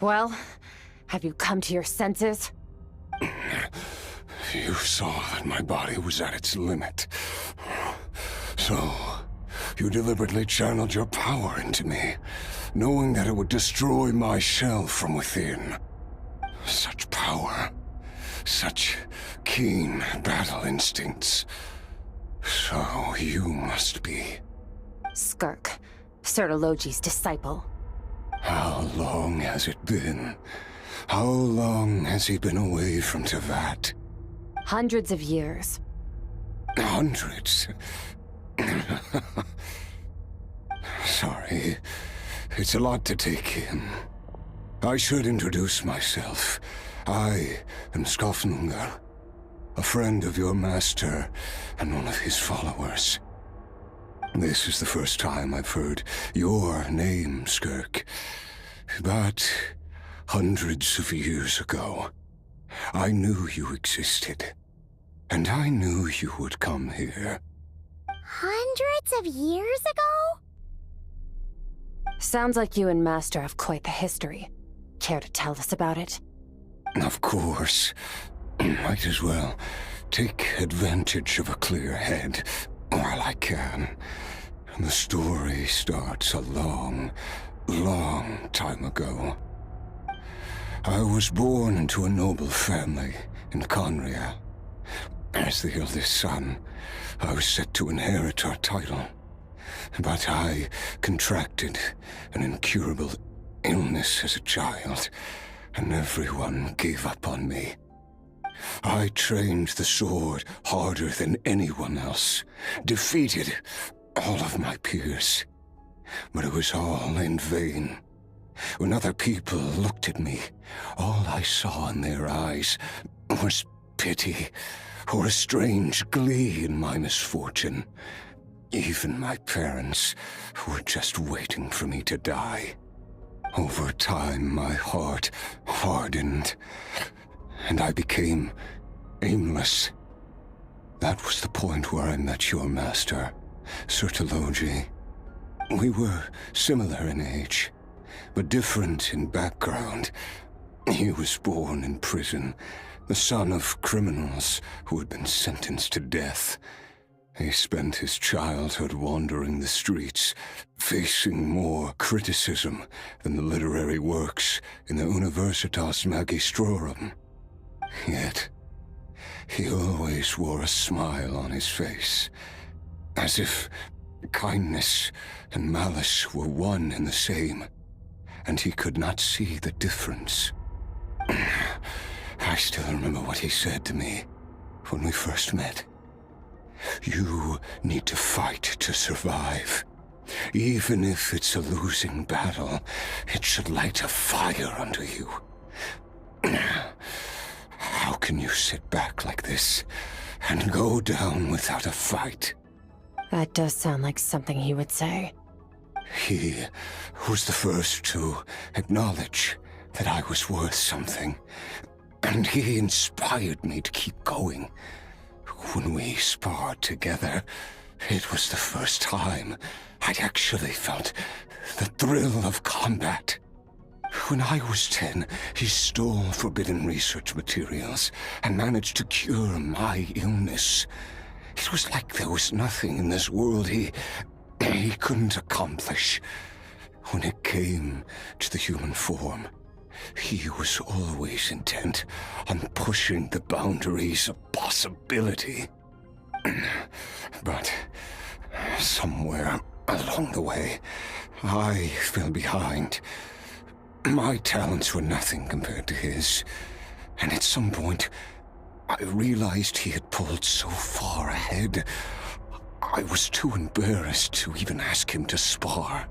Well, have you come to your senses? You saw that my body was at its limit. So, you deliberately channeled your power into me, knowing that it would destroy my shell from within. Such power. Such keen battle instincts. So you must be... Skirk, Sertologi's disciple. How long has it been? How long has he been away from Tevat? Hundreds of years. Hundreds? Sorry. It's a lot to take in. I should introduce myself. I am Skofnungar, a friend of your master and one of his followers. This is the first time I've heard your name, Skirk. But hundreds of years ago, I knew you existed. And I knew you would come here. Hundreds of years ago? Sounds like you and Master have quite the history. Care to tell us about it? Of course. Might as well take advantage of a clear head while I can. The story starts a long, long time ago. I was born into a noble family in Conria. As the eldest son, I was set to inherit our title. But I contracted an incurable illness as a child, and everyone gave up on me. I trained the sword harder than anyone else, defeated all of my peers. But it was all in vain. When other people looked at me, all I saw in their eyes was pity, or a strange glee in my misfortune. Even my parents were just waiting for me to die. Over time, my heart hardened, and I became aimless. That was the point where I met your master, Sertologi. We were similar in age, but different in background. He was born in prison, the son of criminals who had been sentenced to death. He spent his childhood wandering the streets, facing more criticism than the literary works in the Universitas Magistrorum. Yet, he always wore a smile on his face, as if kindness and malice were one and the same, and he could not see the difference. I still remember what he said to me when we first met. You need to fight to survive. Even if it's a losing battle, it should light a fire under you. How can you sit back like this and go down without a fight? That does sound like something he would say. He was the first to acknowledge that I was worth something, and he inspired me to keep going. When we sparred together, it was the first time I'd actually felt the thrill of combat. When I was 10, he stole forbidden research materials and managed to cure my illness. It was like there was nothing in this world he couldn't accomplish. When it came to the human form, he was always intent on pushing the boundaries of possibility. But somewhere along the way, I fell behind. My talents were nothing compared to his, and at some point, I realized he had pulled so far ahead, I was too embarrassed to even ask him to spar.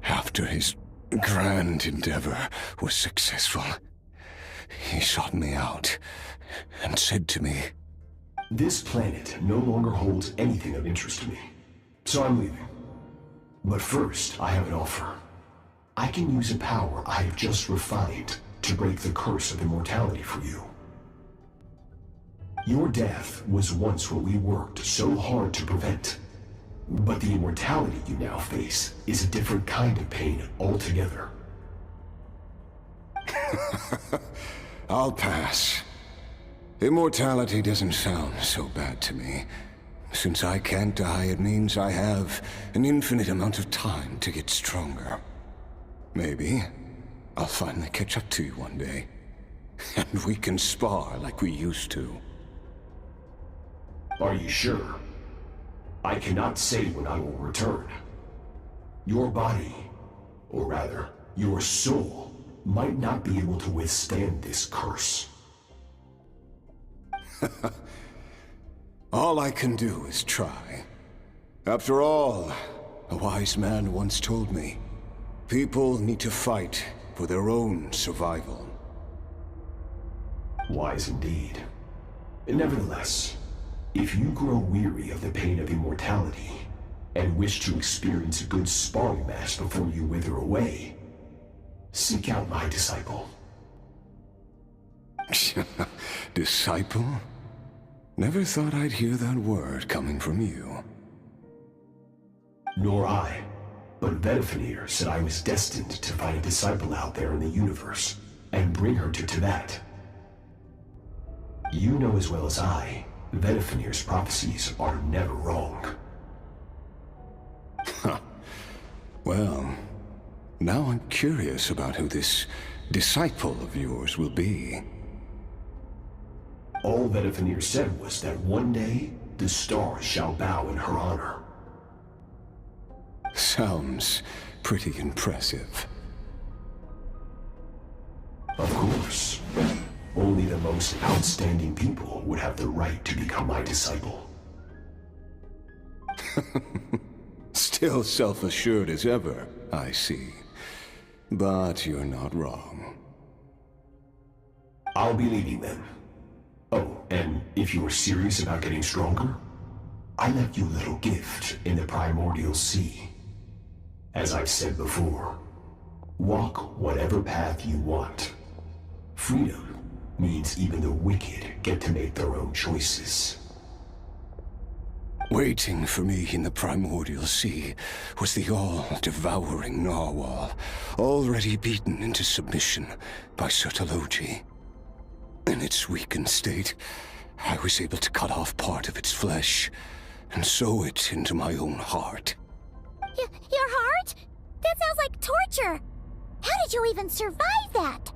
After his grand endeavor was successful, he sought me out and said to me, "This planet no longer holds anything of interest to me, so I'm leaving. But first, I have an offer. I can use a power I have just refined to break the curse of immortality for you. Your death was once what we worked so hard to prevent. But the immortality you now face is a different kind of pain altogether." I'll pass. Immortality doesn't sound so bad to me. Since I can't die, it means I have an infinite amount of time to get stronger. Maybe I'll finally catch up to you one day, and we can spar like we used to. Are you sure? I cannot say when I will return. Your body, or rather, your soul, might not be able to withstand this curse. All I can do is try. After all, a wise man once told me, people need to fight for their own survival. Wise indeed. Nevertheless, if you grow weary of the pain of immortality, and wish to experience a good sparring match before you wither away, seek out my disciple. Disciple? Never thought I'd hear that word coming from you. Nor I, but Vedifenir said I was destined to find a disciple out there in the universe, and bring her to Tibet. You know as well as I, Vedifenir's prophecies are never wrong. Well, now I'm curious about who this disciple of yours will be. All Vedifenir said was that one day, the stars shall bow in her honor. Sounds pretty impressive. Of course. Only the most outstanding people would have the right to become my disciple. Still self-assured as ever, I see. But you're not wrong. I'll be leaving then. Oh, and if you are serious about getting stronger, I left you a little gift in the primordial sea. As I've said before, walk whatever path you want. Freedom means even the wicked get to make their own choices. Waiting for me in the primordial sea was the all-devouring narwhal, already beaten into submission by Sertologi. In its weakened state, I was able to cut off part of its flesh and sew it into my own heart. Your heart? That sounds like torture! How did you even survive that?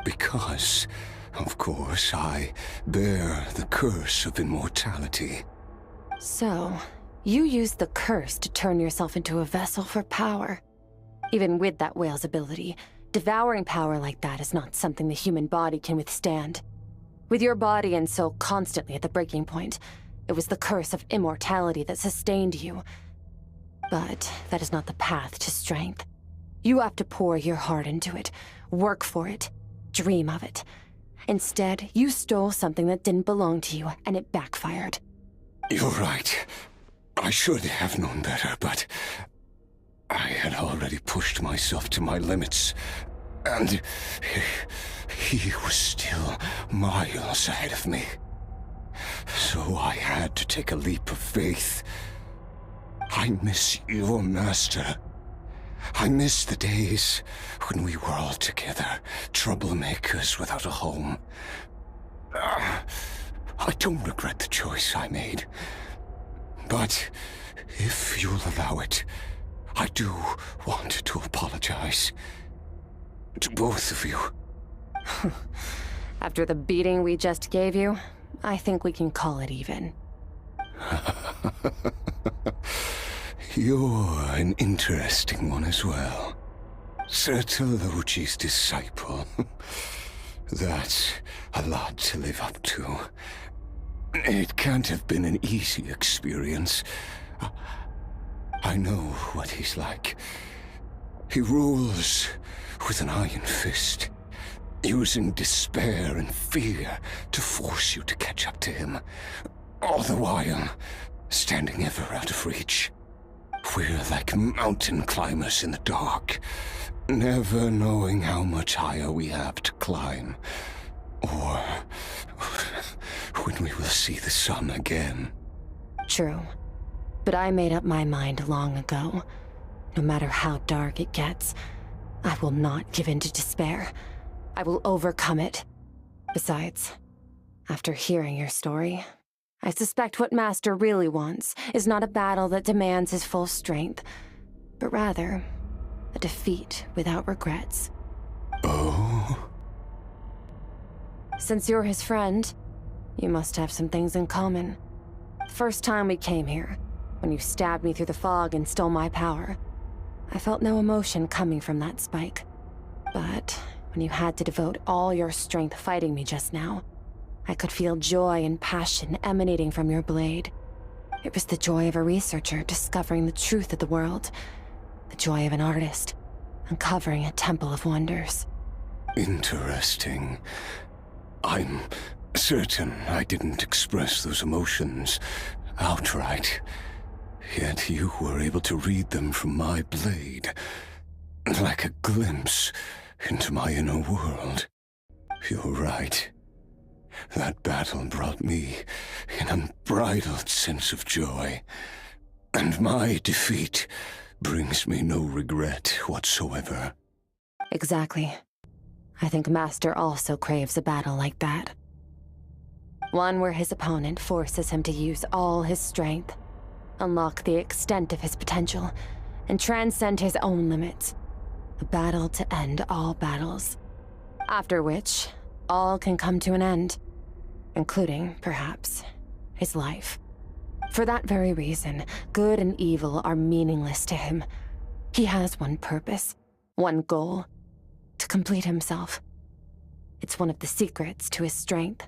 Because, of course, I bear the curse of immortality. So, you used the curse to turn yourself into a vessel for power. Even with that whale's ability, devouring power like that is not something the human body can withstand. With your body and soul constantly at the breaking point, it was the curse of immortality that sustained you. But that is not the path to strength. You have to pour your heart into it, work for it, dream of it. Instead, you stole something that didn't belong to you, and it backfired. You're right. I should have known better, but I had already pushed myself to my limits, and he was still miles ahead of me. So I had to take a leap of faith. I miss your master. I miss the days when we were all together, troublemakers without a home. I don't regret the choice I made. But if you'll allow it, I do want to apologize. To both of you. After the beating we just gave you, I think we can call it even. You're an interesting one as well. Sertologi's disciple. That's a lot to live up to. It can't have been an easy experience. I know what he's like. He rules with an iron fist, using despair and fear to force you to catch up to him, all the while standing ever out of reach. We're like mountain climbers in the dark, never knowing how much higher we have to climb, or when we will see the sun again. True. But I made up my mind long ago. No matter how dark it gets, I will not give in to despair. I will overcome it. Besides, after hearing your story, I suspect what Master really wants is not a battle that demands his full strength, but rather a defeat without regrets. Oh? Since you're his friend, you must have some things in common. The first time we came here, when you stabbed me through the fog and stole my power, I felt no emotion coming from that spike. But when you had to devote all your strength fighting me just now, I could feel joy and passion emanating from your blade. It was the joy of a researcher discovering the truth of the world, the joy of an artist uncovering a temple of wonders. Interesting. I'm certain I didn't express those emotions outright, yet you were able to read them from my blade, like a glimpse into my inner world. You're right. That battle brought me an unbridled sense of joy, and my defeat brings me no regret whatsoever. Exactly. I think Master also craves a battle like that. One where his opponent forces him to use all his strength, unlock the extent of his potential, and transcend his own limits. A battle to end all battles. After which, all can come to an end, including, perhaps, his life. For that very reason, good and evil are meaningless to him. He has one purpose, one goal: to complete himself. It's one of the secrets to his strength.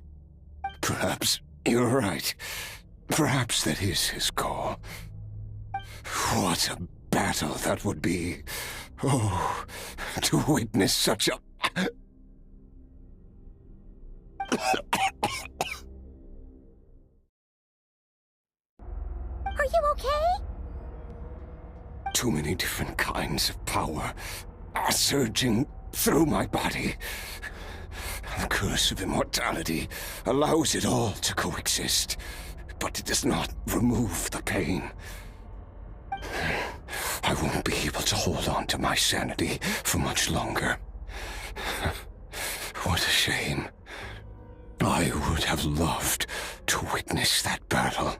Perhaps you're right. Perhaps that is his goal. What a battle that would be. Oh, to witness such a... Are you okay? Too many different kinds of power are surging through my body. The curse of immortality allows it all to coexist, but it does not remove the pain. I won't be able to hold on to my sanity for much longer. What a shame. I would have loved to witness that battle.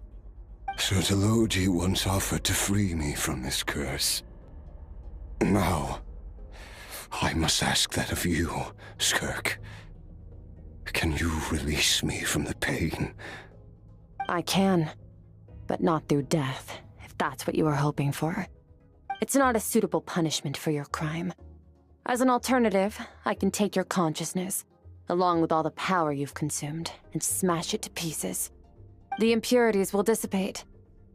Sertologi once offered to free me from this curse. Now, I must ask that of you, Skirk. Can you release me from the pain? I can, but not through death, if that's what you were hoping for. It's not a suitable punishment for your crime. As an alternative, I can take your consciousness, along with all the power you've consumed, and smash it to pieces. The impurities will dissipate,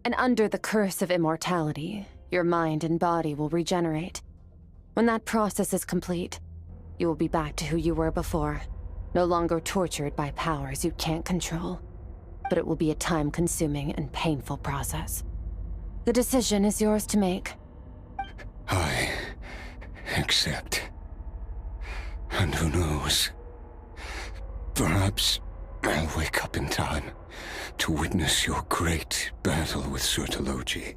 and under the curse of immortality, your mind and body will regenerate. When that process is complete, you will be back to who you were before, no longer tortured by powers you can't control. But it will be a time-consuming and painful process. The decision is yours to make. I accept. And who knows? Perhaps I'll wake up in time to witness your great battle with Sertologi.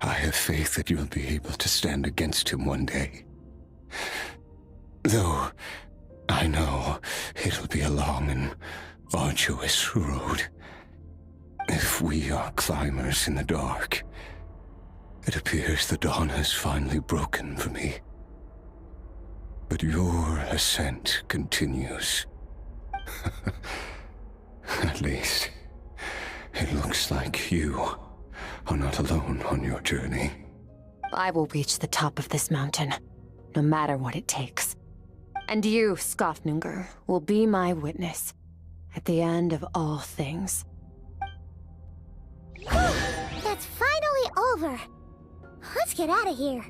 I have faith that you'll be able to stand against him one day. Though I know it'll be a long and arduous road. If we are climbers in the dark, it appears the dawn has finally broken for me. But your ascent continues. At least, it looks like you are not alone on your journey. I will reach the top of this mountain, no matter what it takes. And you, Skofnunger, will be my witness at the end of all things. That's finally over. Let's get out of here.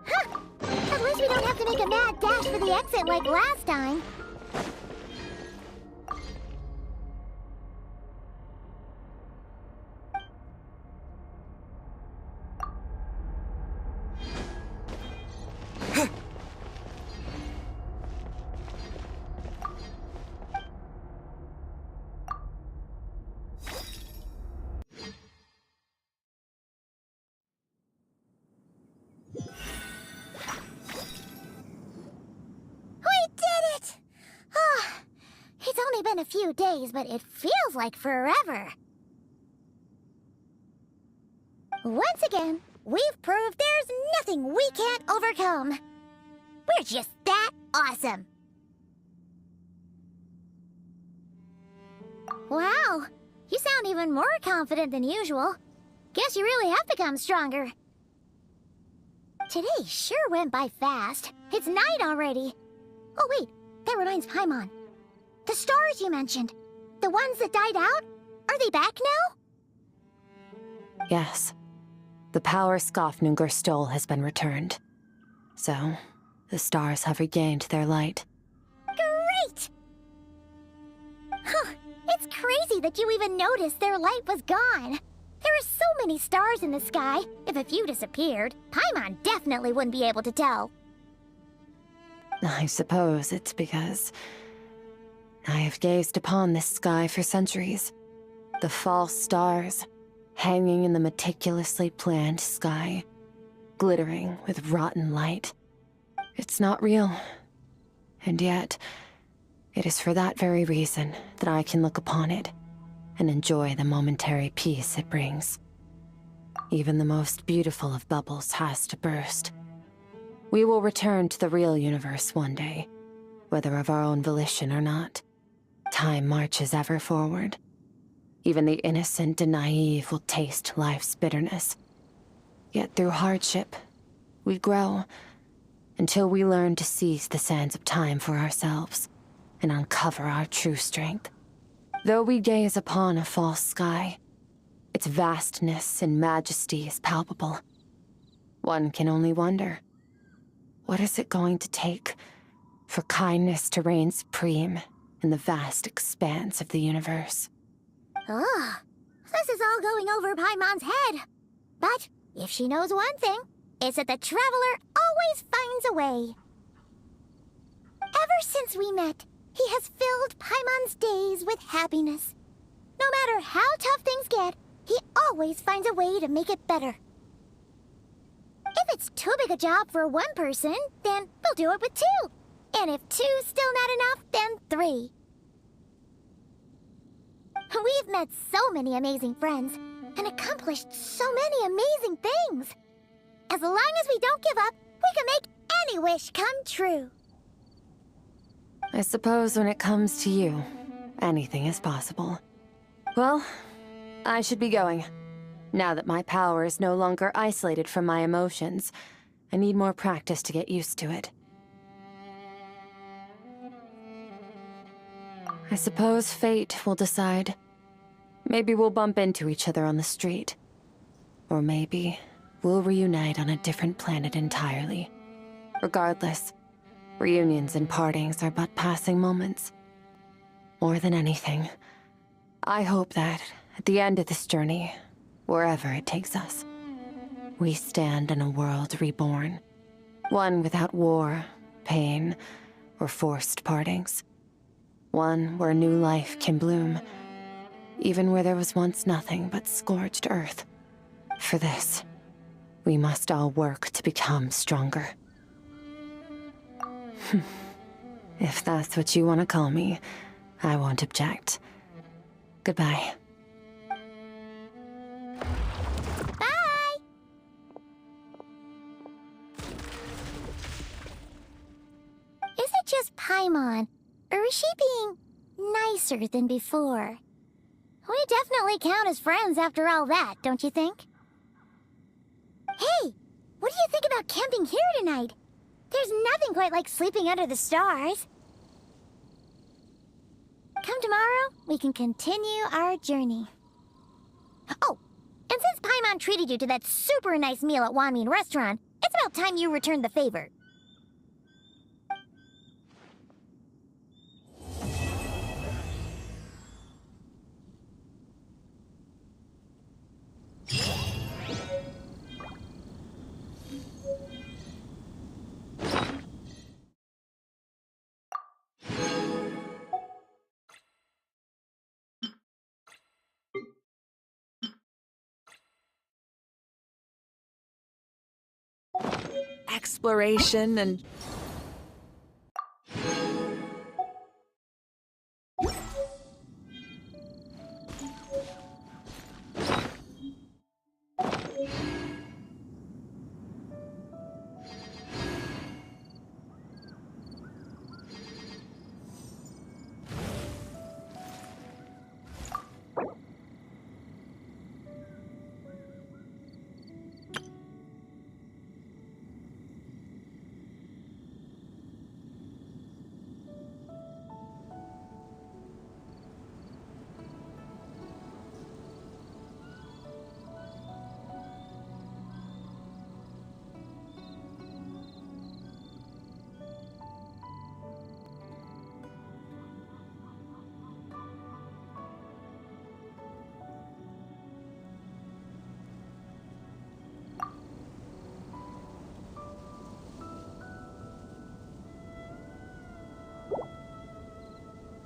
Huh. At least we don't have to make a mad dash for the exit like last time. Been a few days, but it feels like forever. Once again, we've proved there's nothing we can't overcome. We're just that awesome. Wow, you sound even more confident than usual. Guess you really have become stronger. Today sure went by fast. It's night already. Oh wait, that reminds Paimon. The stars you mentioned, the ones that died out, are they back now? Yes. The power Skofnunger stole has been returned. So, the stars have regained their light. Great! Huh, it's crazy that you even noticed their light was gone. There are so many stars in the sky. If a few disappeared, Paimon definitely wouldn't be able to tell. I suppose it's because I have gazed upon this sky for centuries. The false stars, hanging in the meticulously planned sky, glittering with rotten light. It's not real. And yet, it is for that very reason that I can look upon it and enjoy the momentary peace it brings. Even the most beautiful of bubbles has to burst. We will return to the real universe one day, whether of our own volition or not. Time marches ever forward. Even the innocent and naive will taste life's bitterness. Yet through hardship, we grow, until we learn to seize the sands of time for ourselves, and uncover our true strength. Though we gaze upon a false sky, its vastness and majesty is palpable. One can only wonder, what is it going to take for kindness to reign supreme in the vast expanse of the universe? Oh, this is all going over Paimon's head. But if she knows one thing, is that the traveler always finds a way. Ever since we met, he has filled Paimon's days with happiness. No matter how tough things get, he always finds a way to make it better. If it's too big a job for one person, then we'll do it with 2. And if 2's still not enough, then 3. We've met so many amazing friends and accomplished so many amazing things. As long as we don't give up, we can make any wish come true. I suppose when it comes to you, anything is possible. Well, I should be going. Now that my power is no longer isolated from my emotions, I need more practice to get used to it. I suppose fate will decide. Maybe we'll bump into each other on the street. Or maybe we'll reunite on a different planet entirely. Regardless, reunions and partings are but passing moments. More than anything, I hope that, at the end of this journey, wherever it takes us, we stand in a world reborn. One without war, pain, or forced partings. One where new life can bloom, even where there was once nothing but scorched earth. For this, we must all work to become stronger. If that's what you want to call me, I won't object. Goodbye. Bye! Is it just Paimon, or is she being nicer than before? We definitely count as friends after all that, don't you think? Hey, what do you think about camping here tonight? There's nothing quite like sleeping under the stars. Come tomorrow, we can continue our journey. Oh, and since Paimon treated you to that super nice meal at Wanmin Restaurant, it's about time you returned the favor. Exploration and...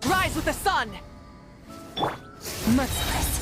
Rise with the sun! Merciless.